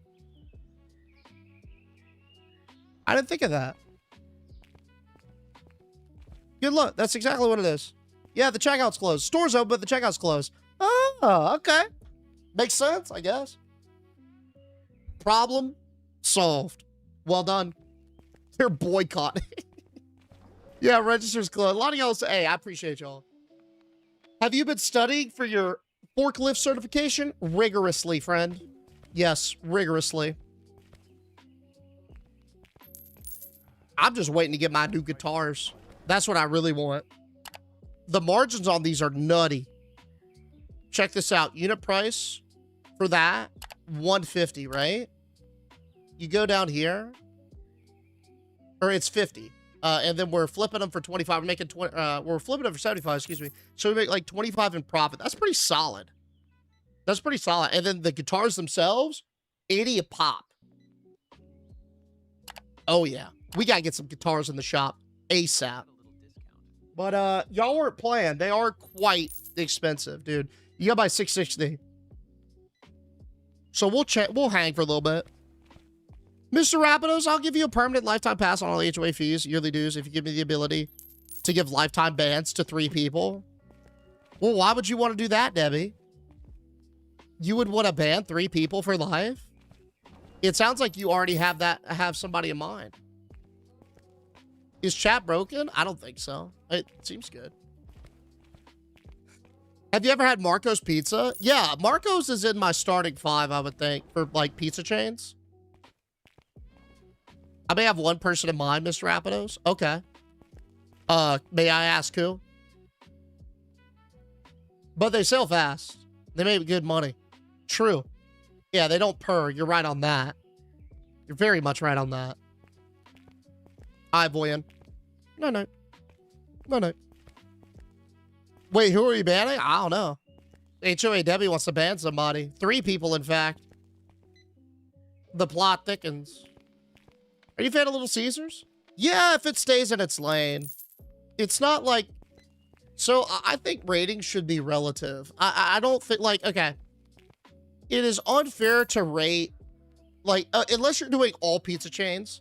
I didn't think of that. Good luck. That's exactly what it is. Yeah, the checkout's closed. Store's open, but the checkout's closed. Oh, okay. Makes sense, I guess. Problem solved. Well done. They're boycotting. Yeah, register's closed. A lot of y'all say, hey, I appreciate y'all. Have you been studying for your forklift certification? Rigorously, friend. Yes, rigorously. I'm just waiting to get my new guitars. That's what I really want. The margins on these are nutty. Check this out. Unit price for that, $150, right? You go down here, or it's 50. And then we're flipping them for 25. We're making 20. We're flipping them for 75. Excuse me. So we make like 25 in profit. That's pretty solid. That's pretty solid. And then the guitars themselves, 80 a pop. Oh yeah, we gotta get some guitars in the shop ASAP. But y'all weren't playing. They are quite expensive, dude. You gotta buy 660. So we'll check. We'll hang for a little bit. Mr. Rapidos, I'll give you a permanent lifetime pass on all HOA fees, yearly dues, if you give me the ability to give lifetime bans to 3 people. Well, why would you want to do that, Debbie? You would want to ban 3 people for life? It sounds like you already have somebody in mind. Is chat broken? I don't think so. It seems good. Have you ever had Marco's Pizza? Yeah, Marco's is in my starting 5, I would think, for like pizza chains. I may have one person in mind, Mr. Rapidos. Okay. May I ask who? But they sell fast. They make good money. True. Yeah, they don't purr. You're right on that. You're very much right on that. Hi, Voyan. No, no. No, no. Wait, who are you banning? I don't know. HOA Debbie wants to ban somebody. 3 people, in fact. The plot thickens. Are you a fan of Little Caesars? Yeah, if it stays in its lane. It's not like... So, I think ratings should be relative. I don't think, like, okay. It is unfair to rate, like, unless you're doing all pizza chains.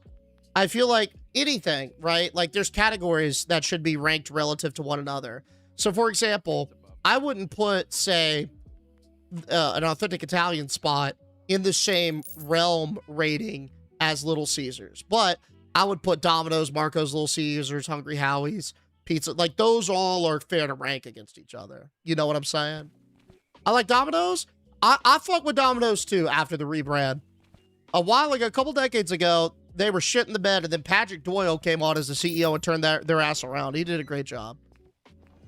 I feel like anything, right? Like, there's categories that should be ranked relative to one another. So, for example, I wouldn't put, say, an authentic Italian spot in the same realm rating as Little Caesars. But I would put Domino's, Marco's, Little Caesars, Hungry Howie's, Pizza. Like, those all are fair to rank against each other. You know what I'm saying? I like Domino's. I fuck with Domino's, too, after the rebrand. A while ago, a couple decades ago, they were shit in the bed, and then Patrick Doyle came on as the CEO and turned their ass around. He did a great job.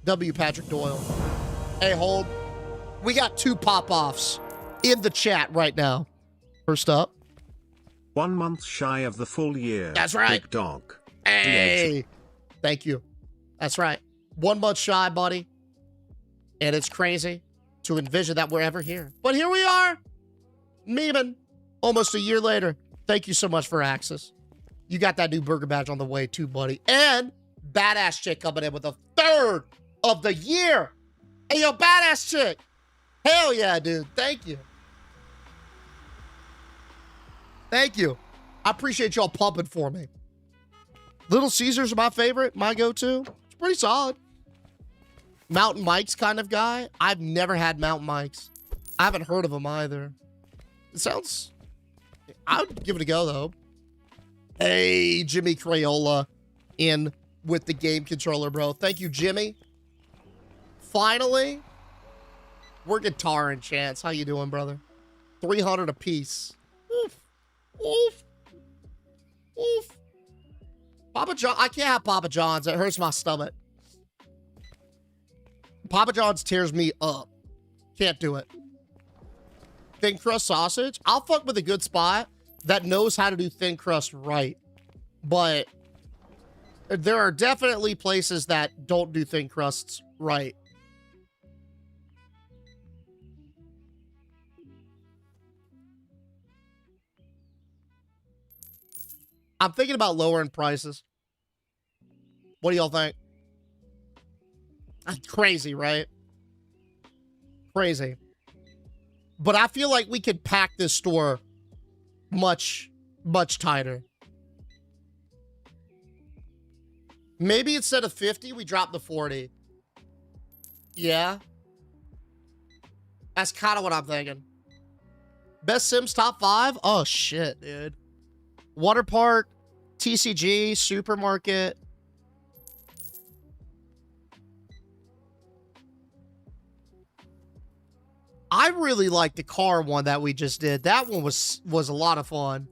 W. Patrick Doyle. Hey, hold. We got 2 pop-offs in the chat right now. First up. 1 month shy of the full year. That's right. Big dog. Hey. Thank you. That's right. 1 month shy, buddy. And it's crazy to envision that we're ever here. But here we are. Memeing. Almost a year later. Thank you so much for Axis. You got that new burger badge on the way too, buddy. And badass chick coming in with a 3rd of the year. Hey, yo, badass chick. Hell yeah, dude. Thank you. Thank you. I appreciate y'all pumping for me. Little Caesars are my favorite, my go-to. It's pretty solid. Mountain Mike's kind of guy. I've never had Mountain Mike's. I haven't heard of them either. It sounds... I would give it a go, though. Hey, Jimmy Crayola in with the game controller, bro. Thank you, Jimmy. Finally, we're guitar and chance. How you doing, brother? 300 a piece. Oof. Oof. Oof. Papa John. I can't have Papa John's. It hurts my stomach. Papa John's tears me up. Can't do it. Thin crust sausage. I'll fuck with a good spot that knows how to do thin crust right. But there are definitely places that don't do thin crusts right. I'm thinking about lowering prices. What do y'all think? Crazy, right? Crazy. But I feel like we could pack this store much, much tighter. Maybe instead of 50, we drop the 40. Yeah. That's kind of what I'm thinking. Best Sims top 5? Oh, shit, dude. Water park, TCG, supermarket. I really like the car one that we just did. That one was a lot of fun.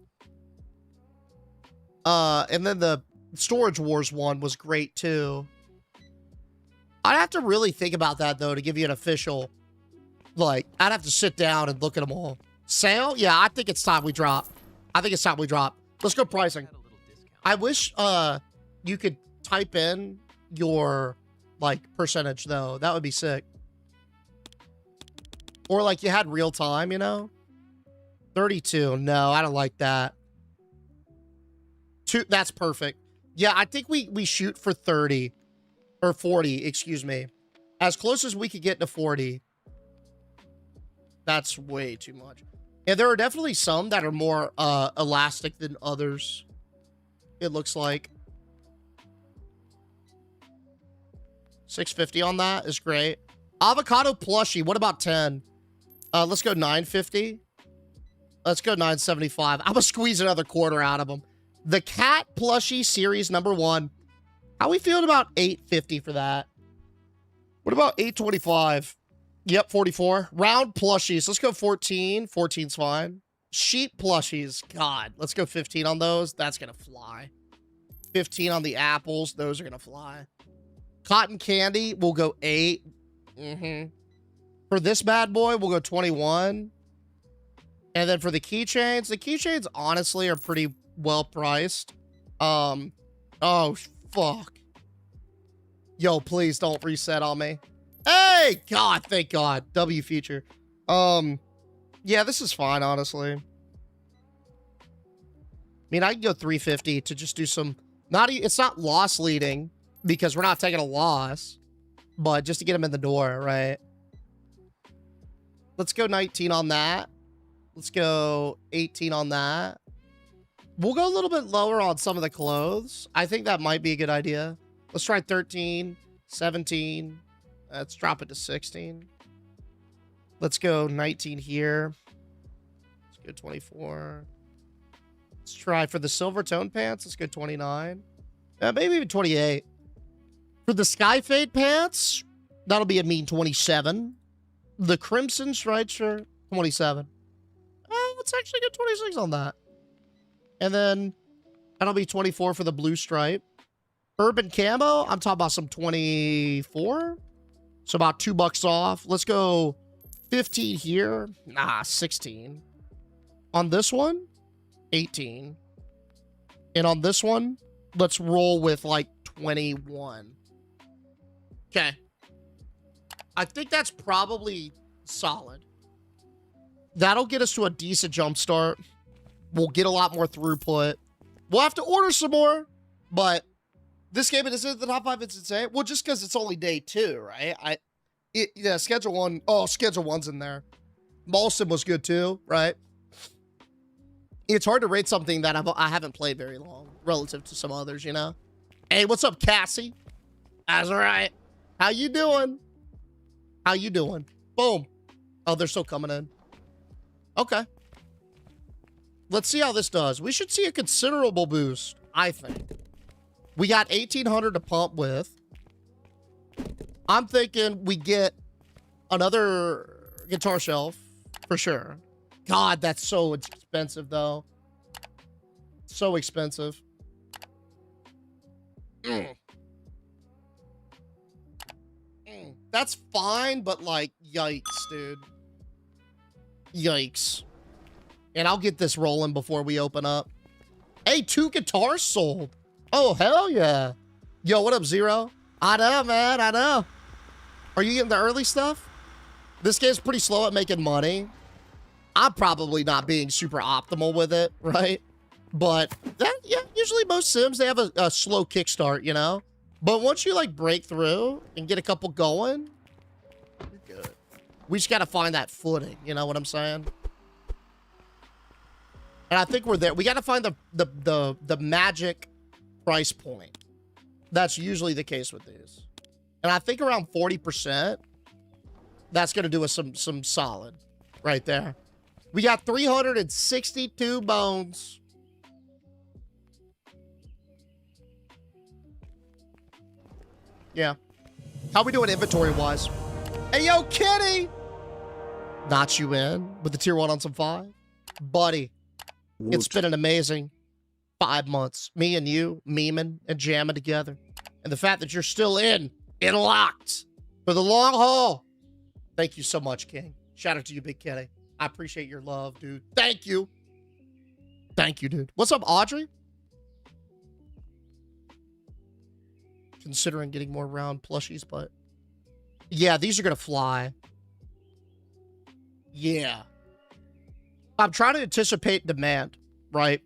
And then the Storage Wars one was great too. I'd have to really think about that though to give you an official, like, I'd have to sit down and look at them all. Sale? Yeah, I think it's time we drop. Let's go pricing. I wish you could type in your like percentage though. That would be sick. Or like you had real time, you know? 32. No, I don't like that. 2. That's perfect. Yeah, I think we shoot for 30 or 40, excuse me. As close as we could get to 40. That's way too much. Yeah, there are definitely some that are more elastic than others. It looks like. 650 on that is great. Avocado plushie. What about 10? Let's go 950. Let's go 975. I'm gonna squeeze another quarter out of them. The cat plushie series number 1. How we feeling about 850 for that? What about 825? Yep, 44. Round plushies. Let's go 14. 14's fine. Sheep plushies. God, let's go 15 on those. That's gonna fly. 15 on the apples. Those are gonna fly. Cotton candy. We'll go 8. For this bad boy, we'll go 21. And then for the keychains honestly are pretty well priced. Oh, fuck. Yo, please don't reset on me. Hey, God, thank God. W feature. Yeah, this is fine, honestly. I mean, I can go 350 to just do some, it's not loss leading because we're not taking a loss, but just to get them in the door, right? Let's go 19 on that. Let's go 18 on that. We'll go a little bit lower on some of the clothes. I think that might be a good idea. Let's try 13, 17. Let's drop it to 16. Let's go 19 here. Let's go 24. Let's try for the silver tone pants. Let's go 29. Maybe even 28. For the sky fade pants, that'll be a mean 27. The crimson striped shirt, 27. Let's actually get 26 on that. And then that'll be 24 for the blue stripe. Urban camo, I'm talking about some 24. So about $2 off. Let's go 15 here. Nah, 16. On this one, 18. And on this one, let's roll with like 21. Okay. I think that's probably solid. That'll get us to a decent jump start. We'll get a lot more throughput. We'll have to order some more, but this game isn't the top 5. It's insane. Well, just because it's only day 2, right? Yeah, schedule 1. Oh, schedule 1's in there. Molson was good too, right? It's hard to rate something that I haven't played very long relative to some others, you know? Hey, what's up, Cassie? That's all right. How you doing? How you doing? Boom. Oh, they're still coming in. Okay. Let's see how this does. We should see a considerable boost, I think. We got 1,800 to pump with. I'm thinking we get another guitar shelf for sure. God, that's so expensive, though. So expensive. That's fine, but like, yikes, dude. Yikes. And I'll get this rolling before we open up. Hey, 2 guitars sold. Oh, hell yeah. Yo, what up, Zero? I know, man, I know. Are you getting the early stuff? This game's pretty slow at making money. I'm probably not being super optimal with it, right? But that, yeah, usually most Sims, they have a slow kickstart, you know? But once you, like, break through and get a couple going, you're good. We just got to find that footing, you know what I'm saying? And I think we're there. We got to find the magic price point. That's usually the case with these. And I think around 40%, that's going to do us some solid right there. We got 362 bones. Yeah. How we doing inventory-wise? Hey, yo, Kitty! Notch you in with the tier 1 on some 5? Buddy, it's been an amazing 5 months. Me and you memeing and jamming together. And the fact that you're still in locked for the long haul. Thank you so much, King. Shout out to you, Big Kitty. I appreciate your love, dude. Thank you. Thank you, dude. What's up, Audrey? Considering getting more round plushies, but yeah, these are gonna fly. Yeah. I'm trying to anticipate demand, right?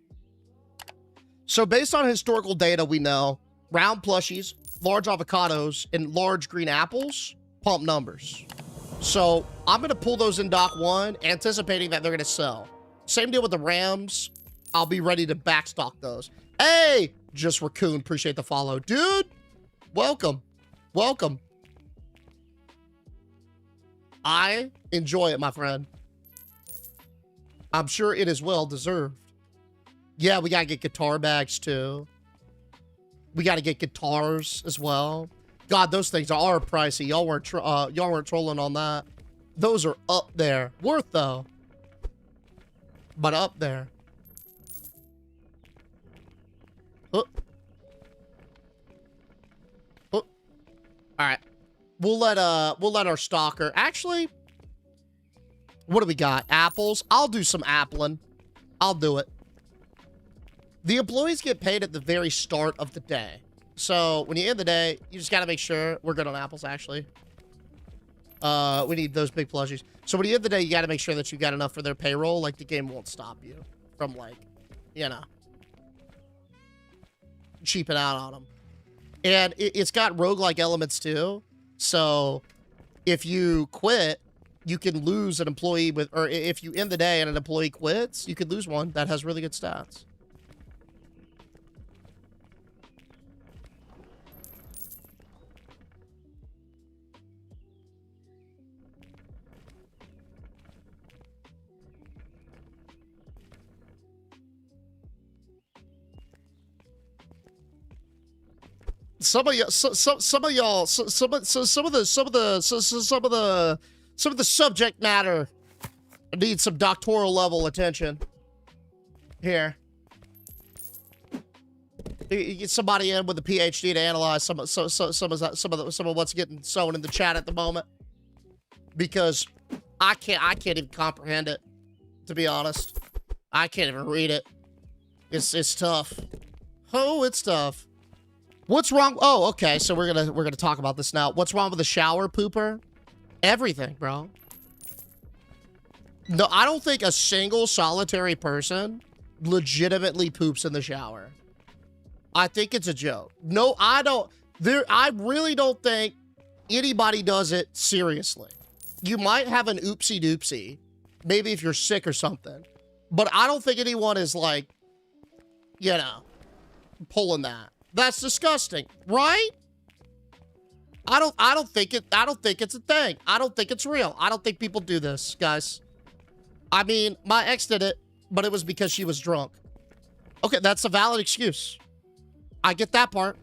So based on historical data, we know round plushies, large avocados, and large green apples pump numbers. So I'm going to pull those in Dock 1, anticipating that they're going to sell. Same deal with the Rams. I'll be ready to backstock those. Hey, Just Raccoon, appreciate the follow. Dude, welcome. Welcome. I enjoy it, my friend. I'm sure it is well deserved. Yeah, we got to get guitar bags, too. We got to get guitars as well. God, those things are pricey. Y'all weren't trolling on that. Those are up there. Worth, though. But up there. Oh. Oh. All right. We'll let our stalker. Actually, what do we got? Apples. I'll do some appling. I'll do it. The employees get paid at the very start of the day. So when you end the day, you just got to make sure we're good on apples, actually. We need those big plushies. So when you end the day, you got to make sure that you got enough for their payroll. Like, the game won't stop you from, like, you know, cheaping out on them. And it's got roguelike elements, too. So if you quit, you can lose an employee with, or if you end the day and an employee quits, you could lose one that has really good stats. Some of the subject matter needs some doctoral level attention. Here, you get somebody in with a PhD to analyze some of what's getting sown in the chat at the moment, because I can't even comprehend it. To be honest, I can't even read it. It's tough. Oh, it's tough. What's wrong? Oh, okay. So we're gonna talk about this now. What's wrong with the shower pooper? Everything, bro. No, I don't think a single solitary person legitimately poops in the shower. I think it's a joke. No, I don't. I really don't think anybody does it seriously. You might have an oopsie doopsie, maybe if you're sick or something, but I don't think anyone is, like, you know, pulling that. That's disgusting, right? I don't think it's a thing. I don't think it's real. I don't think people do this, guys. I mean, my ex did it, but it was because she was drunk. Okay, that's a valid excuse. I get that part.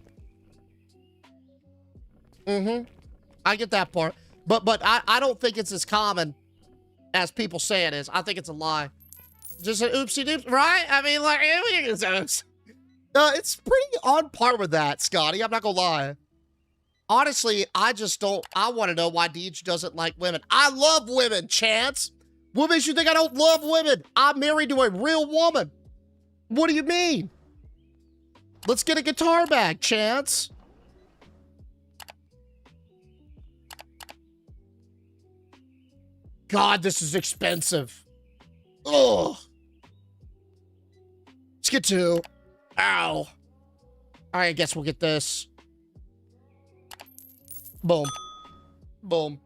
I get that part. But I don't think it's as common as people say it is. I think it's a lie. Just an oopsie doopsie, right? I mean, like, it's pretty on par with that, Scotty. I'm not gonna lie. Honestly, I want to know why Deej doesn't like women. I love women, Chance. What makes you think I don't love women? I'm married to a real woman. What do you mean? Let's get a guitar bag, Chance. God, this is expensive. Ugh. Let's get 2. Ow. All right, I guess we'll get this. Boom. Boom.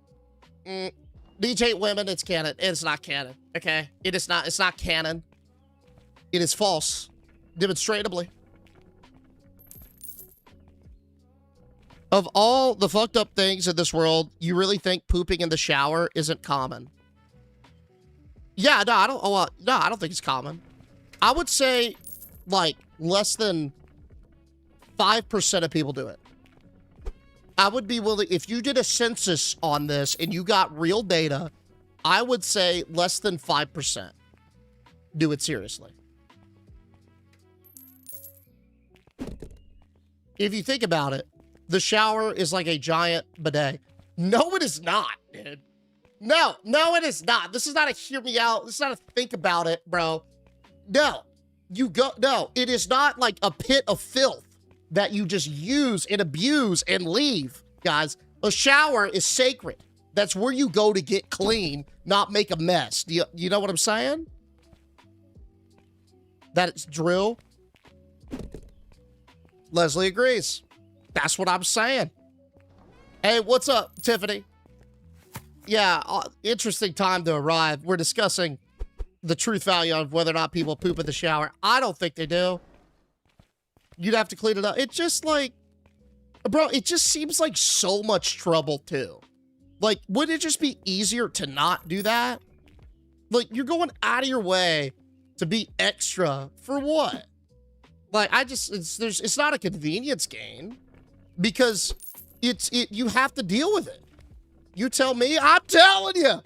These 8 women, it's canon. It's not canon, okay? It's not canon. It is false. Demonstrably. Of all the fucked up things in this world, you really think pooping in the shower isn't common? Yeah, no, I don't think it's common. I would say, like, less than 5% of people do it. I would be willing, if you did a census on this and you got real data, I would say less than 5% do it seriously. If you think about it, the shower is like a giant bidet. No, it is not, dude. No, it is not. This is not a hear me out. This is not a think about it, bro. No, it is not like a pit of filth that you just use and abuse and leave, guys. A shower is sacred. That's where you go to get clean, not make a mess. Do you know what I'm saying? That it's drill. Leslie agrees. That's what I'm saying. Hey, what's up, Tiffany? Yeah, interesting time to arrive. We're discussing the truth value of whether or not people poop in the shower. I don't think they do. You'd have to clean it up. It's just like, bro, it just seems like so much trouble too. Like, wouldn't it just be easier to not do that? Like, you're going out of your way to be extra for what? Like, it's not a convenience gain because you have to deal with it. You tell me, I'm telling you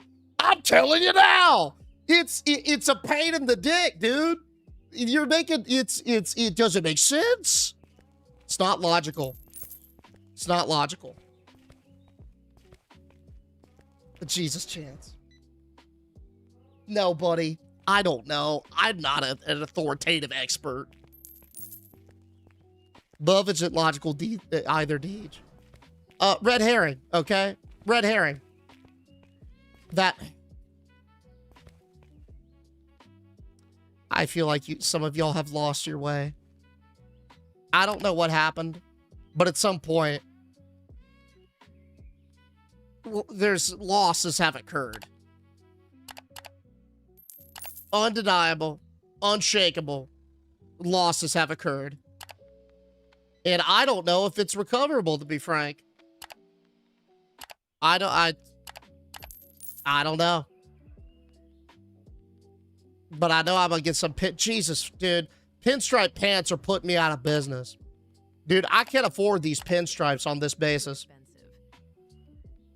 now. It's a pain in the dick, dude. You're making, it doesn't make sense. It's not logical. It's not logical. But Jesus, Chance. No, buddy. I don't know. I'm not an authoritative expert. Love isn't logical either, Deej. Red herring, okay? Red herring. That... I feel like some of y'all have lost your way. I don't know what happened, but at some point, there's losses have occurred. Undeniable, unshakable losses have occurred. And I don't know if it's recoverable, to be frank. I don't know. But I know I'm gonna get some Jesus, dude. Pinstripe pants are putting me out of business. Dude, I can't afford these pinstripes on this basis.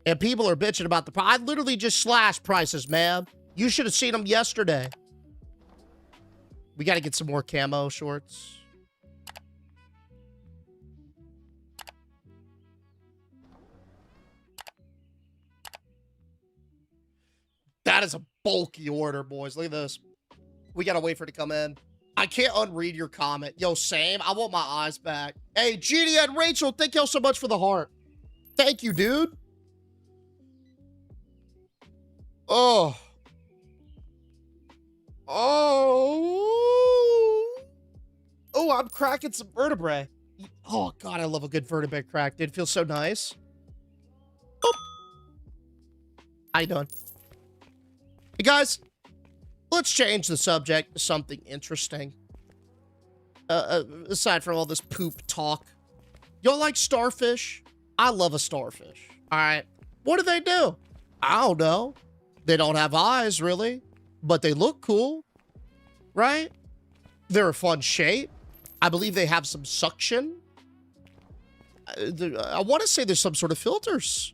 And people are bitching about I literally just slashed prices, man. You should have seen them yesterday. We gotta get some more camo shorts. That is a bulky order, boys. Look at this. We gotta wait for it to come in. I can't unread your comment. Yo, same. I want my eyes back. Hey, Jeannie and Rachel, thank y'all so much for the heart. Thank you, dude. Oh. Oh. Oh, I'm cracking some vertebrae. Oh, God, I love a good vertebrae crack, dude. It feels so nice. Oh. How you doing? Hey, guys. Let's change the subject to something interesting. Aside from all this poop talk. Y'all like starfish? I love a starfish. All right. What do? I don't know. They don't have eyes, really. But they look cool. Right? They're a fun shape. I believe they have some suction. I want to say there's some sort of filters.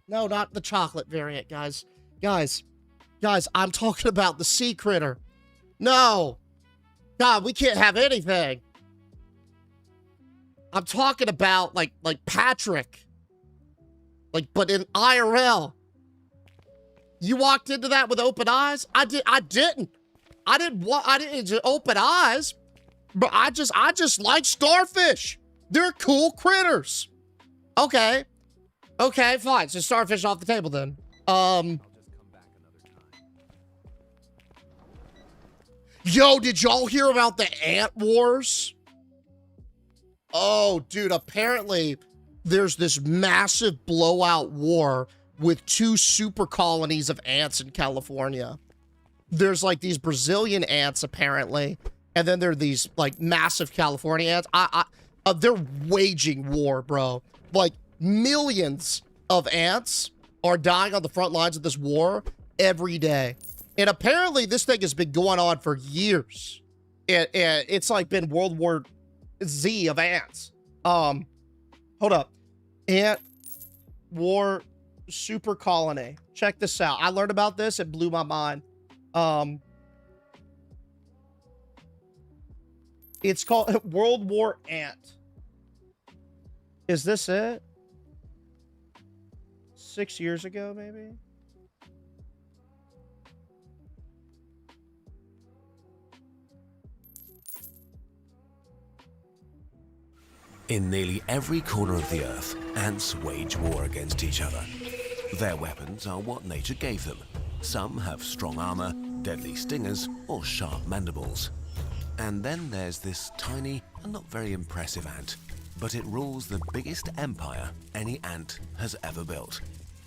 No, not the chocolate variant, guys. Guys, I'm talking about the sea critter. No. God, we can't have anything. I'm talking about like Patrick. Like, but in IRL. You walked into that with open eyes? I didn't open eyes, but I just like starfish. They're cool critters. Okay. Okay, fine. So starfish off the table then. Yo, did y'all hear about the ant wars? Oh, dude, apparently there's this massive blowout war with 2 super colonies of ants in California. There's like these Brazilian ants apparently, and then there are these like massive California ants. They're waging war, bro. Like millions of ants are dying on the front lines of this war every day. And apparently this thing has been going on for years. It's like been World War Z of ants. Hold up. Ant war super colony. Check this out. I learned about this. It blew my mind. It's called World War Ant. Is this it? 6 years ago, maybe? In nearly every corner of the Earth, ants wage war against each other. Their weapons are what nature gave them. Some have strong armor, deadly stingers, or sharp mandibles. And then there's this tiny and not very impressive ant, but it rules the biggest empire any ant has ever built.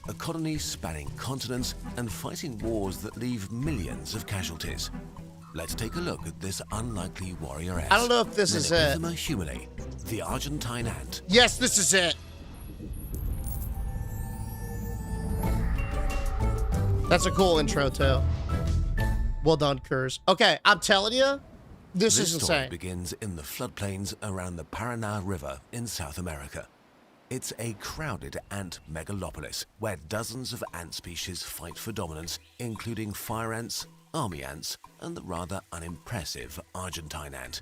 A colony spanning continents and fighting wars that leave millions of casualties. Let's take a look at this unlikely warrior ant. I don't know if this is it. Humile, the Argentine ant. Yes, this is it. That's a cool intro too. Well done, Kurz. Okay, I'm telling you, this is story insane. Begins in the floodplains around the Paraná River in South America. It's a crowded ant megalopolis where dozens of ant species fight for dominance, including fire ants, army ants, and the rather unimpressive Argentine ant.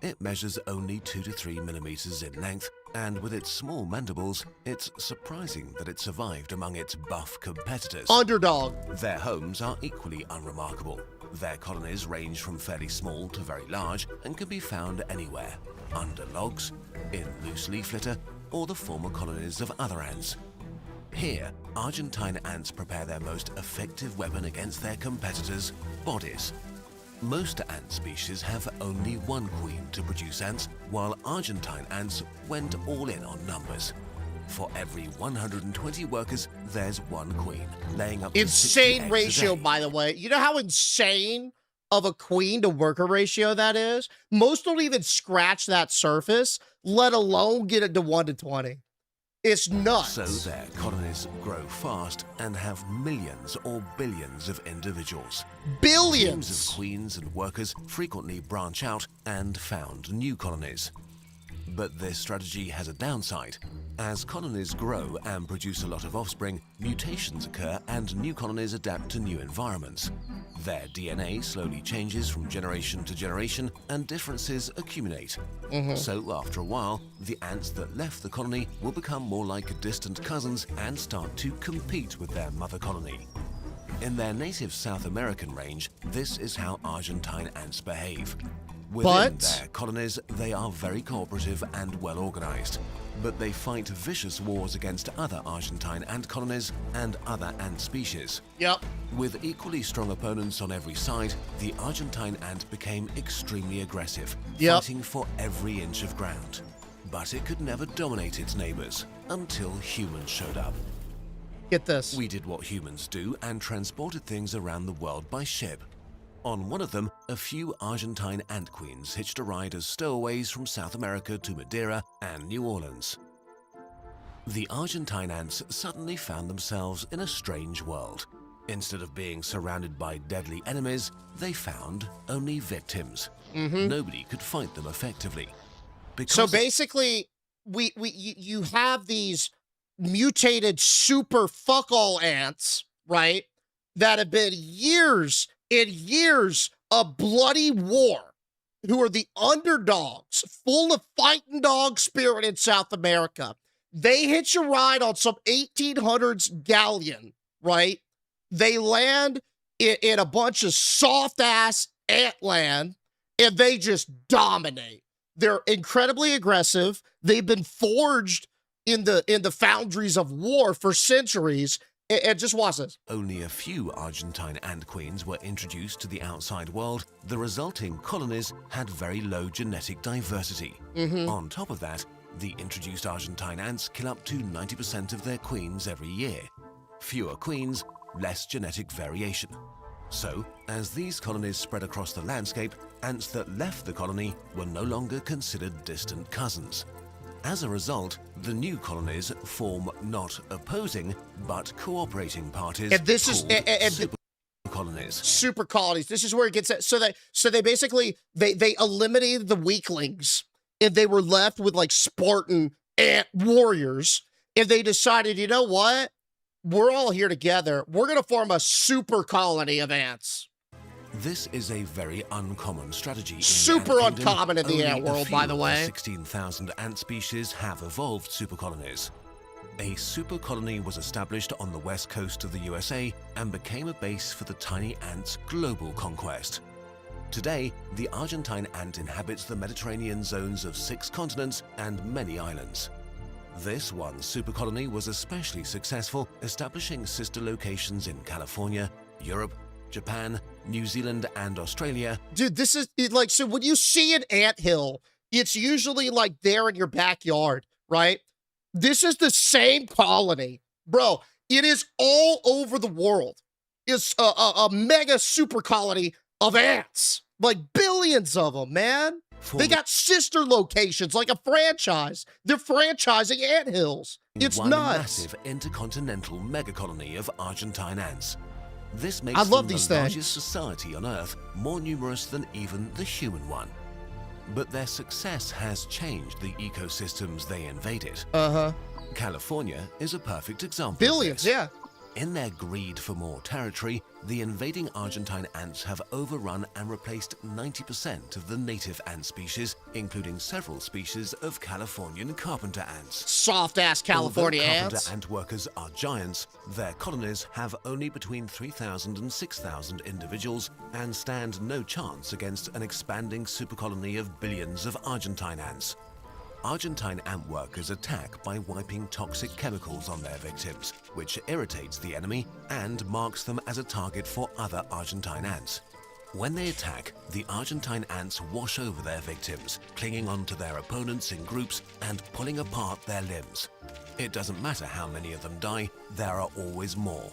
It measures only 2 to 3 millimeters in length, and with its small mandibles, it's surprising that it survived among its buff competitors. Underdog. Their homes are equally unremarkable. Their colonies range from fairly small to very large and can be found anywhere, under logs, in loose leaf litter, or the former colonies of other ants. Here, Argentine ants prepare their most effective weapon against their competitors' bodies. Most ant species have only one queen to produce ants, while Argentine ants went all in on numbers. For every 120 workers, there's one queen, laying up to 60 Insane eggs ratio, a day. by the way. You know how insane of a queen to worker ratio that is? Most don't even scratch that surface, let alone get it to 1 to 20. It's nuts. So their colonies grow fast and have millions or billions of individuals. Billions! Teams of queens and workers frequently branch out and found new colonies. But this strategy has a downside. As colonies grow and produce a lot of offspring, mutations occur and new colonies adapt to new environments. Their DNA slowly changes from generation to generation and differences accumulate. So after a while, the ants that left the colony will become more like distant cousins and start to compete with their mother colony. In their native South American range, this is how Argentine ants behave. Within their colonies, they are very cooperative and well organized, but they fight vicious wars against other Argentine ant colonies and other ant species. Yep. With equally strong opponents on every side, the Argentine ant became extremely aggressive, fighting for every inch of ground. But it could never dominate its neighbors until humans showed up. Get this. We did what humans do and transported things around the world by ship. On one of them, a few Argentine ant queens hitched a ride as stowaways from South America to Madeira and New Orleans. The Argentine ants suddenly found themselves in a strange world. Instead of being surrounded by deadly enemies, they found only victims. Nobody could fight them effectively. So basically, you have these mutated super fuck all ants, right? That have been years and years of bloody war, who are the underdogs, full of fighting dog spirit in South America. They hitch a ride on some 1800s galleon, right? They land in a bunch of soft-ass ant land, and they just dominate. They're incredibly aggressive. They've been forged in the foundries of war for centuries, And just watch this. Only a few Argentine ant queens were introduced to the outside world. The resulting colonies had very low genetic diversity. On top of that, the introduced Argentine ants kill up to 90% of their queens every year. Fewer queens, less genetic variation. So, as these colonies spread across the landscape, ants that left the colony were no longer considered distant cousins. As a result, the new colonies form not opposing, but cooperating parties. And this is super colonies. Super colonies. This is where it gets at. So they basically they eliminated the weaklings, and they were left with like Spartan ant warriors. And they decided, you know what? We're all here together. We're gonna form a super colony of ants. This is a very uncommon strategy. Super uncommon in the ant world, by the way. 16,000 ant species have evolved super colonies. A super colony was established on the west coast of the USA and became a base for the tiny ant's global conquest. Today, the Argentine ant inhabits the Mediterranean zones of 6 continents and many islands. This one super colony was especially successful, establishing sister locations in California, Europe, Japan, New Zealand, and Australia. Dude, this is like, so when you see an anthill, it's usually like there in your backyard, right? This is the same colony. Bro, it is all over the world. It's a mega super colony of ants. Like billions of them, man. They got sister locations like a franchise. They're franchising anthills. It's one nuts. Massive intercontinental megacolony of Argentine ants. This makes I love them these the things. largest society on Earth, more numerous than even the human one. But their success has changed the ecosystems they invaded. California is a perfect example. Billions, of this. yeah. In their greed for more territory, the invading Argentine ants have overrun and replaced 90% of the native ant species, including several species of Californian carpenter ants. Soft-ass California Although ants. carpenter ant workers are giants, their colonies have only between 3,000 and 6,000 individuals and stand no chance against an expanding supercolony of billions of Argentine ants. Argentine ant workers attack by wiping toxic chemicals on their victims, which irritates the enemy and marks them as a target for other Argentine ants. When they attack, the Argentine ants wash over their victims, clinging onto their opponents in groups and pulling apart their limbs. It doesn't matter how many of them die, there are always more.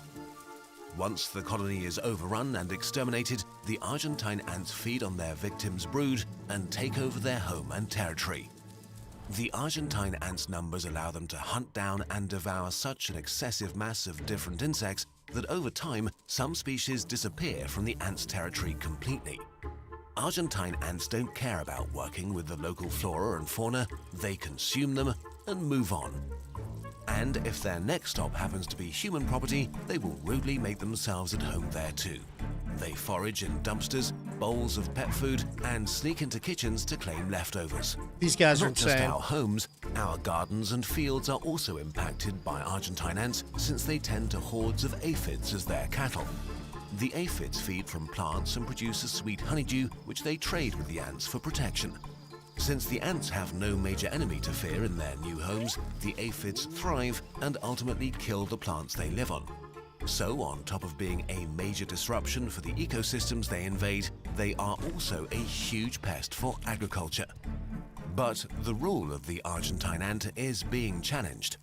Once the colony is overrun and exterminated, the Argentine ants feed on their victims' brood and take over their home and territory. The Argentine ants' numbers allow them to hunt down and devour such an excessive mass of different insects that over time, some species disappear from the ants' territory completely. Argentine ants don't care about working with the local flora and fauna, they consume them and move on. And if their next stop happens to be human property, they will rudely make themselves at home there too. They forage in dumpsters, bowls of pet food, and sneak into kitchens to claim leftovers. These guys are Not just insane. our homes, our gardens and fields are also impacted by Argentine ants since they tend to hordes of aphids as their cattle. The aphids feed from plants and produce a sweet honeydew which they trade with the ants for protection. Since the ants have no major enemy to fear in their new homes, the aphids thrive and ultimately kill the plants they live on. So, on top of being a major disruption for the ecosystems they invade, they are also a huge pest for agriculture. But the rule of the Argentine ant is being challenged.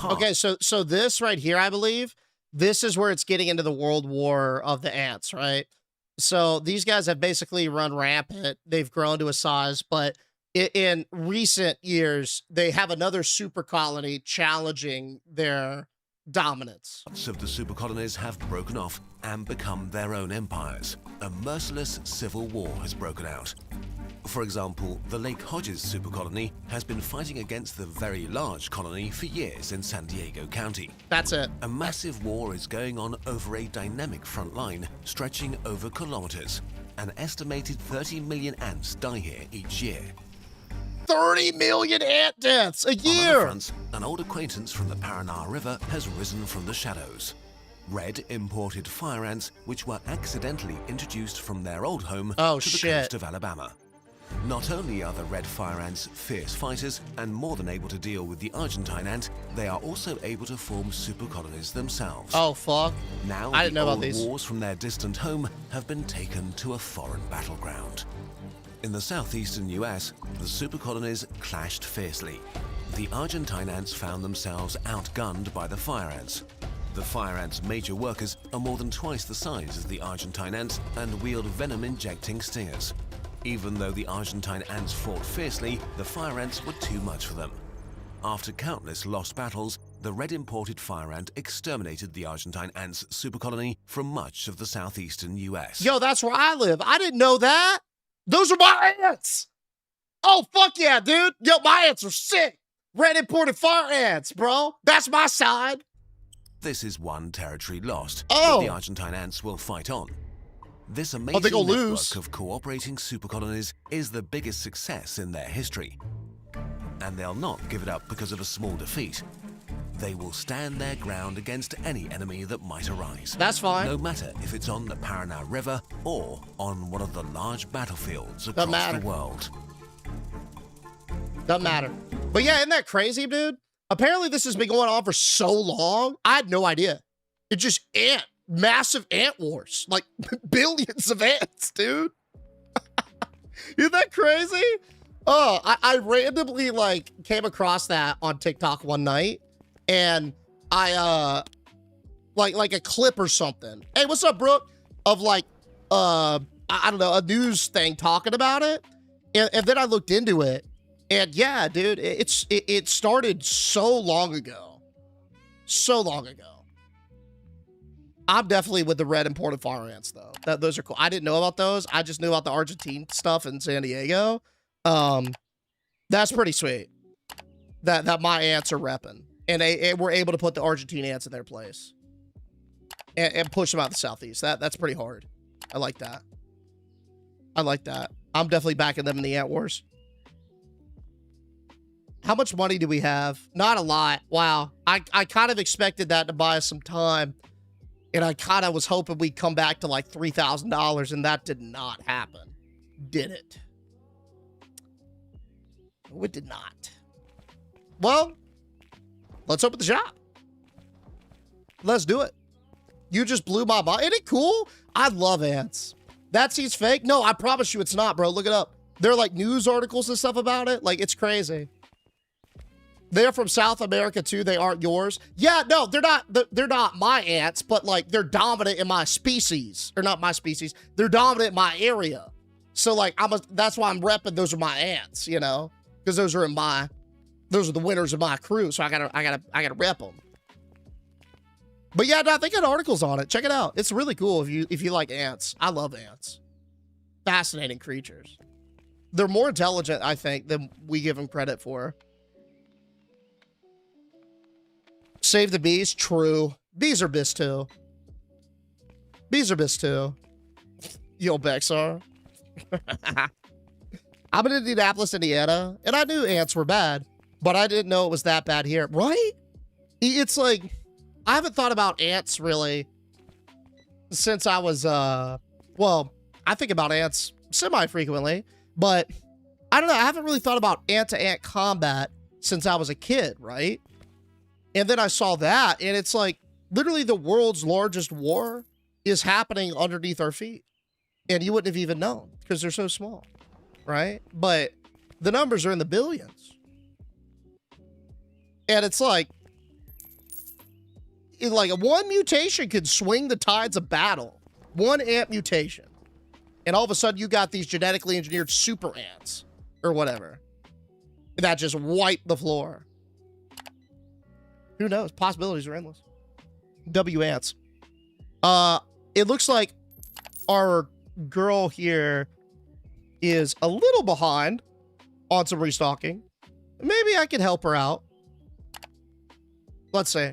Okay, so this right here, I believe, this is where it's getting into the World War of the ants, right? So these guys have basically run rampant. They've grown to a size, but in recent years, they have another super colony challenging their dominance. Lots of the super colonies have broken off and become their own empires. A merciless civil war has broken out. For example, the Lake Hodges super colony has been fighting against the very large colony for years in San Diego County. That's it. A massive war is going on over a dynamic front line stretching over kilometers. An estimated 30 million ants die here each year. 30 million ant deaths a On year! other fronts, an old acquaintance from the Paraná River has risen from the shadows. Red imported fire ants which were accidentally introduced from their old home to the coast of Alabama. Not only are the red fire ants fierce fighters and more than able to deal with the Argentine ant, they are also able to form super colonies themselves. Oh, fuck. Now I didn't know about old these. wars from their distant home have been taken to a foreign battleground. In the southeastern US, the super colonies clashed fiercely. The Argentine ants found themselves outgunned by the fire ants. The fire ants' major workers are more than twice the size as the Argentine ants and wield venom-injecting stingers. Even though the Argentine ants fought fiercely, the fire ants were too much for them. After countless lost battles, the red imported fire ant exterminated the Argentine ants' supercolony from much of the southeastern US. Yo, that's where I live. I didn't know that. Those are my ants. Oh, fuck yeah, dude. Yo, my ants are sick. Red imported fire ants, bro. That's my side. This is one territory lost, Oh. but the Argentine ants will fight on. This they're amazing gonna network lose. of cooperating supercolonies is the biggest success in their history. And they'll not give it up because of a small defeat. They will stand their ground against any enemy that might arise. That's fine. No matter if it's on the Paraná River or on one of the large battlefields Doesn't across matter. the world. Doesn't matter. But yeah, isn't that crazy, dude? Apparently this has been going on for so long. I had no idea. It's just massive ant wars. Like billions of ants, dude. Isn't that crazy? Oh, I randomly like came across that on TikTok one night, and I like a clip or something. Hey, what's up, Brooke? Of like I don't know, a news thing talking about it, and then I looked into it, and yeah, dude, it started so long ago, so long ago. I'm definitely with the red imported fire ants, though. Those are cool. I didn't know about those. I just knew about the Argentine stuff in San Diego. That's pretty sweet. That my ants are repping, and they were able to put the Argentine ants in their place and push them out the southeast. That's pretty hard. I like that. I like that. I'm definitely backing them in the ant wars. How much money do we have? Not a lot. Wow. I kind of expected that to buy us some time. And I kind of was hoping we'd come back to like $3,000, and that did not happen. Did it? No, it did not. Well, let's open the shop. Let's do it. You just blew my mind. Isn't it cool? I love ants. That seems fake. No, I promise you it's not, bro. Look it up. There are like news articles and stuff about it. Like, it's crazy. They're from South America too. They aren't yours. Yeah, no, they're not. They're not my ants, but like they're dominant in my species, or not my species. They're dominant in my area. So like that's why I'm repping. Those are my ants, you know, because those are the winners of my crew. So I gotta rep them. But yeah, no, they got articles on it. Check it out. It's really cool if you like ants. I love ants. Fascinating creatures. They're more intelligent, I think, than we give them credit for. Save the bees. True. Bees are bis too. Bees are bis too. Yo, Bexar. I'm in Indianapolis, Indiana, and I knew ants were bad, but I didn't know it was that bad here. Right? It's like, I haven't thought about ants really since I was, well, I think about ants semi-frequently, but I don't know. I haven't really thought about ant-to-ant combat since I was a kid, right? And then I saw that, and it's like, literally the world's largest war is happening underneath our feet. And you wouldn't have even known, because they're so small, right? But the numbers are in the billions. And it's like one mutation could swing the tides of battle. One ant mutation. And all of a sudden, you got these genetically engineered super ants, or whatever, that just wipe the floor. Who knows? Possibilities are endless. W ants. It looks like our girl here is a little behind on some restocking. Maybe I can help her out. Let's see.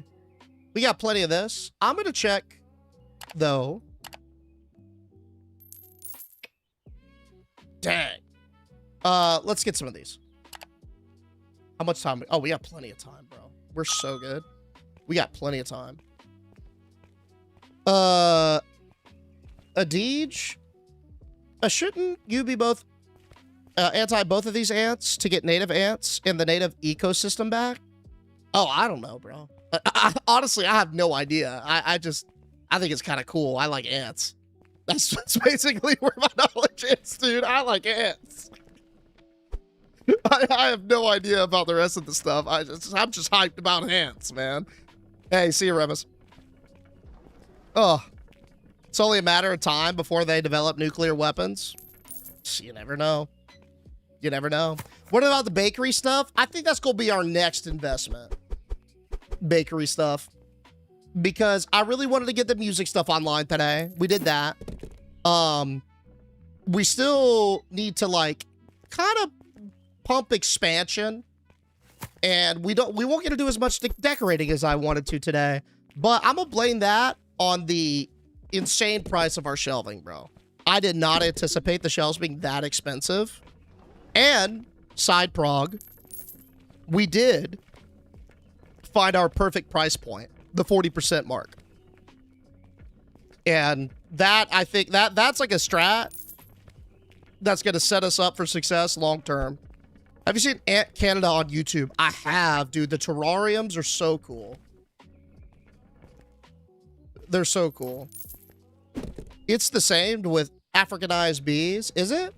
We got plenty of this. I'm going to check, though. Dang. Let's get some of these. How much time? Oh, we got plenty of time, bro. We're so good. We got plenty of time. Adeej? Shouldn't you be both? anti both of these ants to get native ants and the native ecosystem back? Oh, I don't know, bro. Honestly, I have no idea. I think it's kind of cool. I like ants. That's basically where my knowledge is, dude. I like ants. I have no idea about the rest of the stuff. I'm just hyped about ants, man. Hey, see you, Remus. Oh, it's only a matter of time before they develop nuclear weapons. You never know. You never know. What about the bakery stuff? I think that's going to be our next investment. Bakery stuff. Because I really wanted to get the music stuff online today. We did that. We still need to, like, kind of pump expansion. And we won't get to do as much decorating as I wanted to today. But I'm going to blame that on the insane price of our shelving, bro. I did not anticipate the shelves being that expensive. And, side prog, we did find our perfect price point, the 40% mark. And that, I think, that's like a strat that's going to set us up for success long term. Have you seen Ant Canada on YouTube? I have, dude. The terrariums are so cool. They're so cool. It's the same with Africanized bees, is it?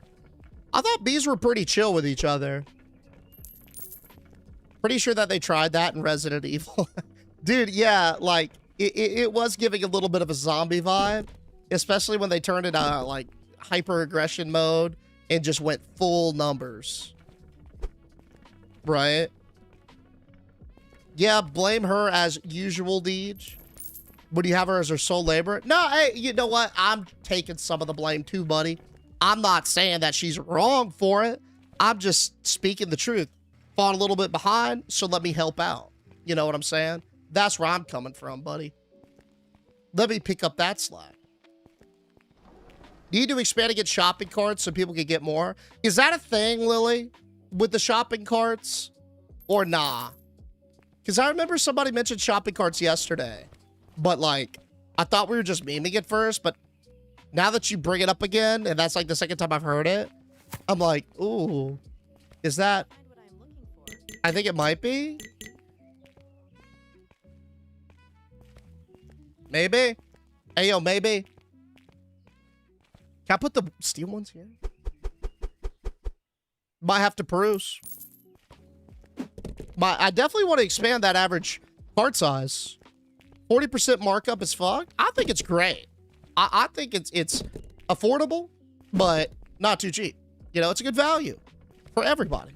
I thought bees were pretty chill with each other. Pretty sure that they tried that in Resident Evil. Dude, yeah, like, it was giving a little bit of a zombie vibe, especially when they turned it like, hyper-aggression mode and just went full numbers. Right? Yeah, blame her as usual, Deej. Would you have her as her sole laborer? No, hey, you know what? I'm taking some of the blame too, buddy. I'm not saying that she's wrong for it. I'm just speaking the truth. Falling a little bit behind, so let me help out. You know what I'm saying? That's where I'm coming from, buddy. Let me pick up that slack. Need to expand and get shopping carts so people can get more. Is that a thing, Lily, with the shopping carts? Or nah? Because I remember somebody mentioned shopping carts yesterday. But, like, I thought we were just memeing it first, but now that you bring it up again, and that's, like, the second time I've heard it, I'm like, ooh, is that... I think it might be. Maybe. Hey, yo, maybe. Can I put the steel ones here? Might have to peruse. I definitely want to expand that average cart size. 40% markup is fuck. I think it's great. I think it's affordable, but not too cheap. You know, it's a good value for everybody.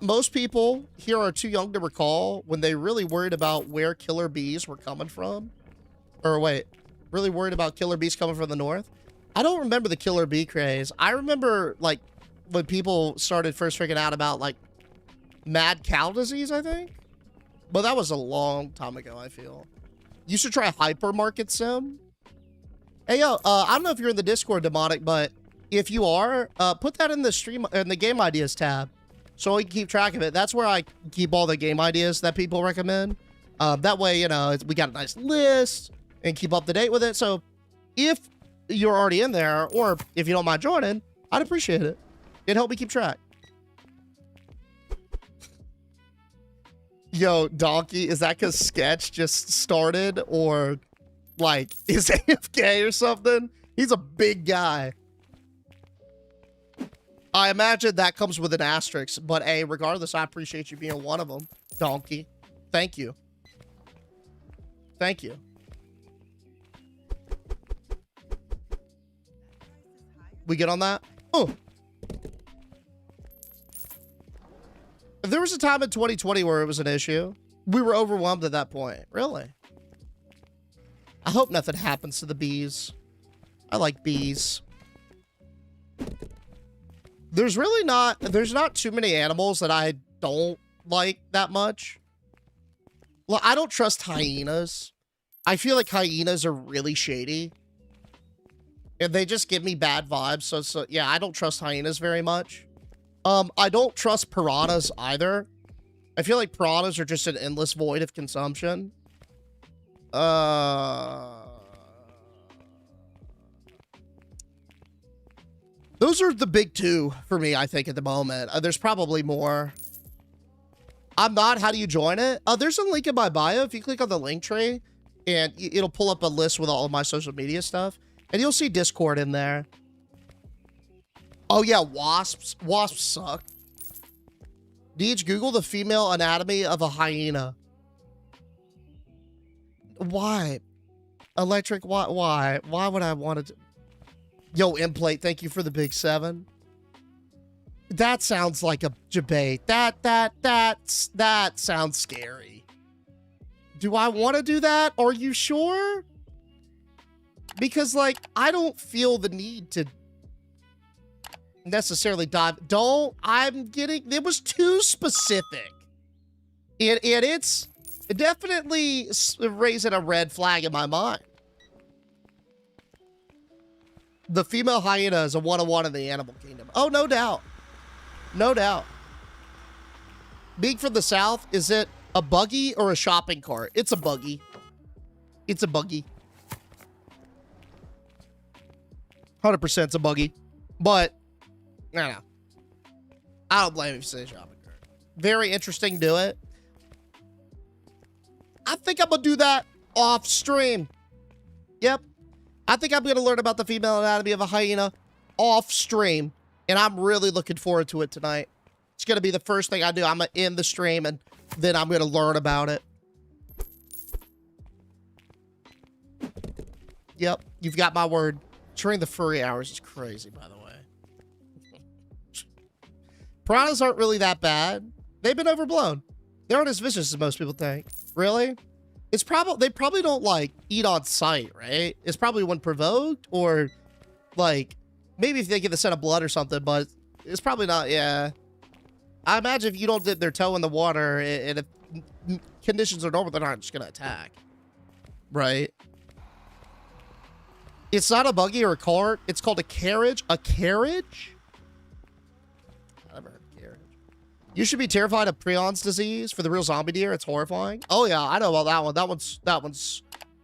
Most people here are too young to recall when they really worried about where killer bees were coming from. Or wait, really worried about killer bees coming from the north? I don't remember the killer bee craze. I remember, like, when people started first freaking out about, like, mad cow disease, I think. But that was a long time ago, I feel. You should try Hypermarket Sim. Hey, yo, I don't know if you're in the Discord, Demonic, but if you are, put that in the stream, in the game ideas tab. So we can keep track of it. That's where I keep all the game ideas that people recommend. That way, you know, we got a nice list and keep up to date with it. So if you're already in there, or if you don't mind joining, I'd appreciate it. It'd help me keep track. Yo, Donkey, is that because Sketch just started, or like is AFK or something? He's a big guy. I imagine that comes with an asterisk, but hey, regardless, I appreciate you being one of them, Donkey. Thank you. Thank you. We get on that? Oh. There was a time in 2020 where it was an issue. We were overwhelmed at that point. Really? I hope nothing happens to the bees. I like bees. There's not too many animals that I don't like that much. Well, I don't trust hyenas. I feel like hyenas are really shady. And they just give me bad vibes. So yeah, I don't trust hyenas very much. I don't trust piranhas either. I feel like piranhas are just an endless void of consumption. Those are the big two for me, I think, at the moment. There's probably more. I'm not. How do you join it? There's a link in my bio. If you click on the link tree, and it'll pull up a list with all of my social media stuff. And you'll see Discord in there. Oh, yeah, wasps. Wasps suck. Deej, Google the female anatomy of a hyena. Why? Electric, why? Why would I want to... Yo, Implate, thank you for the big 7. That sounds like a debate. That sounds scary. Do I want to do that? Are you sure? Because, like, I don't feel the need to necessarily dive. It was too specific. And it's definitely raising a red flag in my mind. The female hyena is a one-on-one in the animal kingdom. Oh, no doubt. No doubt. Being from the South, is it a buggy or a shopping cart? It's a buggy. It's a buggy. 100% it's a buggy. But, I don't blame you if you say shopping cart. Very interesting, do it. I think I'm going to do that off stream. Yep. I think I'm going to learn about the female anatomy of a hyena off stream. And I'm really looking forward to it tonight. It's going to be the first thing I do. I'm going to end the stream and then I'm going to learn about it. Yep. You've got my word. During the furry hours is crazy, by the way. Piranhas aren't really that bad. They've been overblown. They aren't as vicious as most people think. Really? It's probably, they probably don't like eat on sight, right? It's probably when provoked or like maybe if they get the scent of blood or something, but it's probably not. Yeah. I imagine if you don't dip their toe in the water and if conditions are normal, they're not just going to attack. Right? It's not a buggy or a cart. It's called a carriage. A carriage? I never heard of carriage. You should be terrified of Prion's disease for the real zombie deer. It's horrifying. Oh yeah, I know about that one. That one's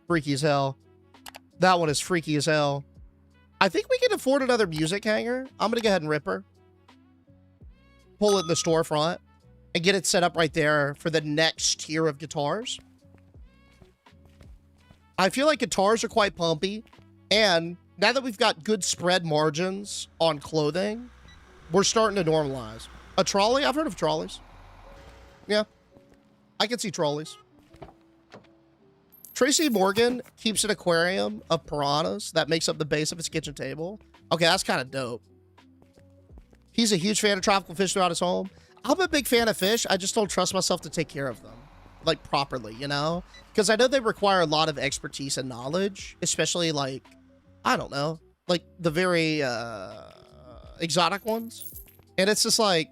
freaky as hell. That one is freaky as hell. I think we can afford another music hanger. I'm gonna go ahead and rip her. Pull it in the storefront and get it set up right there for the next tier of guitars. I feel like guitars are quite pumpy. And now that we've got good spread margins on clothing, we're starting to normalize. A trolley? I've heard of trolleys. Yeah. I can see trolleys. Tracy Morgan keeps an aquarium of piranhas that makes up the base of his kitchen table. Okay, that's kind of dope. He's a huge fan of tropical fish throughout his home. I'm a big fan of fish. I just don't trust myself to take care of them. Like, properly, you know? Because I know they require a lot of expertise and knowledge. Especially, like, I don't know. Like, the very exotic ones. And it's just like,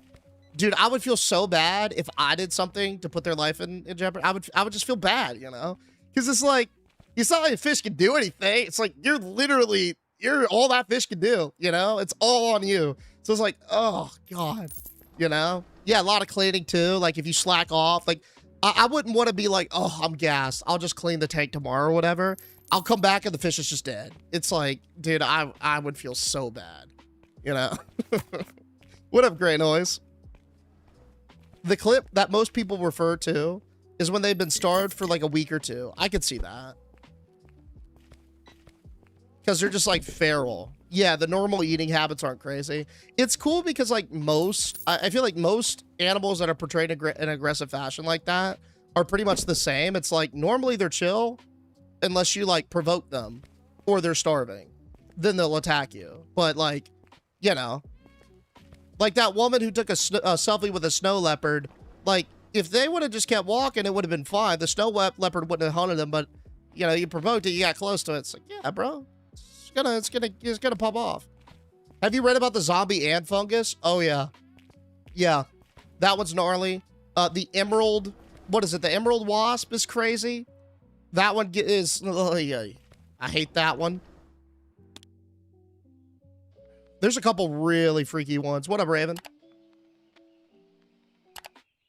dude, I would feel so bad if I did something to put their life in jeopardy. I would just feel bad, you know? Because it's like, it's not like a fish can do anything. It's like, you're all that fish can do, you know? It's all on you. So it's like, oh, God, you know? Yeah, a lot of cleaning, too. Like, if you slack off, like, I wouldn't want to be like, oh, I'm gassed. I'll just clean the tank tomorrow or whatever. I'll come back and the fish is just dead. It's like, dude, I would feel so bad, you know? What up, Grey Noise? The clip that most people refer to is when they've been starved for like a week or two. I could see that. Because they're just like feral. Yeah, the normal eating habits aren't crazy. It's cool because like I feel like most animals that are portrayed in an aggressive fashion like that are pretty much the same. It's like normally they're chill unless you like provoke them or they're starving. Then they'll attack you. But like, you know, like that woman who took a selfie with a snow leopard, like if they would have just kept walking, it would have been fine. The snow leopard wouldn't have hunted them, but you know, you provoked it, you got close to it. It's like, yeah, bro. It's gonna pop off. Have you read about the zombie ant fungus? Oh yeah. Yeah. That one's gnarly. The emerald, what is it? The emerald wasp is crazy. That one is, I hate that one. There's a couple really freaky ones. What up, Raven?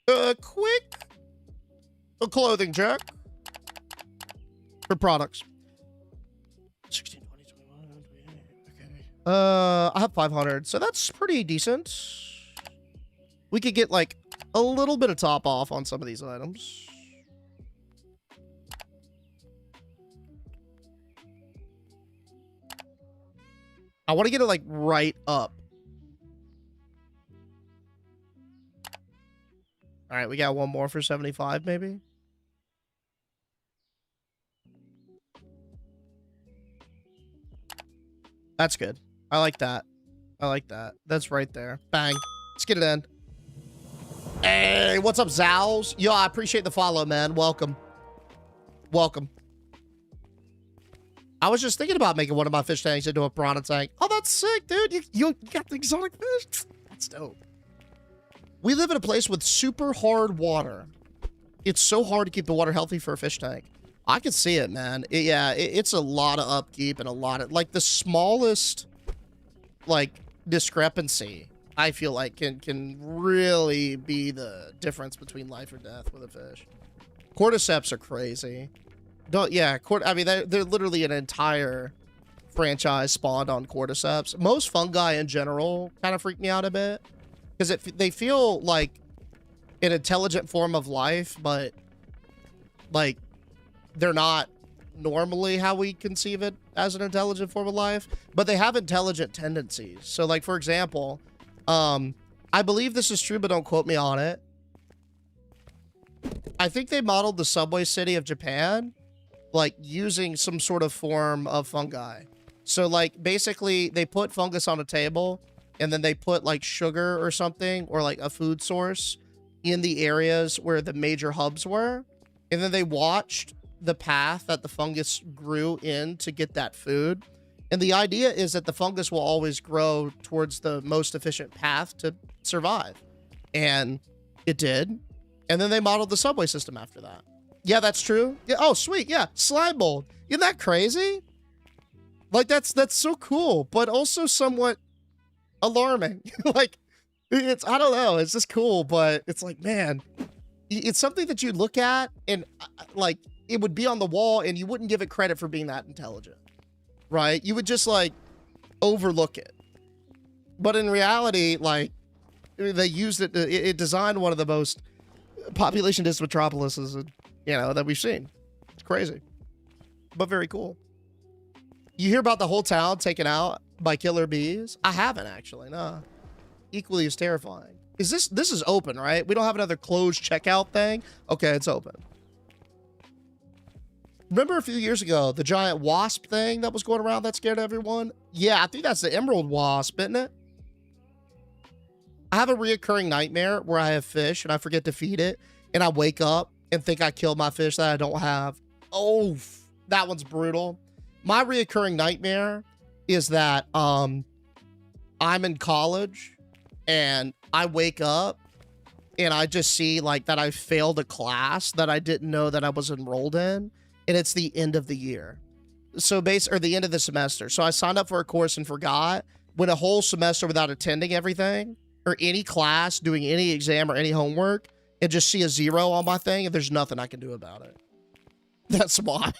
Quick. A clothing check. For products. 16, 20, 21, 28. Okay. I have 500, so that's pretty decent. We could get like a little bit of top off on some of these items. I want to get it like right up. All right, we got one more for 75 maybe. That's good. I like that. I like that. That's right there. Bang. Let's get it in. Hey, what's up, Zowls? Yo, I appreciate the follow, man. Welcome. Welcome. I was just thinking about making one of my fish tanks into a piranha tank. Oh, that's sick, dude. You got the exotic fish. That's dope. We live in a place with super hard water. It's so hard to keep the water healthy for a fish tank. I can see it, man. It's a lot of upkeep and a lot of, like, the smallest, like, discrepancy, I feel like, can really be the difference between life or death with a fish. Cordyceps are crazy. I mean, they're literally an entire franchise spawned on cordyceps. Most fungi in general kind of freak me out a bit because they feel like an intelligent form of life, but, like, they're not normally how we conceive it as an intelligent form of life, but they have intelligent tendencies. So, like, for example, I believe this is true, but don't quote me on it. I think they modeled the subway city of Japan, like, using some sort of form of fungi. So, like, basically, they put fungus on a table, and then they put, like, sugar or something, or, like, a food source in the areas where the major hubs were, and then they watched the path that the fungus grew in to get that food. And the idea is that the fungus will always grow towards the most efficient path to survive. And it did. And then they modeled the subway system after that. Yeah, that's true. Yeah. Oh, sweet. Yeah. Slime mold. Isn't that crazy? Like, that's so cool, but also somewhat alarming. Like, I don't know. It's just cool, but it's like, man, it's something that you look at and, like, it would be on the wall and you wouldn't give it credit for being that intelligent, right? You would just, like, overlook it. But in reality, like, they used it, it designed one of the most population dense metropolises, you know, that we've seen. It's crazy, but very cool. You hear about the whole town taken out by killer bees? I haven't, actually, no. Equally as terrifying. Is this is open, right? We don't have another closed checkout thing? Okay, it's open. Remember a few years ago, the giant wasp thing that was going around that scared everyone? Yeah, I think that's the emerald wasp, isn't it? I have a reoccurring nightmare where I have fish and I forget to feed it, and I wake up and think I killed my fish that I don't have. Oh, that one's brutal. My reoccurring nightmare is that I'm in college and I wake up and I just see, like, that I failed a class that I didn't know that I was enrolled in. And it's the end of the year. So or the end of the semester. So I signed up for a course and forgot, went a whole semester without attending everything or any class, doing any exam or any homework, and just see a 0 on my thing, and there's nothing I can do about it. That's why.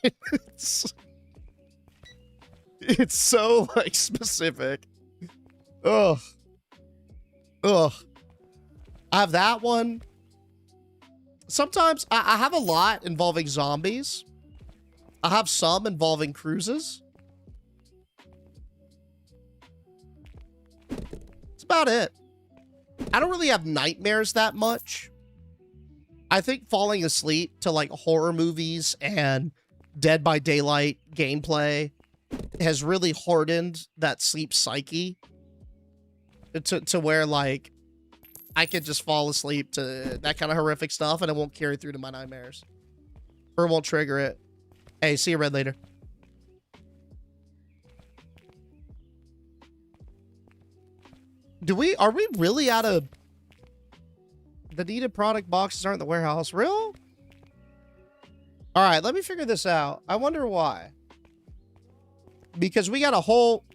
It's so, like, specific. Ugh. I have that one. Sometimes I have a lot involving zombies. I have some involving cruises. That's about it. I don't really have nightmares that much. I think falling asleep to, like, horror movies and Dead by Daylight gameplay has really hardened that sleep psyche to where, like, I could just fall asleep to that kind of horrific stuff and it won't carry through to my nightmares. Or it won't trigger it. Hey, see you, Red, later. Are we really out of... The needed product boxes aren't in the warehouse? Real? Alright, let me figure this out. I wonder why. Because we got a whole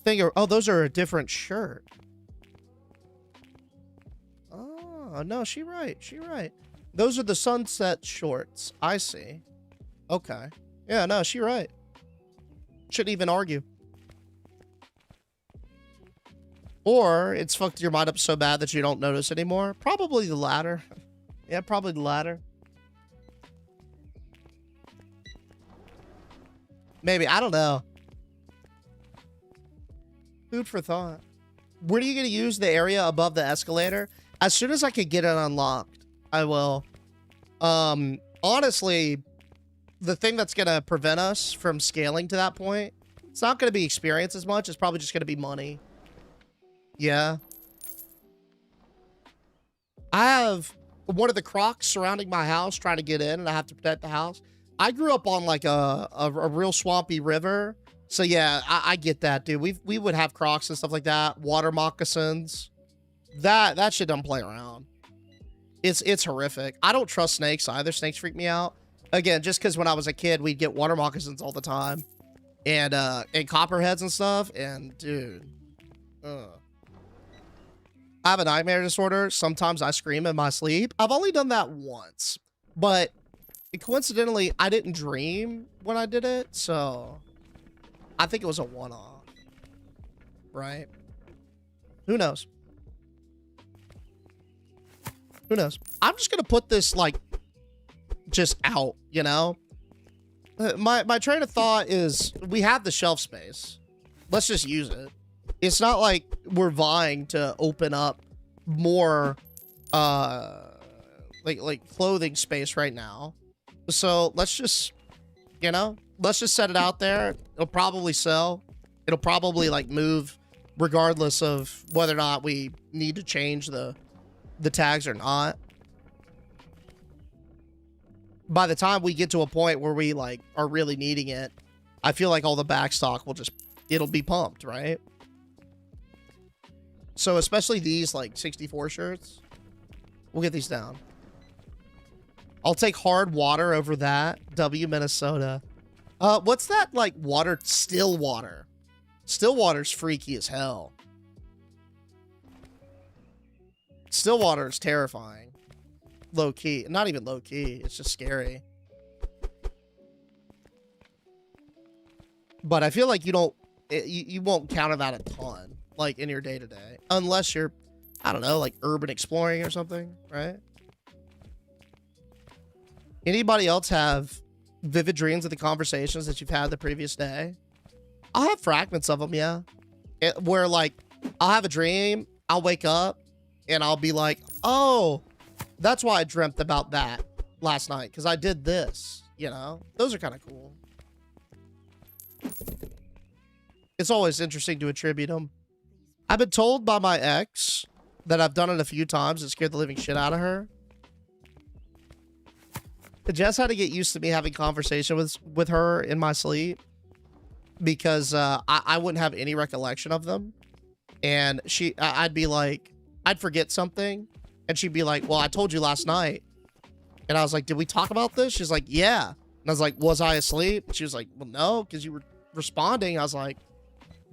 thing of... Oh, those are a different shirt. Oh, no, she right. She right. Those are the sunset shorts. I see. Okay. Yeah, no, she right. Shouldn't even argue. Or it's fucked your mind up so bad that you don't notice anymore. Probably the latter. Yeah, probably the latter. Maybe. I don't know. Food for thought. When are you going to use the area above the escalator? As soon as I can get it unlocked, I will. Honestly, the thing that's going to prevent us from scaling to that point, it's not going to be experience as much. It's probably just going to be money. Yeah. I have one of the crocs surrounding my house trying to get in, and I have to protect the house. I grew up on like a real swampy river. So yeah, I get that, dude. We would have crocs and stuff like that. Water moccasins. That shit don't play around. It's horrific. I don't trust snakes either. Snakes freak me out. Again, just because when I was a kid, we'd get water moccasins all the time. And copperheads and stuff. And dude. I have a nightmare disorder. Sometimes I scream in my sleep. I've only done that once. But coincidentally, I didn't dream when I did it. So I think it was a one-off. Right? Who knows? Who knows? I'm just gonna put this like just out, you know? My train of thought is we have the shelf space. Let's just use it. It's not like we're vying to open up more like clothing space right now. So let's just, you know, let's just set it out there. It'll probably sell. It'll probably like move regardless of whether or not we need to change the tags or not. By the time we get to a point where we like are really needing it, I feel like all the back stock will just, it'll be pumped, right? So especially these like 64 shirts, we'll get these down. I'll take hard water over that. W Minnesota. What's that like water? Still water. Still water's freaky as hell. Still water is terrifying. Low key. Not even low key. It's just scary. But I feel like you don't, you won't counter that a ton, like in your day to day, unless you're, I don't know, like urban exploring or something, right? Anybody else have vivid dreams of the conversations that you've had the previous day? I'll have fragments of them, yeah. Where like, I'll have a dream, I'll wake up, and I'll be like, oh, that's why I dreamt about that last night, because I did this, you know? Those are kind of cool. It's always interesting to attribute them. I've been told by my ex that I've done it a few times and scared the living shit out of her. Jess had to get used to me having conversation with her in my sleep because I wouldn't have any recollection of them. And I'd be like, I'd forget something. And she'd be like, well, I told you last night. And I was like, did we talk about this? She's like, yeah. And I was like, was I asleep? And she was like, well, no, because you were responding. I was like,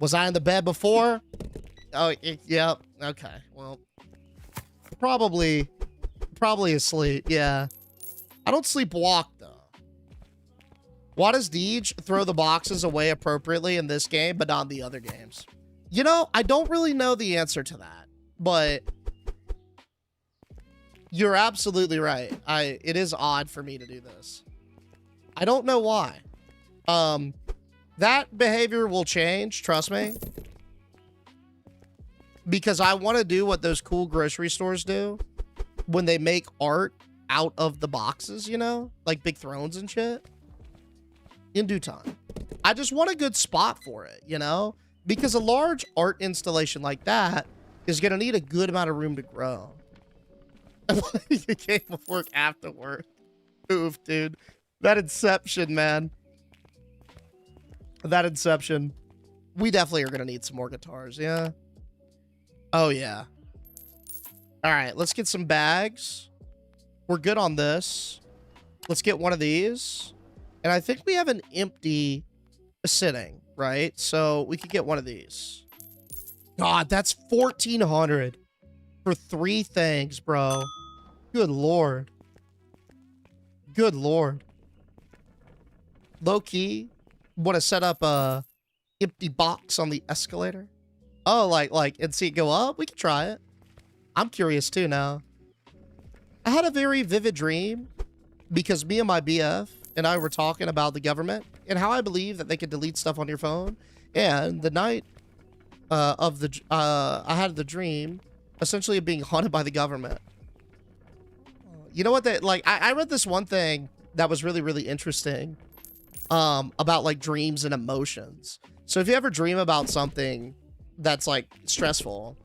was I in the bed before? Oh, yeah. Okay. Well, probably asleep. Yeah. I don't sleepwalk, though. Why does Deej throw the boxes away appropriately in this game, but not in the other games? You know, I don't really know the answer to that, but you're absolutely right. It is odd for me to do this. I don't know why. That behavior will change, trust me. Because I want to do what those cool grocery stores do when they make art out of the boxes, you know? Like big thrones and shit. In due time. I just want a good spot for it, you know? Because a large art installation like that is going to need a good amount of room to grow. You came of work after work. Oof, dude. That Inception, man. That Inception. We definitely are going to need some more guitars, yeah? Oh, yeah. All right, let's get some bags. We're good on this. Let's get one of these. And I think we have an empty sitting, right? So we could get one of these. God, that's 1,400 for 3 things, bro. Good Lord. Good Lord. Low key, want to set up a empty box on the escalator. Oh, like, and see it go up? We can try it. I'm curious too now. I had a very vivid dream because me and my BF and I were talking about the government and how I believe that they could delete stuff on your phone. And the night I had the dream essentially of being haunted by the government. You know what? I read this one thing that was really, really interesting about like dreams and emotions. So if you ever dream about something that's like stressful,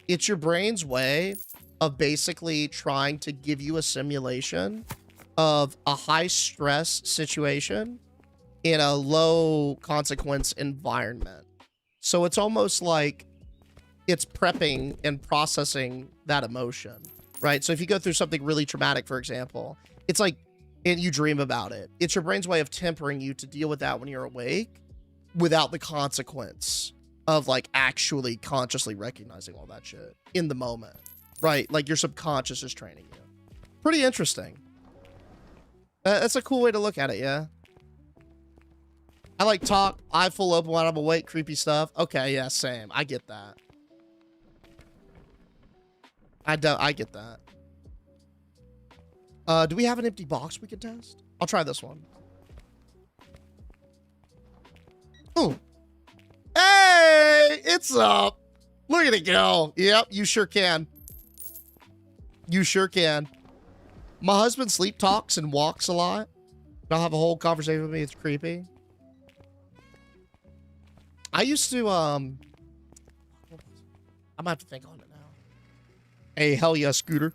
it's your brain's way of basically trying to give you a simulation of a high stress situation in a low consequence environment. So it's almost like it's prepping and processing that emotion, right? So if you go through something really traumatic, for example, it's like, and you dream about it, it's your brain's way of tempering you to deal with that when you're awake without the consequence of like actually consciously recognizing all that shit in the moment, right? Like your subconscious is training you. Pretty interesting. That's a cool way to look at it, yeah. I like talk, eye full open when I'm awake, creepy stuff. Okay, yeah, same. I get that. I get that. Do we have an empty box we could test? I'll try this one. Ooh. Hey, it's up. Look at it go. Yep, you sure can. You sure can. My husband sleep talks and walks a lot. I'll have a whole conversation with me. It's creepy. I used to, I'm gonna have to think on it now. Hey, hell yeah, Scooter.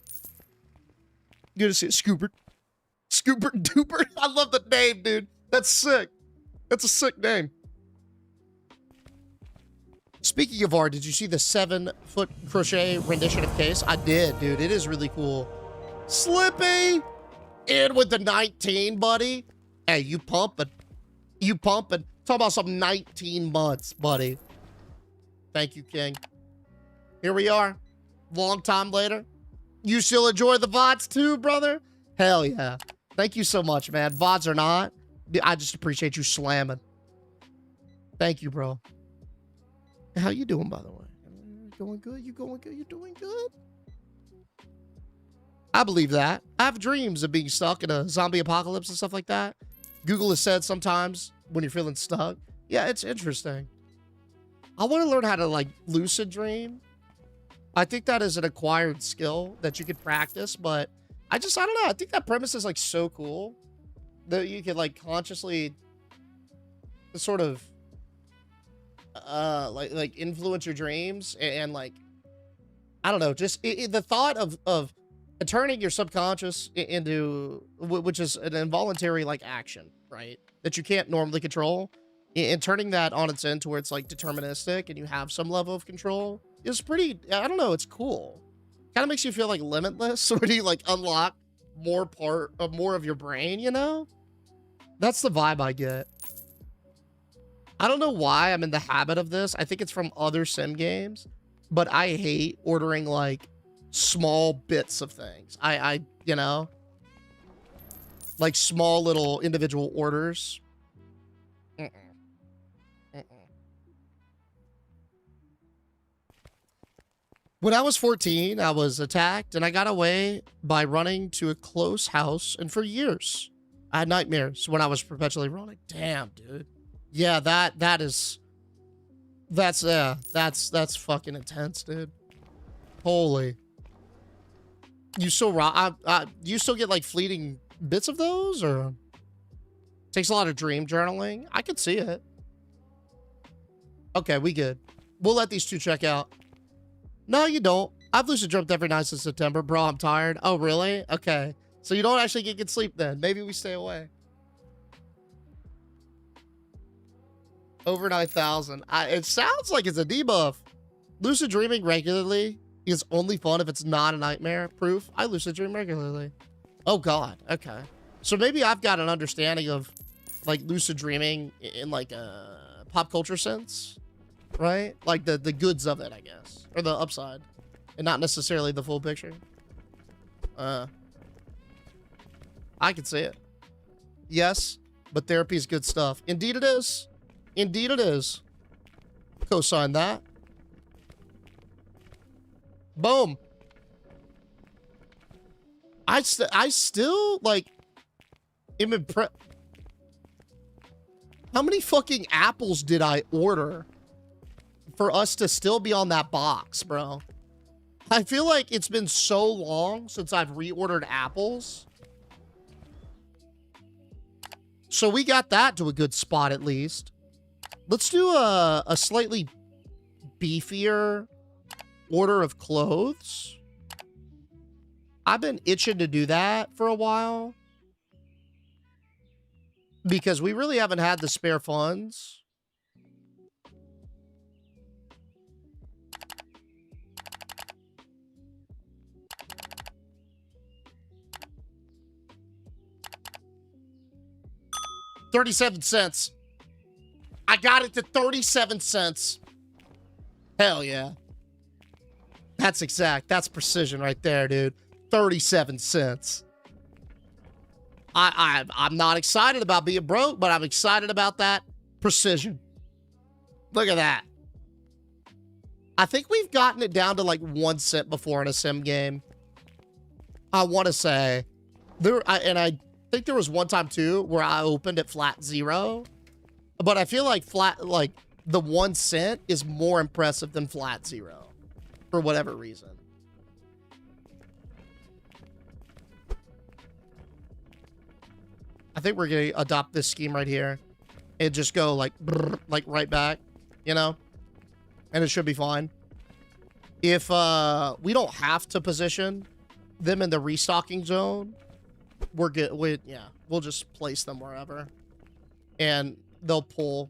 Good to see it, Scoopert. Scoopert Duper. I love the name, dude. That's sick. That's a sick name. Speaking of art, did you see the 7-foot crochet rendition of Case? I did, dude. It is really cool. Slippy! In with the 19, buddy. Hey, you pumping. You pumping. Talk about some 19 months, buddy. Thank you, King. Here we are. Long time later. You still enjoy the VODs too, brother? Hell yeah. Thank you so much, man. VODs or not, I just appreciate you slamming. Thank you, bro. How you doing, by the way? Going good? You going good? You doing good? I believe that. I have dreams of being stuck in a zombie apocalypse and stuff like that. Google has said sometimes when you're feeling stuck. Yeah, it's interesting. I want to learn how to like lucid dream. I think that is an acquired skill that you could practice, but I don't know. I think that premise is like so cool that you could like consciously sort of like influence your dreams and like, I don't know, just the thought of turning your subconscious into, which is an involuntary like action, right? That you can't normally control, and turning that on its end to where it's like deterministic and you have some level of control is pretty, I don't know, it's cool. Kind of makes you feel like limitless when you like unlock more of your brain, you know? That's the vibe I get. I don't know why I'm in the habit of this. I think it's from other sim games, but I hate ordering like small bits of things. I you know, like small little individual orders. When I was 14, I was attacked and I got away by running to a close house, and for years I had nightmares when I was perpetually running. Damn, dude. Yeah, that's fucking intense, dude. Holy. You still do you still get like fleeting bits of those, or takes a lot of dream journaling? I could see it. Okay, we good. We'll let these two check out. No, you don't. I've lucid dreamt every night since September. Bro, I'm tired. Oh, really? Okay. So you don't actually get good sleep then. Maybe we stay away. Over 9,000. It sounds like it's a debuff. Lucid dreaming regularly is only fun if it's not a nightmare. Proof. I lucid dream regularly. Oh, God. Okay. So maybe I've got an understanding of like lucid dreaming in like a pop culture sense, right? Like the goods of it, I guess. Or the upside, and not necessarily the full picture. I can see it. Yes, but therapy is good stuff. Indeed it is. Indeed it is. Co-sign that. Boom. I still, like, am impressed. How many fucking apples did I order for us to still be on that box, bro? I feel like it's been so long since I've reordered apples. So we got that to a good spot at least. Let's do a slightly beefier order of clothes. I've been itching to do that for a while, because we really haven't had the spare funds. $0.37. I got it to 37 cents. Hell yeah. That's exact. That's precision right there, dude. 37 cents. I'm not excited about being broke, but I'm excited about that precision. Look at that. I think we've gotten it down to like 1 cent before in a sim game. I want to say I think there was one time too where I opened at flat 0, but I feel like the 1 cent is more impressive than flat 0 for whatever reason. I think we're going to adopt this scheme right here and just go like, brrr, like right back, you know, and it should be fine. If we don't have to position them in the restocking zone, we're good. Yeah, we'll just place them wherever and they'll pull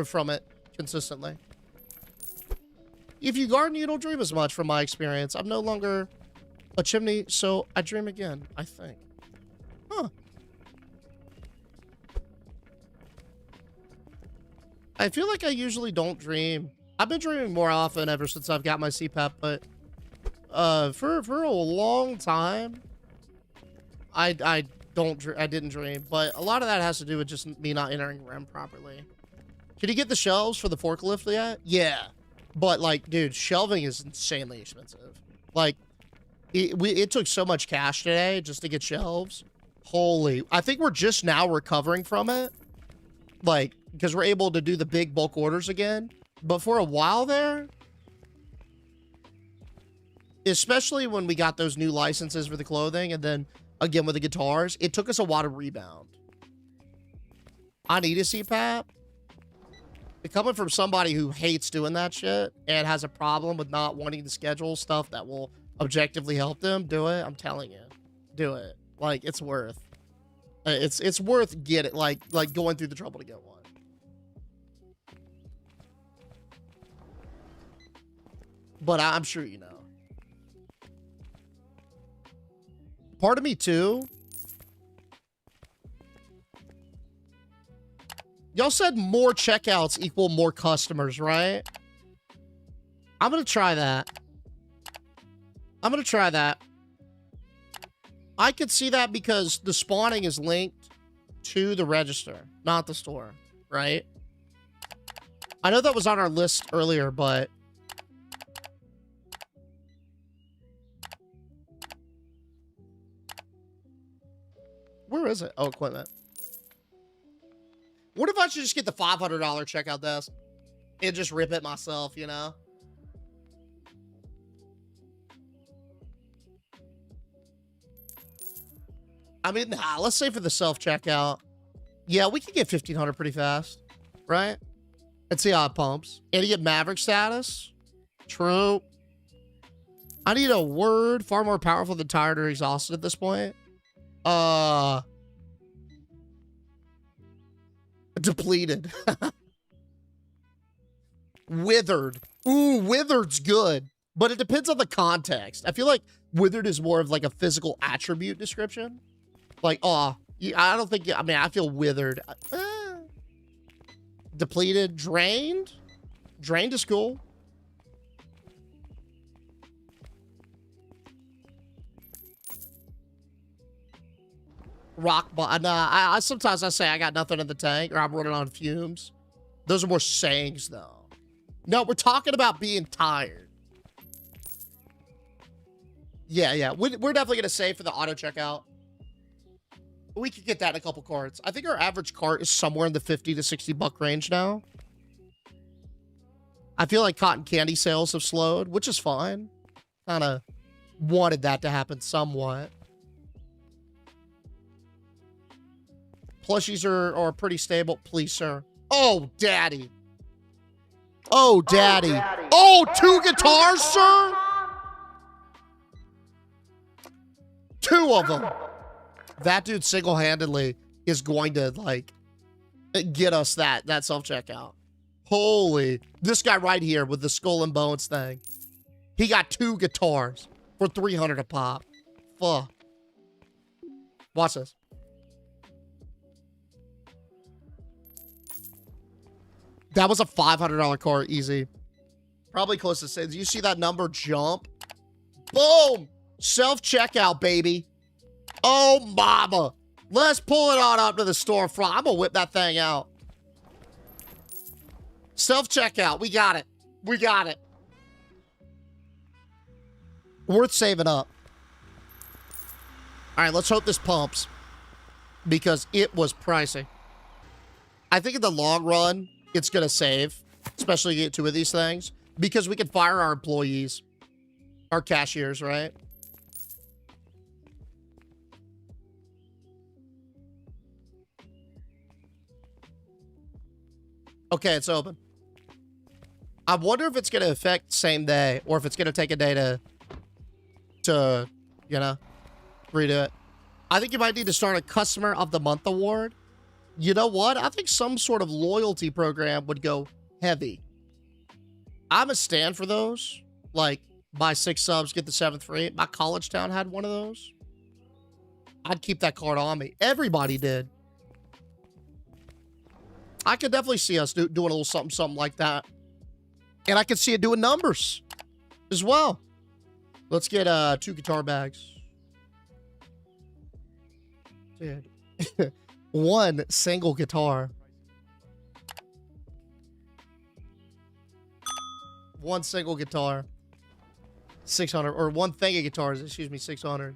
from it consistently. If you garden, you don't dream as much from my experience. I'm no longer a chimney, so I dream again, I think. Huh. I feel like I usually don't dream. I've been dreaming more often ever since I've got my CPAP, but for a long time, I didn't dream. But a lot of that has to do with just me not entering REM properly. Can you get the shelves for the forklift yet? Yeah, but like, dude, shelving is insanely expensive. Like, it took so much cash today just to get shelves. Holy, I think we're just now recovering from it. Like, because we're able to do the big bulk orders again. But for a while there, especially when we got those new licenses for the clothing and then again with the guitars, it took us a while to rebound. I need a CPAP. Coming from somebody who hates doing that shit and has a problem with not wanting to schedule stuff that will objectively help them, do it. I'm telling you, do it. Like, it's worth. It's worth like going through the trouble to get one. But I'm sure you know. Part of me too. Y'all said more checkouts equal more customers, right? I'm gonna try that. I could see that because the spawning is linked to the register, not the store, right? I know that was on our list earlier, but where is it? Oh, equipment. What if I should just get the $500 checkout desk and just rip it myself, you know? I mean, nah, let's say for the self-checkout. Yeah, we could get 1,500 pretty fast, right? Let's see how it pumps. And you get Maverick status. True. I need a word far more powerful than tired or exhausted at this point. Depleted. Withered. Ooh, withered's good. But it depends on the context. I feel like withered is more of like a physical attribute description. Like, I don't think, I mean, I feel withered. Depleted. Drained. Drained is cool. Rock bottom. Nah, I sometimes I say I got nothing in the tank or I'm running on fumes. Those are more sayings though. No, we're talking about being tired. Yeah. We're definitely gonna save for the auto checkout. We could get that in a couple carts. I think our average cart is somewhere in the 50 to 60 buck range now. I feel like cotton candy sales have slowed, which is fine. Kind of wanted that to happen somewhat. Plushies are pretty stable. Please, sir. Oh, daddy. Oh, daddy. Oh, two guitars, sir? Two of them. That dude single-handedly is going to, like, get us that self-checkout. Holy. This guy right here with the skull and bones thing. He got two guitars for $300 a pop. Fuck. Watch this. That was a $500 cart, easy. Probably close to say. Do you see that number jump? Boom! Self-checkout, baby. Oh, mama. Let's pull it on up to the storefront. I'm gonna whip that thing out. Self-checkout. We got it. We got it. Worth saving up. All right, let's hope this pumps. Because it was pricey. I think in the long run, it's going to save. Especially get two of these things. Because we can fire our employees. Our cashiers, right? Okay, it's open. I wonder if it's going to affect same day. Or if it's going to take a day to, you know, redo it. I think you might need to start a Customer of the Month award. You know what? I think some sort of loyalty program would go heavy. I'm a stand for those. Like, buy 6 subs, get the 7th free. My college town had one of those. I'd keep that card on me. Everybody did. I could definitely see us doing a little something like that. And I could see it doing numbers as well. Let's get 2 guitar bags. Dude. 1 single guitar. 1 single guitar. 600. Or 1 thing of guitars, excuse me, 600.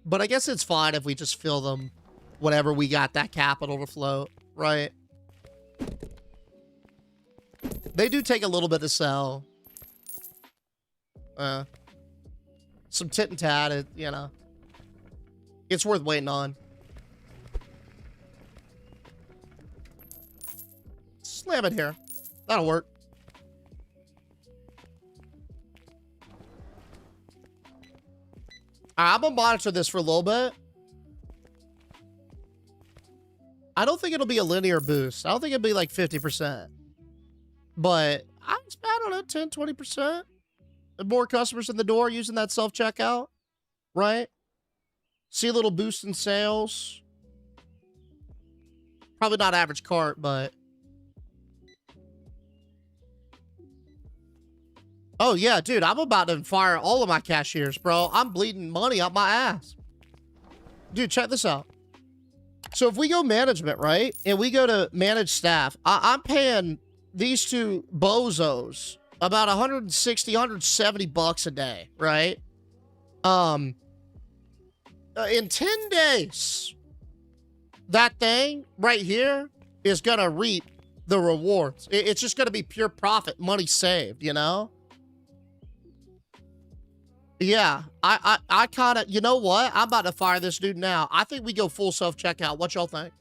But I guess it's fine if we just fill them whenever we got that capital to float, right? They do take a little bit to sell. Some tit and tat, you know. It's worth waiting on. Slam it here. That'll work. I'm gonna monitor this for a little bit. I don't think it'll be a linear boost. I don't think it'll be like 50%. But I don't know, 10, 20%. More customers in the door using that self-checkout, right? See a little boost in sales. Probably not average cart, but... Oh, yeah, dude, I'm about to fire all of my cashiers, bro. I'm bleeding money out my ass. Dude, check this out. So if we go management, right? And we go to manage staff, I'm paying these two bozos about 160, 170 bucks a day, right? In 10 days, that thing right here is going to reap the rewards. It's just going to be pure profit, money saved, you know? Yeah, I kind of, you know what? I'm about to fire this dude now. I think we go full self-checkout. What y'all think?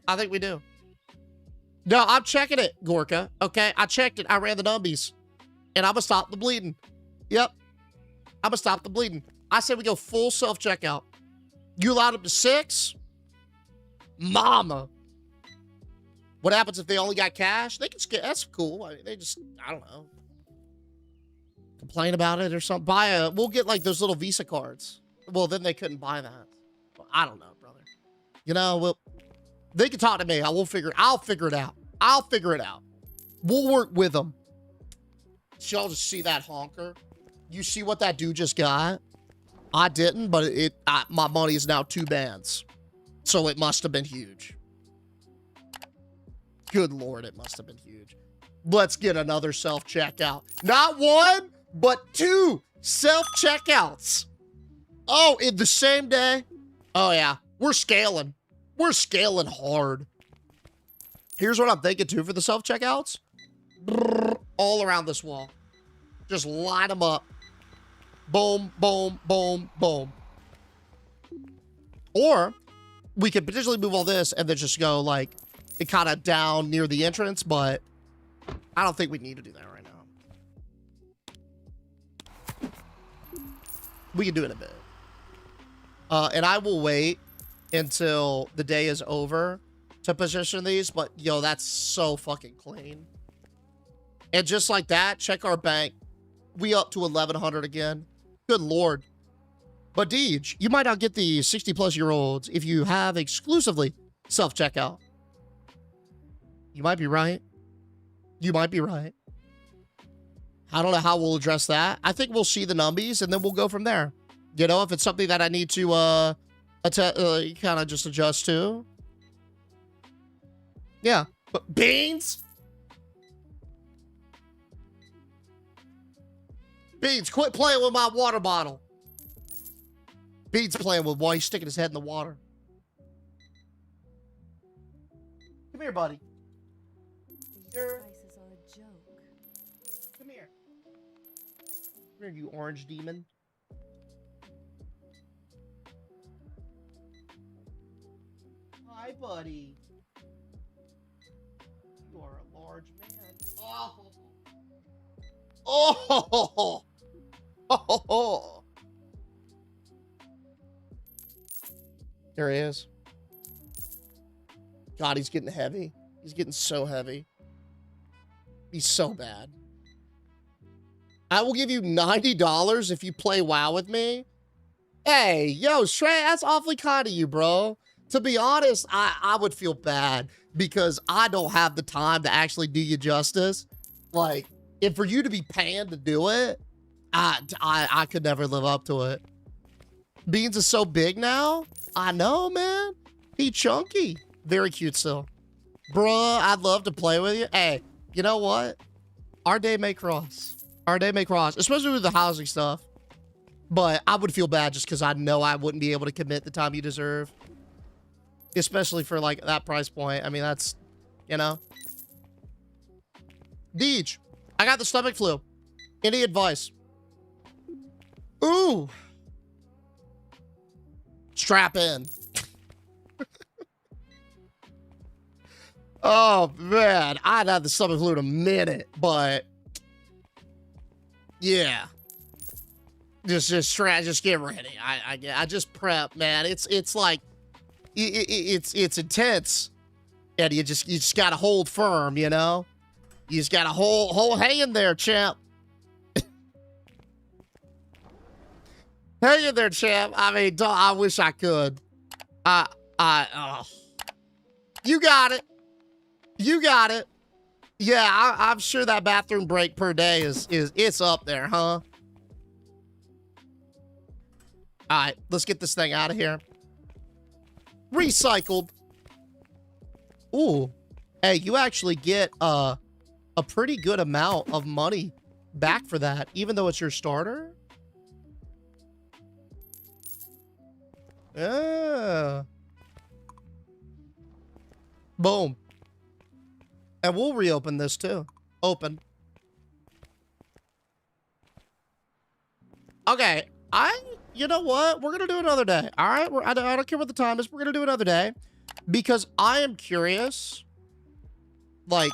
I think we do. No, I'm checking it, Gorka. Okay, I checked it. I ran the numbies. And I'm going to stop the bleeding. Yep. I'm going to stop the bleeding. I said we go full self-checkout. You allowed up to 6? Mama. What happens if they only got cash? They can skip. That's cool. I mean, they just, I don't know. Complain about it or something. We'll get like those little Visa cards. Well, then they couldn't buy that. Well, I don't know, brother. You know, they can talk to me. I'll figure it out. I'll figure it out. We'll work with them. Y'all just see that honker? You see what that dude just got? I didn't, but my money is now 2 bands. So it must have been huge. Good Lord, it must have been huge. Let's get another self-checkout. Not one, but 2 self-checkouts. Oh, in the same day? Oh, yeah. We're scaling. We're scaling hard. Here's what I'm thinking, too, for the self-checkouts. All around this wall. Just line them up. Boom, boom, boom, boom. Or we could potentially move all this and then just go, like, it kind of down near the entrance, but I don't think we need to do that right now. We can do it in a bit. And I will wait until the day is over to position these, but yo, that's so fucking clean. And just like that, check our bank. We up to 1,100 again. Good Lord. But Deej, you might not get the 60-plus-year-olds if you have exclusively self-checkout. You might be right. You might be right. I don't know how we'll address that. I think we'll see the numbies, and then we'll go from there. You know, if it's something that I need to kind of just adjust to. Yeah. But beans? Beans, quit playing with my water bottle. Beans playing with while he's sticking his head in the water. Come here, buddy. Prices are a joke. Come here. Come here, you orange demon. Hi, buddy. You are a large man. Oh. Oh. Oh. There he is. God, he's getting heavy. He's getting so heavy. He's so bad. I will give you $90 if you play WoW with me. Hey, yo, Shrey, that's awfully kind of you, bro. To be honest, I would feel bad because I don't have the time to actually do you justice. Like, if for you to be paying to do it, I could never live up to it. Beans is so big now. I know, man. He chunky. Very cute still. Bruh, I'd love to play with you. Hey, you know what? Our day may cross. Our day may cross, especially with the housing stuff. But I would feel bad just because I know I wouldn't be able to commit the time you deserve. Especially for, like, that price point. I mean, that's, you know. Deej, I got the stomach flu. Any advice? Ooh. Strap in. Oh, man. I'd have the stomach flu in a minute, but yeah. Just get ready. I just prep, man. It's like it's intense. And you just gotta hold firm, you know? You just gotta hold hang in there, champ. Hang in there, champ. I mean, I wish I could. You got it. You got it. Yeah, I'm sure that bathroom break per day is it's up there, huh? All right, let's get this thing out of here. Recycled. Ooh. Hey, you actually get a pretty good amount of money back for that, even though it's your starter. Yeah. Boom. And we'll reopen this too. Open. Okay. You know what? We're going to do another day. All right. I don't care what the time is. We're going to do another day because I am curious. Like,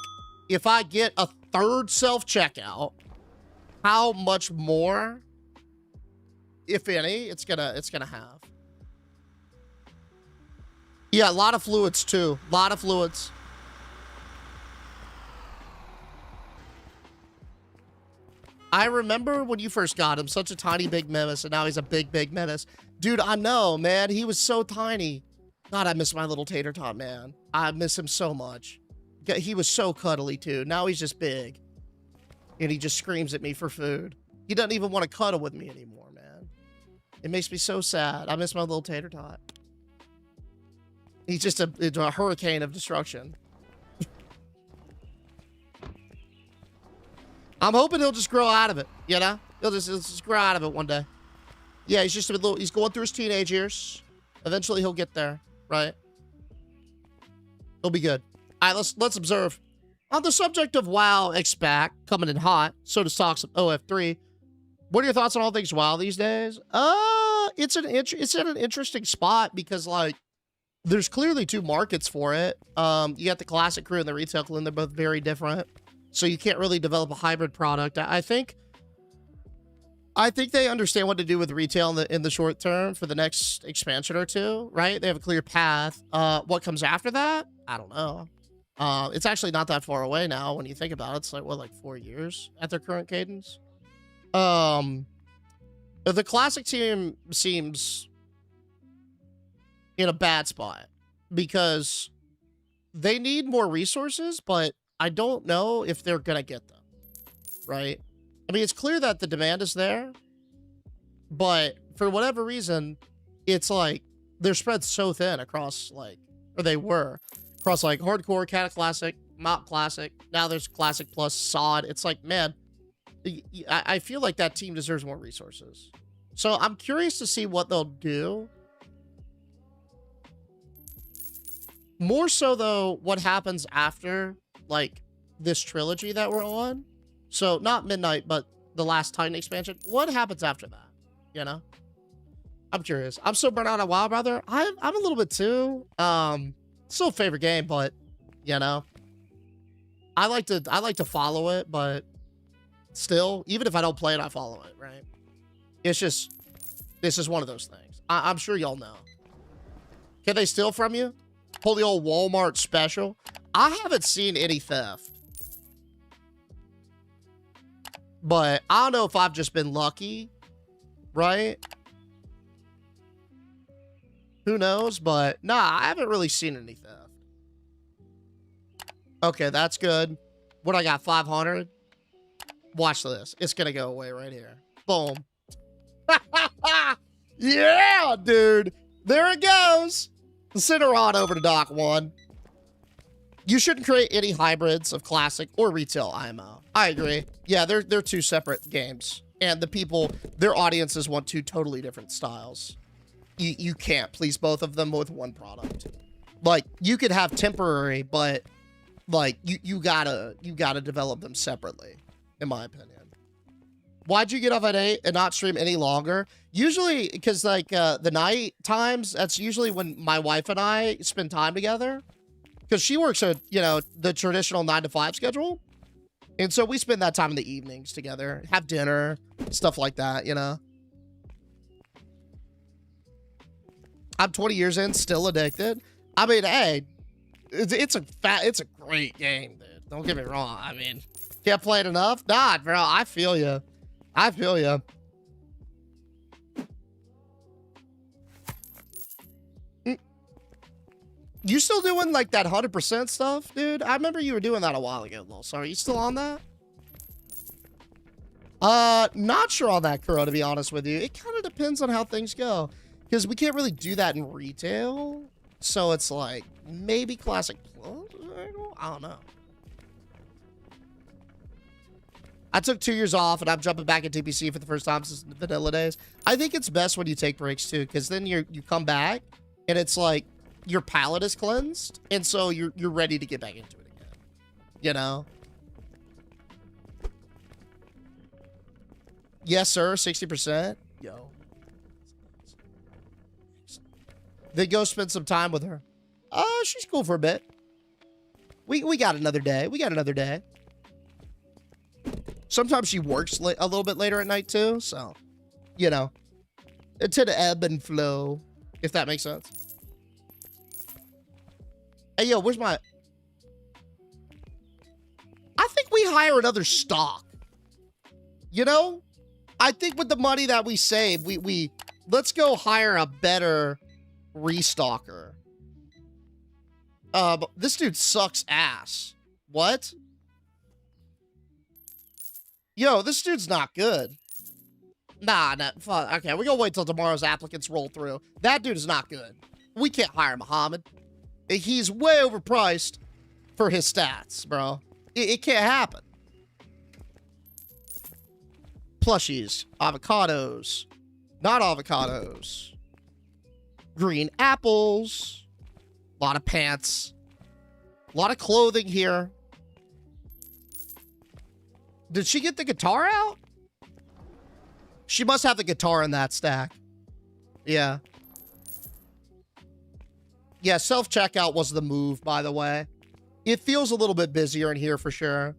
if I get a third self-checkout, how much more, if any, it's gonna have. Yeah, a lot of fluids too. A lot of fluids. I remember when you first got him, such a tiny big menace, and now he's a big, big menace. Dude, I know, man. He was so tiny. God, I miss my little tater tot, man. I miss him so much. He was so cuddly, too. Now he's just big. And he just screams at me for food. He doesn't even want to cuddle with me anymore, man. It makes me so sad. I miss my little tater tot. He's just a hurricane of destruction. I'm hoping he'll just grow out of it, you know? He'll just grow out of it one day. Yeah, he's just he's going through his teenage years. Eventually he'll get there, right? He'll be good. All right, let's observe. On the subject of WoW X-Pac coming in hot, so does talks of OF3. What are your thoughts on all things WoW these days? It's in an interesting spot because, like, there's clearly two markets for it. You got the classic crew and the retail crew, and they're both very different. So you can't really develop a hybrid product. I think they understand what to do with retail in the short term for the next expansion or two, right? They have a clear path. What comes after that? I don't know. It's actually not that far away now when you think about it. It's like, what, like 4 years at their current cadence? The classic team seems in a bad spot because they need more resources, but I don't know if they're going to get them, right? I mean, it's clear that the demand is there, but for whatever reason, it's like they're spread so thin across, like, or they were, across, like, hardcore, Cata Classic, Mop Classic. Now there's Classic plus Sod. It's like, man, I feel like that team deserves more resources. So I'm curious to see what they'll do. More so, though, what happens after, like, this trilogy that we're on. So, not Midnight, but the last Titan expansion. What happens after that? You know? I'm curious. I'm so burnt out on WoW, brother. I'm a little bit too. Still a favorite game, but, you know. I like to follow it, but still, even if I don't play it, I follow it, right? It's just one of those things. I'm sure y'all know. Can they steal from you? Pull the old Walmart special. I haven't seen any theft. But I don't know if I've just been lucky, right? Who knows? But nah, I haven't really seen any theft. Okay, that's good. What I got, 500? Watch this. It's gonna go away right here. Boom. Yeah, dude. There it goes. Send her on over to Doc 1. You shouldn't create any hybrids of classic or retail IMO. I agree. Yeah, they're two separate games. And the people, their audiences want two totally different styles. You can't please both of them with one product. Like, you could have temporary, but like you gotta develop them separately, in my opinion. Why'd you get off at 8 and not stream any longer? Usually, because, like, the night times, that's usually when my wife and I spend time together. Because she works at, you know, the traditional 9 to 5 schedule. And so we spend that time in the evenings together. Have dinner, stuff like that, you know. I'm 20 years in, still addicted. I mean, hey, it's a great game, dude. Don't get me wrong. I mean, can't play it enough? Nah, bro, I feel you. I feel you. You still doing like that 100% stuff, dude? I remember you were doing that a while ago, Lil. So are you still on that? Not sure on that, Kuro, to be honest with you. It kind of depends on how things go. Because we can't really do that in retail. So it's like, maybe Classic Plus? I don't know. I took 2 years off, and I'm jumping back in TPC for the first time since the vanilla days. I think it's best when you take breaks, too, because then you come back, and it's like your palate is cleansed, and so you're ready to get back into it again. You know? Yes, sir, 60%. Yo. Then go spend some time with her. She's cool for a bit. We got another day. We got another day. Sometimes she works a little bit later at night, too. So, you know, to the ebb and flow, if that makes sense. Hey, yo, where's my... I think we hire another stock. You know? I think with the money that we save, we let's go hire a better restocker. But this dude sucks ass. What? Yo, this dude's not good. Nah, fuck. Okay, we're gonna wait till tomorrow's applicants roll through. That dude is not good. We can't hire Muhammad. He's way overpriced for his stats, bro. It can't happen. plushies, avocados, not avocados, green apples, a lot of pants, a lot of clothing here. Did she get the guitar out? She must have the guitar in that stack. Yeah. Yeah, self-checkout was the move, by the way. It feels a little bit busier in here for sure.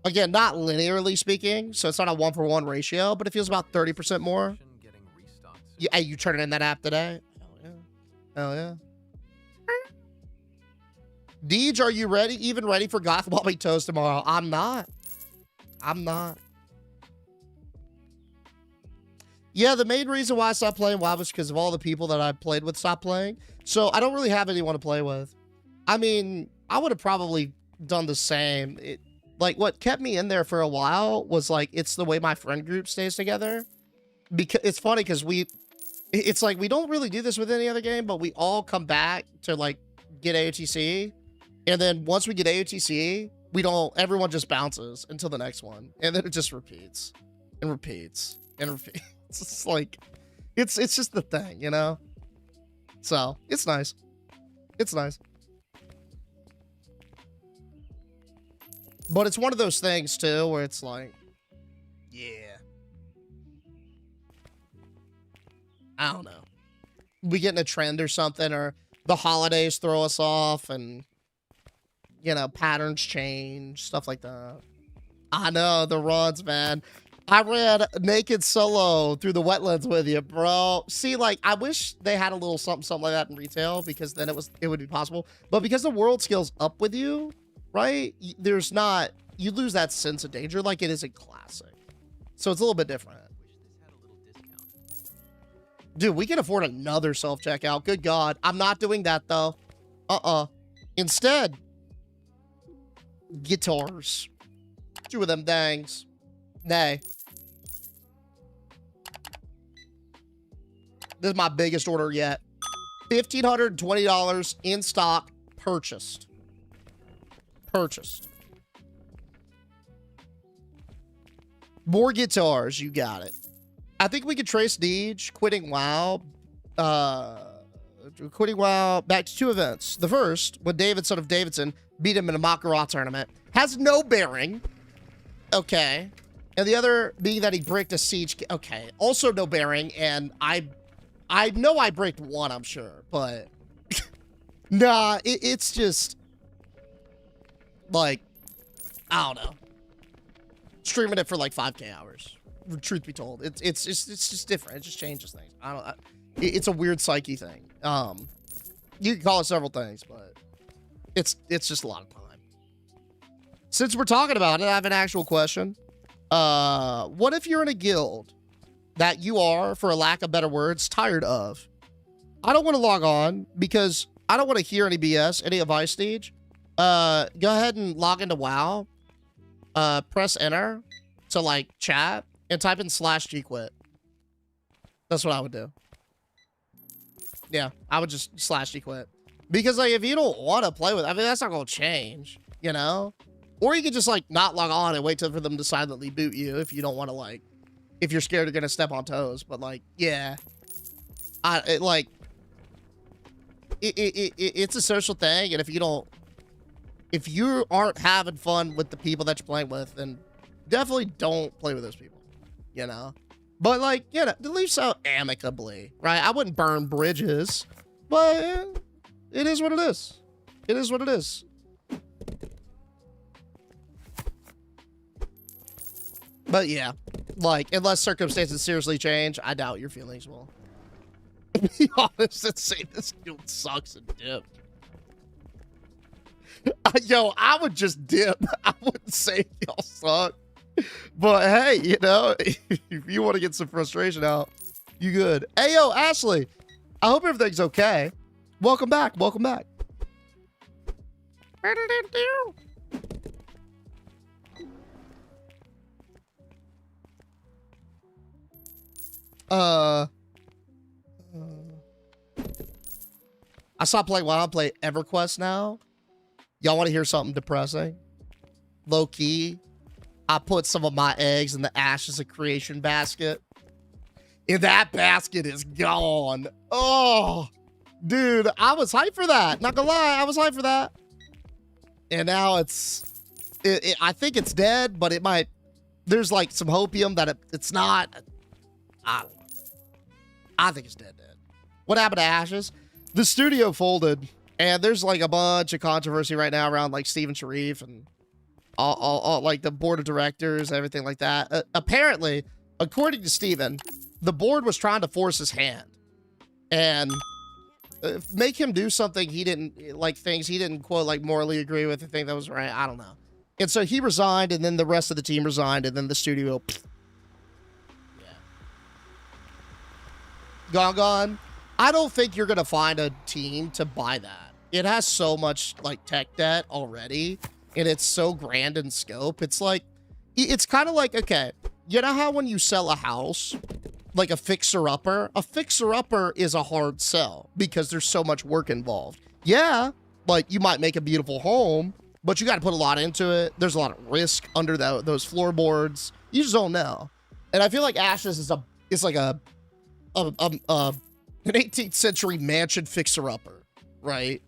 Again, not linearly speaking, so it's not a 1-for-1 ratio, but it feels about 30% more. Yeah, hey, you turning in that app today? Hell yeah. Hell yeah. Deej, are you ready? Even ready for Goth Wobbly Toes tomorrow? I'm not. I'm not. Yeah, the main reason why I stopped playing WoW was because of all the people that I played with stopped playing. So I don't really have anyone to play with. I mean, I would have probably done the same. Like, what kept me in there for a while was, like, it's the way my friend group stays together. Because it's funny because it's like we don't really do this with any other game, but we all come back to, like, get AOTC. And then once we get AOTC, everyone just bounces until the next one. And then it just repeats and repeats and repeats. It's like, it's just the thing, you know? So, it's nice. It's nice. But it's one of those things, too, where it's like, yeah. I don't know. We get in a trend or something, or the holidays throw us off, and, you know, patterns change, stuff like that. I know, the runs, man. I ran naked solo through the wetlands with you, bro. See, like, I wish they had a little something like that in retail, because then it would be possible. But because the world scales up with you, right? You lose that sense of danger like it is in Classic. So it's a little bit different. Dude, we can afford another self-checkout. Good God. I'm not doing that, though. Instead, guitars. 2 of them dangs. Nay. This is my biggest order yet. $1,520 in stock, purchased. More guitars, you got it. I think we could trace Deej quitting WoW back to 2 events. The first, when David, son of Davidson, beat him in a Makarov tournament. Has no bearing. Okay. And the other being that he bricked a siege. Okay. Also no bearing, and I know I bricked 1, I'm sure, but nah, it's just like, I don't know. Streaming it for like 5K hours. Truth be told, it's just different. It just changes things. It's a weird psyche thing. You can call it several things, but it's just a lot of time. Since we're talking about it, I have an actual question. What if you're in a guild that you are, for a lack of better words, tired of? I don't want to log on because I don't want to hear any BS, any advice stage. Go ahead and log into WoW. Press enter to like chat and type in /gquit. That's what I would do. Yeah, I would just /gquit. Because like if you don't want to play with, I mean, that's not going to change, you know? Or you could just like not log on and wait for them to silently boot you if you don't want to, like, if you're scared you're going to step on toes. But like, yeah, it's a social thing. And if you aren't having fun with the people that you're playing with, then definitely don't play with those people, you know? But like, you know, at least so amicably, right? I wouldn't burn bridges, but it is what it is. It is what it is. But yeah, like, unless circumstances seriously change, I doubt your feelings will. To be honest and say this dude sucks and dip. Yo, I would just dip. I wouldn't say y'all suck. But hey, you know, if you want to get some frustration out, you good. Hey, yo, Ashley, I hope everything's okay. Welcome back. Welcome back. I stopped playing WoW. I play EverQuest now. Y'all want to hear something depressing? Low key, I put some of my eggs in the Ashes of Creation basket. And that basket is gone. Oh, dude, I was hyped for that. Not gonna lie, I was hyped for that. And now I think it's dead, but it might, there's like some hopium that it's not. I don't know. I think it's dead. What happened to Ashes? The studio folded, and there's like a bunch of controversy right now around like Steven Sharif and all like the board of directors, everything like that. Apparently, according to Steven, the board was trying to force his hand and make him do something he didn't like, things he didn't quote like morally agree with, the thing that was right. I don't know. And so he resigned, and then the rest of the team resigned, and then the studio, gone. I don't think you're gonna find a team to buy that. It has so much like tech debt already, and it's so grand in scope. It's like, it's kind of like, okay, you know how when you sell a house, like a fixer-upper is a hard sell because there's so much work involved. Yeah, like you might make a beautiful home, but you got to put a lot into it. There's a lot of risk under those floorboards. You just don't know. And I feel like Ashes is like an 18th century mansion fixer-upper, right?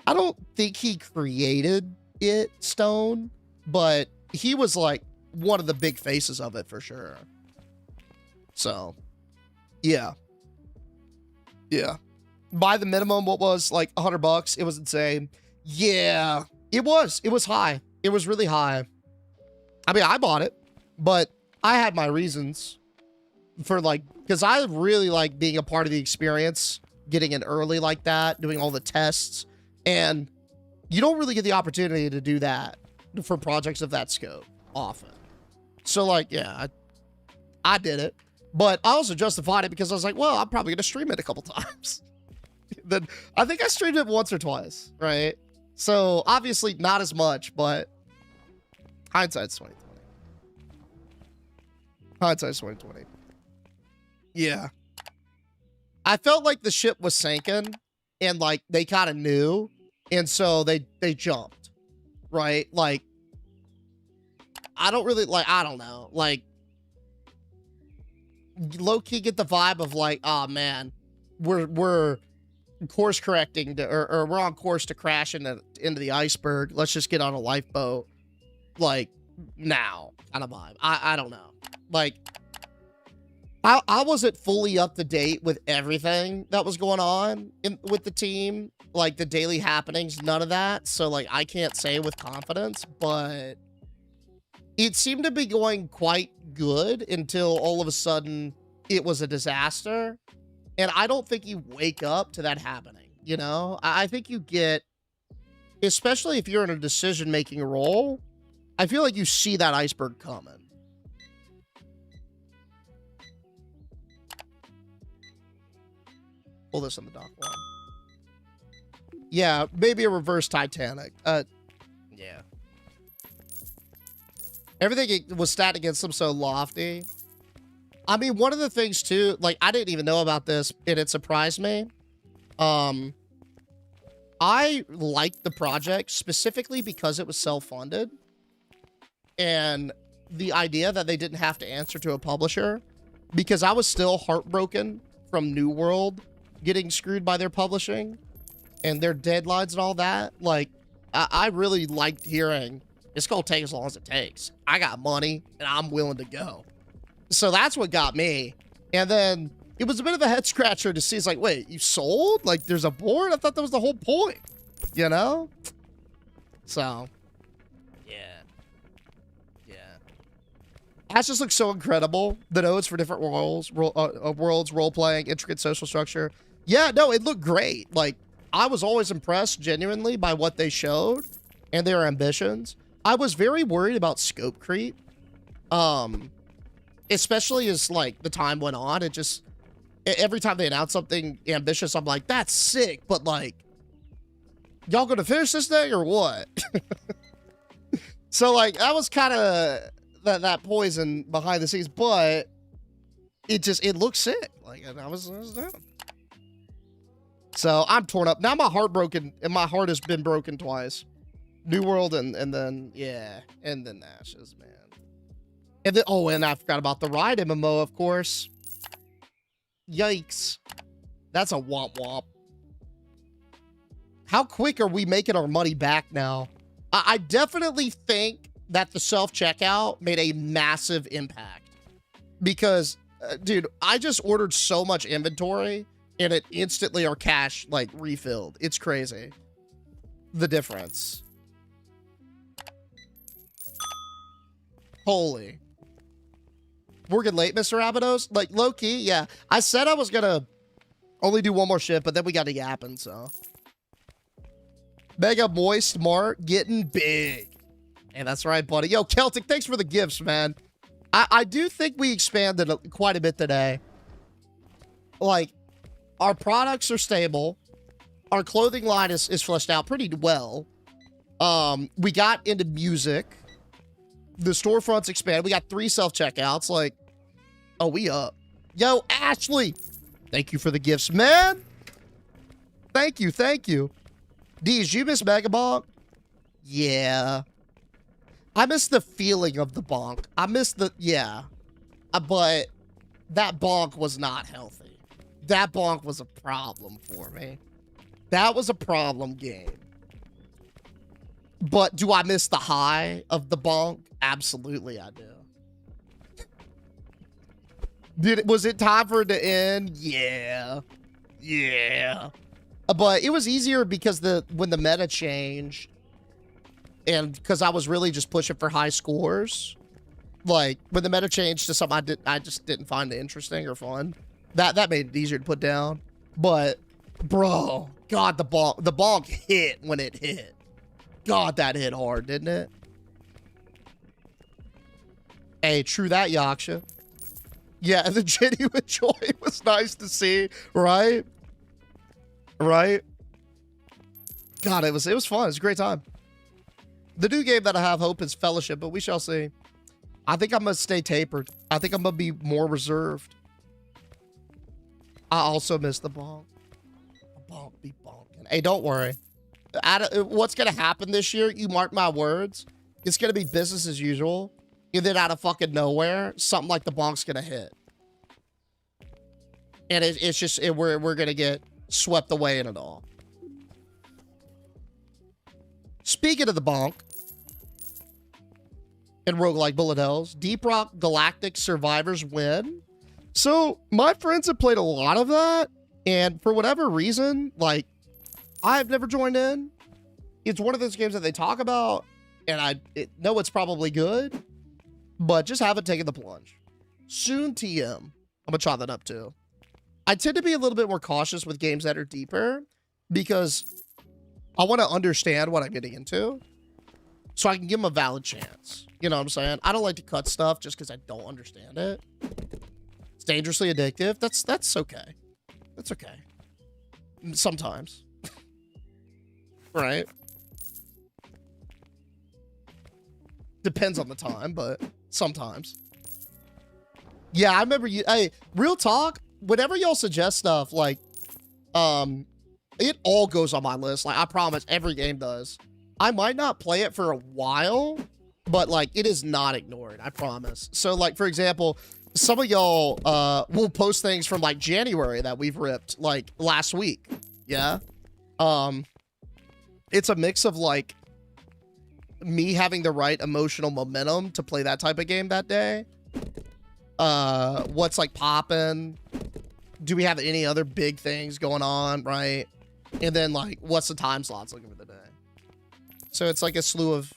I don't think he created it, Stone, but he was like one of the big faces of it for sure. So, yeah. Yeah. By the minimum, what was like $100? It was insane. Yeah, it was high. It was really high. I mean, I bought it, but I had my reasons for like, because I really like being a part of the experience, getting in early like that, doing all the tests, and you don't really get the opportunity to do that for projects of that scope often. So like, yeah, I did it, but I also justified it because I was like, well, I'm probably going to stream it a couple times. Then I think I streamed it once or twice, right? So obviously not as much, but hindsight's 2020. Hindsight's 2020. Yeah. I felt like the ship was sinking and like they kind of knew. And so they jumped, right? Like, I don't really like, I don't know. Like, low key get the vibe of like, oh man, we're course correcting to, or we're on course to crash into the iceberg. Let's just get on a lifeboat. Like now kind of vibe. I don't know. Like, I wasn't fully up to date with everything that was going on with the team, like the daily happenings, none of that. So like, I can't say with confidence, but it seemed to be going quite good until all of a sudden it was a disaster. And I don't think you wake up to that happening. You know, I think you get, especially if you're in a decision-making role, I feel like you see that iceberg coming. Pull this on the dock one. Yeah, maybe a reverse Titanic. Yeah. Everything was stacked against them so lofty. I mean, one of the things too, like I didn't even know about this and it surprised me. I liked the project specifically because it was self-funded. And the idea that they didn't have to answer to a publisher, because I was still heartbroken from New World getting screwed by their publishing and their deadlines and all that. Like, I really liked hearing it's gonna take as long as it takes. I got money and I'm willing to go. So that's what got me. And then it was a bit of a head scratcher to see. It's like, wait, you sold? Like, there's a board? I thought that was the whole point, you know? So, yeah. Yeah. That just looks so incredible. The nodes for different worlds, role-playing, intricate social structure. Yeah, no, it looked great. Like, I was always impressed, genuinely, by what they showed and their ambitions. I was very worried about scope creep. Especially as like the time went on, it just, every time they announced something ambitious, I'm like, that's sick, but like, y'all gonna finish this thing or what? So like, that was kind of that poison behind the scenes, but it looks sick. Like, and I was down. So I'm torn up. Now my heart broken, and my heart has been broken twice New World and then yeah, and then Ashes, man. And then and I forgot about the Ride MMO, of course. Yikes. That's a womp womp. How quick are we making our money back now? I definitely think that the self-checkout made a massive impact. Because, dude, I just ordered so much inventory and it instantly our cash, like, refilled. It's crazy. The difference. Holy. Working late, Mr. Abados? Like, low-key, yeah. I said I was gonna only do one more shift, but then we got to yapping, so. Mega MOISTMART getting big. Hey, that's right, buddy. Yo, Celtic, thanks for the gifts, man. I do think we expanded quite a bit today. Like, our products are stable. Our clothing line is fleshed out pretty well. We got into music. The storefronts expanded. We got 3 self-checkouts. Like, oh, we up. Yo, Ashley. Thank you for the gifts, man. Thank you, thank you. Did you miss Mega Bonk? Yeah. I miss the feeling of the bonk. I miss the, yeah. But that bonk was not healthy. That bonk was a problem for me. That was a problem game. But do I miss the high of the bonk? Absolutely, I do. Was it time for it to end? Yeah. Yeah. But it was easier because when the meta changed, and because I was really just pushing for high scores, like when the meta changed to something I just didn't find interesting or fun, that made it easier to put down. But bro, God, the bonk hit when it hit. God, that hit hard, didn't it? Hey, true that, Yaksha. Yeah, the genuine joy was nice to see, right? Right? God, it was fun. It was a great time. The new game that I have hope is Fellowship, but we shall see. I think I'm going to stay tapered. I think I'm going to be more reserved. I also miss the bonk. The bonk be bonking. Hey, don't worry. What's going to happen this year, you mark my words, it's going to be business as usual. And then out of fucking nowhere, something like the bonk's going to hit. And it's just, we're going to get swept away in it all. Speaking of the bonk and roguelike bullet hells, Deep Rock Galactic Survivors win. So my friends have played a lot of that, and for whatever reason, like, I've never joined in. It's one of those games that they talk about, and I know it's probably good, but just haven't taken the plunge. Soon TM. I'm gonna try that up too. I tend to be a little bit more cautious with games that are deeper because I want to understand what I'm getting into so I can give them a valid chance. You know what I'm saying? I don't like to cut stuff just because I don't understand it. It's dangerously addictive. That's okay. That's okay. Sometimes. Right? Depends on the time, but sometimes. Yeah, I remember you. Hey, real talk, whenever y'all suggest stuff, like, it all goes on my list. Like, I promise, every game does. I might not play it for a while, but, like, it is not ignored. I promise. So, like, for example, some of y'all will post things from, like, January that we've ripped, like, last week. Yeah? It's a mix of, like, me having the right emotional momentum to play that type of game that day. What's, like, popping? Do we have any other big things going on, right? And then, like, what's the time slots looking for the day? So it's like a slew of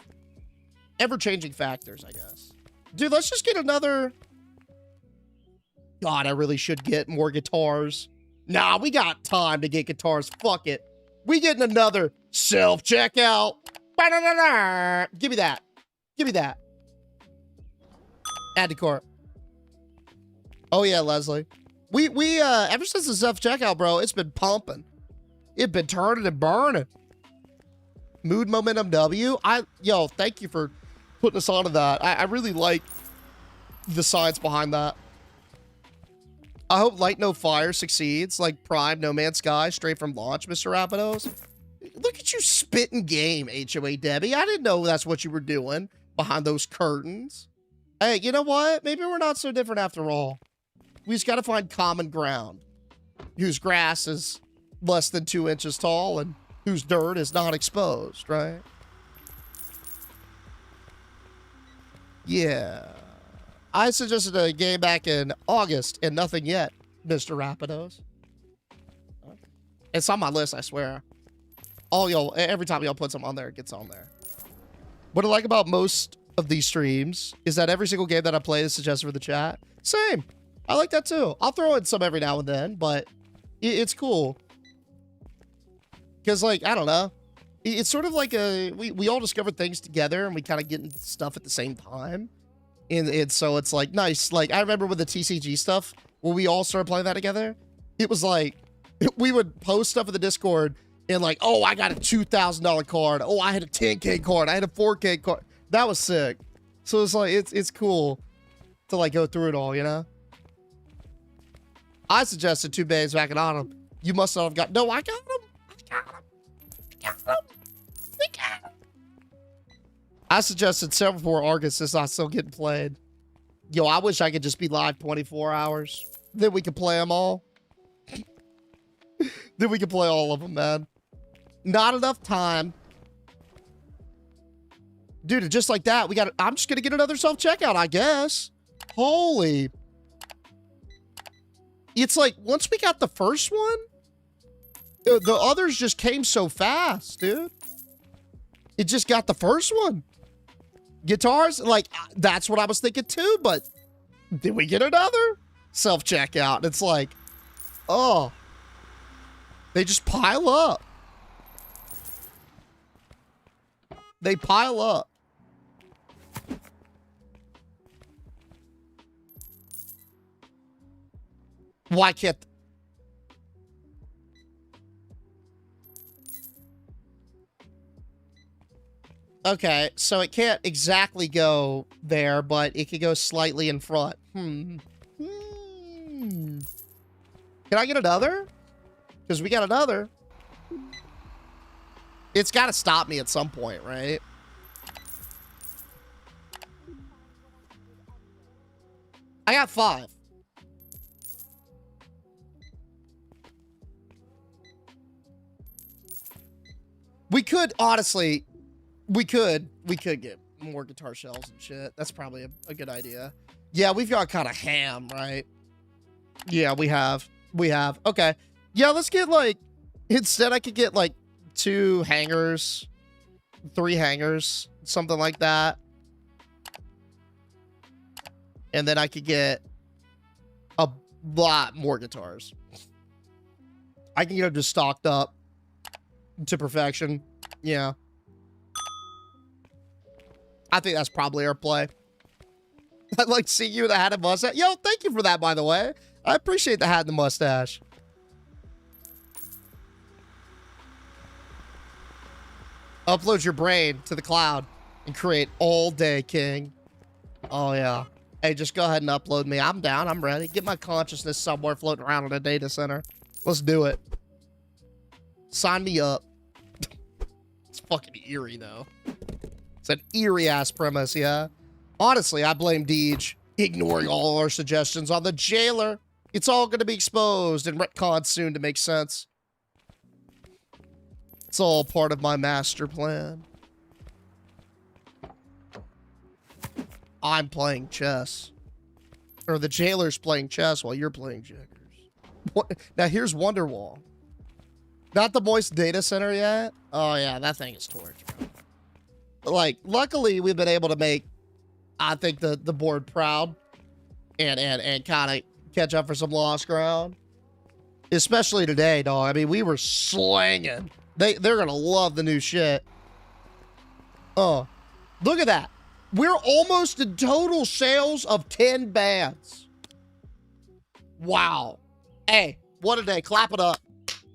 ever-changing factors, I guess. Dude, let's just get another... God, I really should get more guitars. Nah, we got time to get guitars. Fuck it. We getting another self-checkout. Give me that. Give me that. Add to cart. Oh, yeah, Leslie. We ever since the self-checkout, bro, it's been pumping. It's been turning and burning. Mood Momentum W. Yo, thank you for putting us onto that. I really like the science behind that. I hope Light No Fire succeeds, like Prime No Man's Sky, straight from launch, Mr. Rapidos. Look at you spitting game, HOA Debbie. I didn't know that's what you were doing behind those curtains. Hey, you know what? Maybe we're not so different after all. We just got to find common ground. Whose grass is less than 2 inches tall and whose dirt is not exposed, right? Yeah. I suggested a game back in August and nothing yet, Mr. Rapidos. It's on my list, I swear. Every time y'all put something on there, it gets on there. What I like about most of these streams is that every single game that I play is suggested for the chat. Same. I like that too. I'll throw in some every now and then, but it's cool. Because, like, I don't know. It's sort of like we all discover things together and we kind of get into stuff at the same time. And so it's like nice. Like, I remember with the TCG stuff, when we all started playing that together, it was like, we would post stuff in the Discord and like, oh, I got a $2,000 card. Oh, I had a 10K card. I had a 4K card. That was sick. So it's like, it's cool to like go through it all, you know? I suggested 2 bays back in autumn. You must not have got, no, I got them. I suggested several for August is not still getting played. Yo, I wish I could just be live 24 hours. Then we could play them all. Then we could play all of them, man. Not enough time. Dude, just like that, I'm just gonna get another self-checkout, I guess. Holy. It's like, once we got the first one, the others just came so fast, dude. It just got the first one. Guitars, like, that's what I was thinking too, but did we get another self-checkout? It's like, oh, they just pile up. They pile up. Why can't... Okay, so it can't exactly go there, but it could go slightly in front. Can I get another? Because we got another. It's got to stop me at some point, right? I got 5. We could, honestly... We could get more guitar shells and shit. That's probably a good idea. Yeah, we've got kind of ham, right? Yeah, we have. Okay. Yeah, let's get like, instead I could get like 2 hangers, 3 hangers, something like that. And then I could get a lot more guitars. I can get them just stocked up to perfection. Yeah. I think that's probably our play. I'd like to see you with a hat and mustache. Yo, thank you for that, by the way. I appreciate the hat and the mustache. Upload your brain to the cloud and create all day, King. Oh, yeah. Hey, just go ahead and upload me. I'm down. I'm ready. Get my consciousness somewhere floating around in a data center. Let's do it. Sign me up. It's fucking eerie, though. It's an eerie-ass premise, yeah? Honestly, I blame Deej ignoring all our suggestions on the jailer. It's all going to be exposed and retconned soon to make sense. It's all part of my master plan. I'm playing chess. Or the jailer's playing chess while you're playing checkers. What? Now, here's Wonderwall. Not the Moist Data Center yet? Oh, yeah, that thing is torch, bro. Like, luckily, we've been able to make, I think, the board proud and kind of catch up for some lost ground. Especially today, dog. I mean, we were slanging. They're going to love the new shit. Oh, look at that. We're almost in total sales of 10 bands. Wow. Hey, what a day. Clap it up.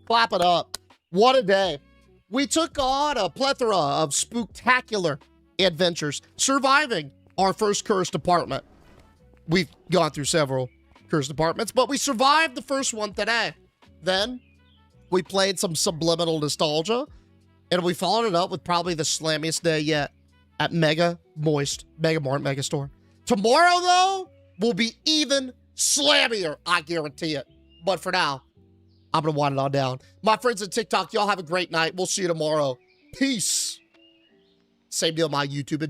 Clap it up. What a day. We took on a plethora of spooktacular adventures, surviving our first cursed apartment. We've gone through several cursed apartments, but we survived the first one today. Then we played some subliminal nostalgia And we followed it up with probably the slammiest day yet at Mega Moist, Mega Mart, Mega Store. Tomorrow, though, will be even slammier. I guarantee it. But for now, I'm going to wind it on down. My friends at TikTok, y'all have a great night. We'll see you tomorrow. Peace. Same deal, my YouTube.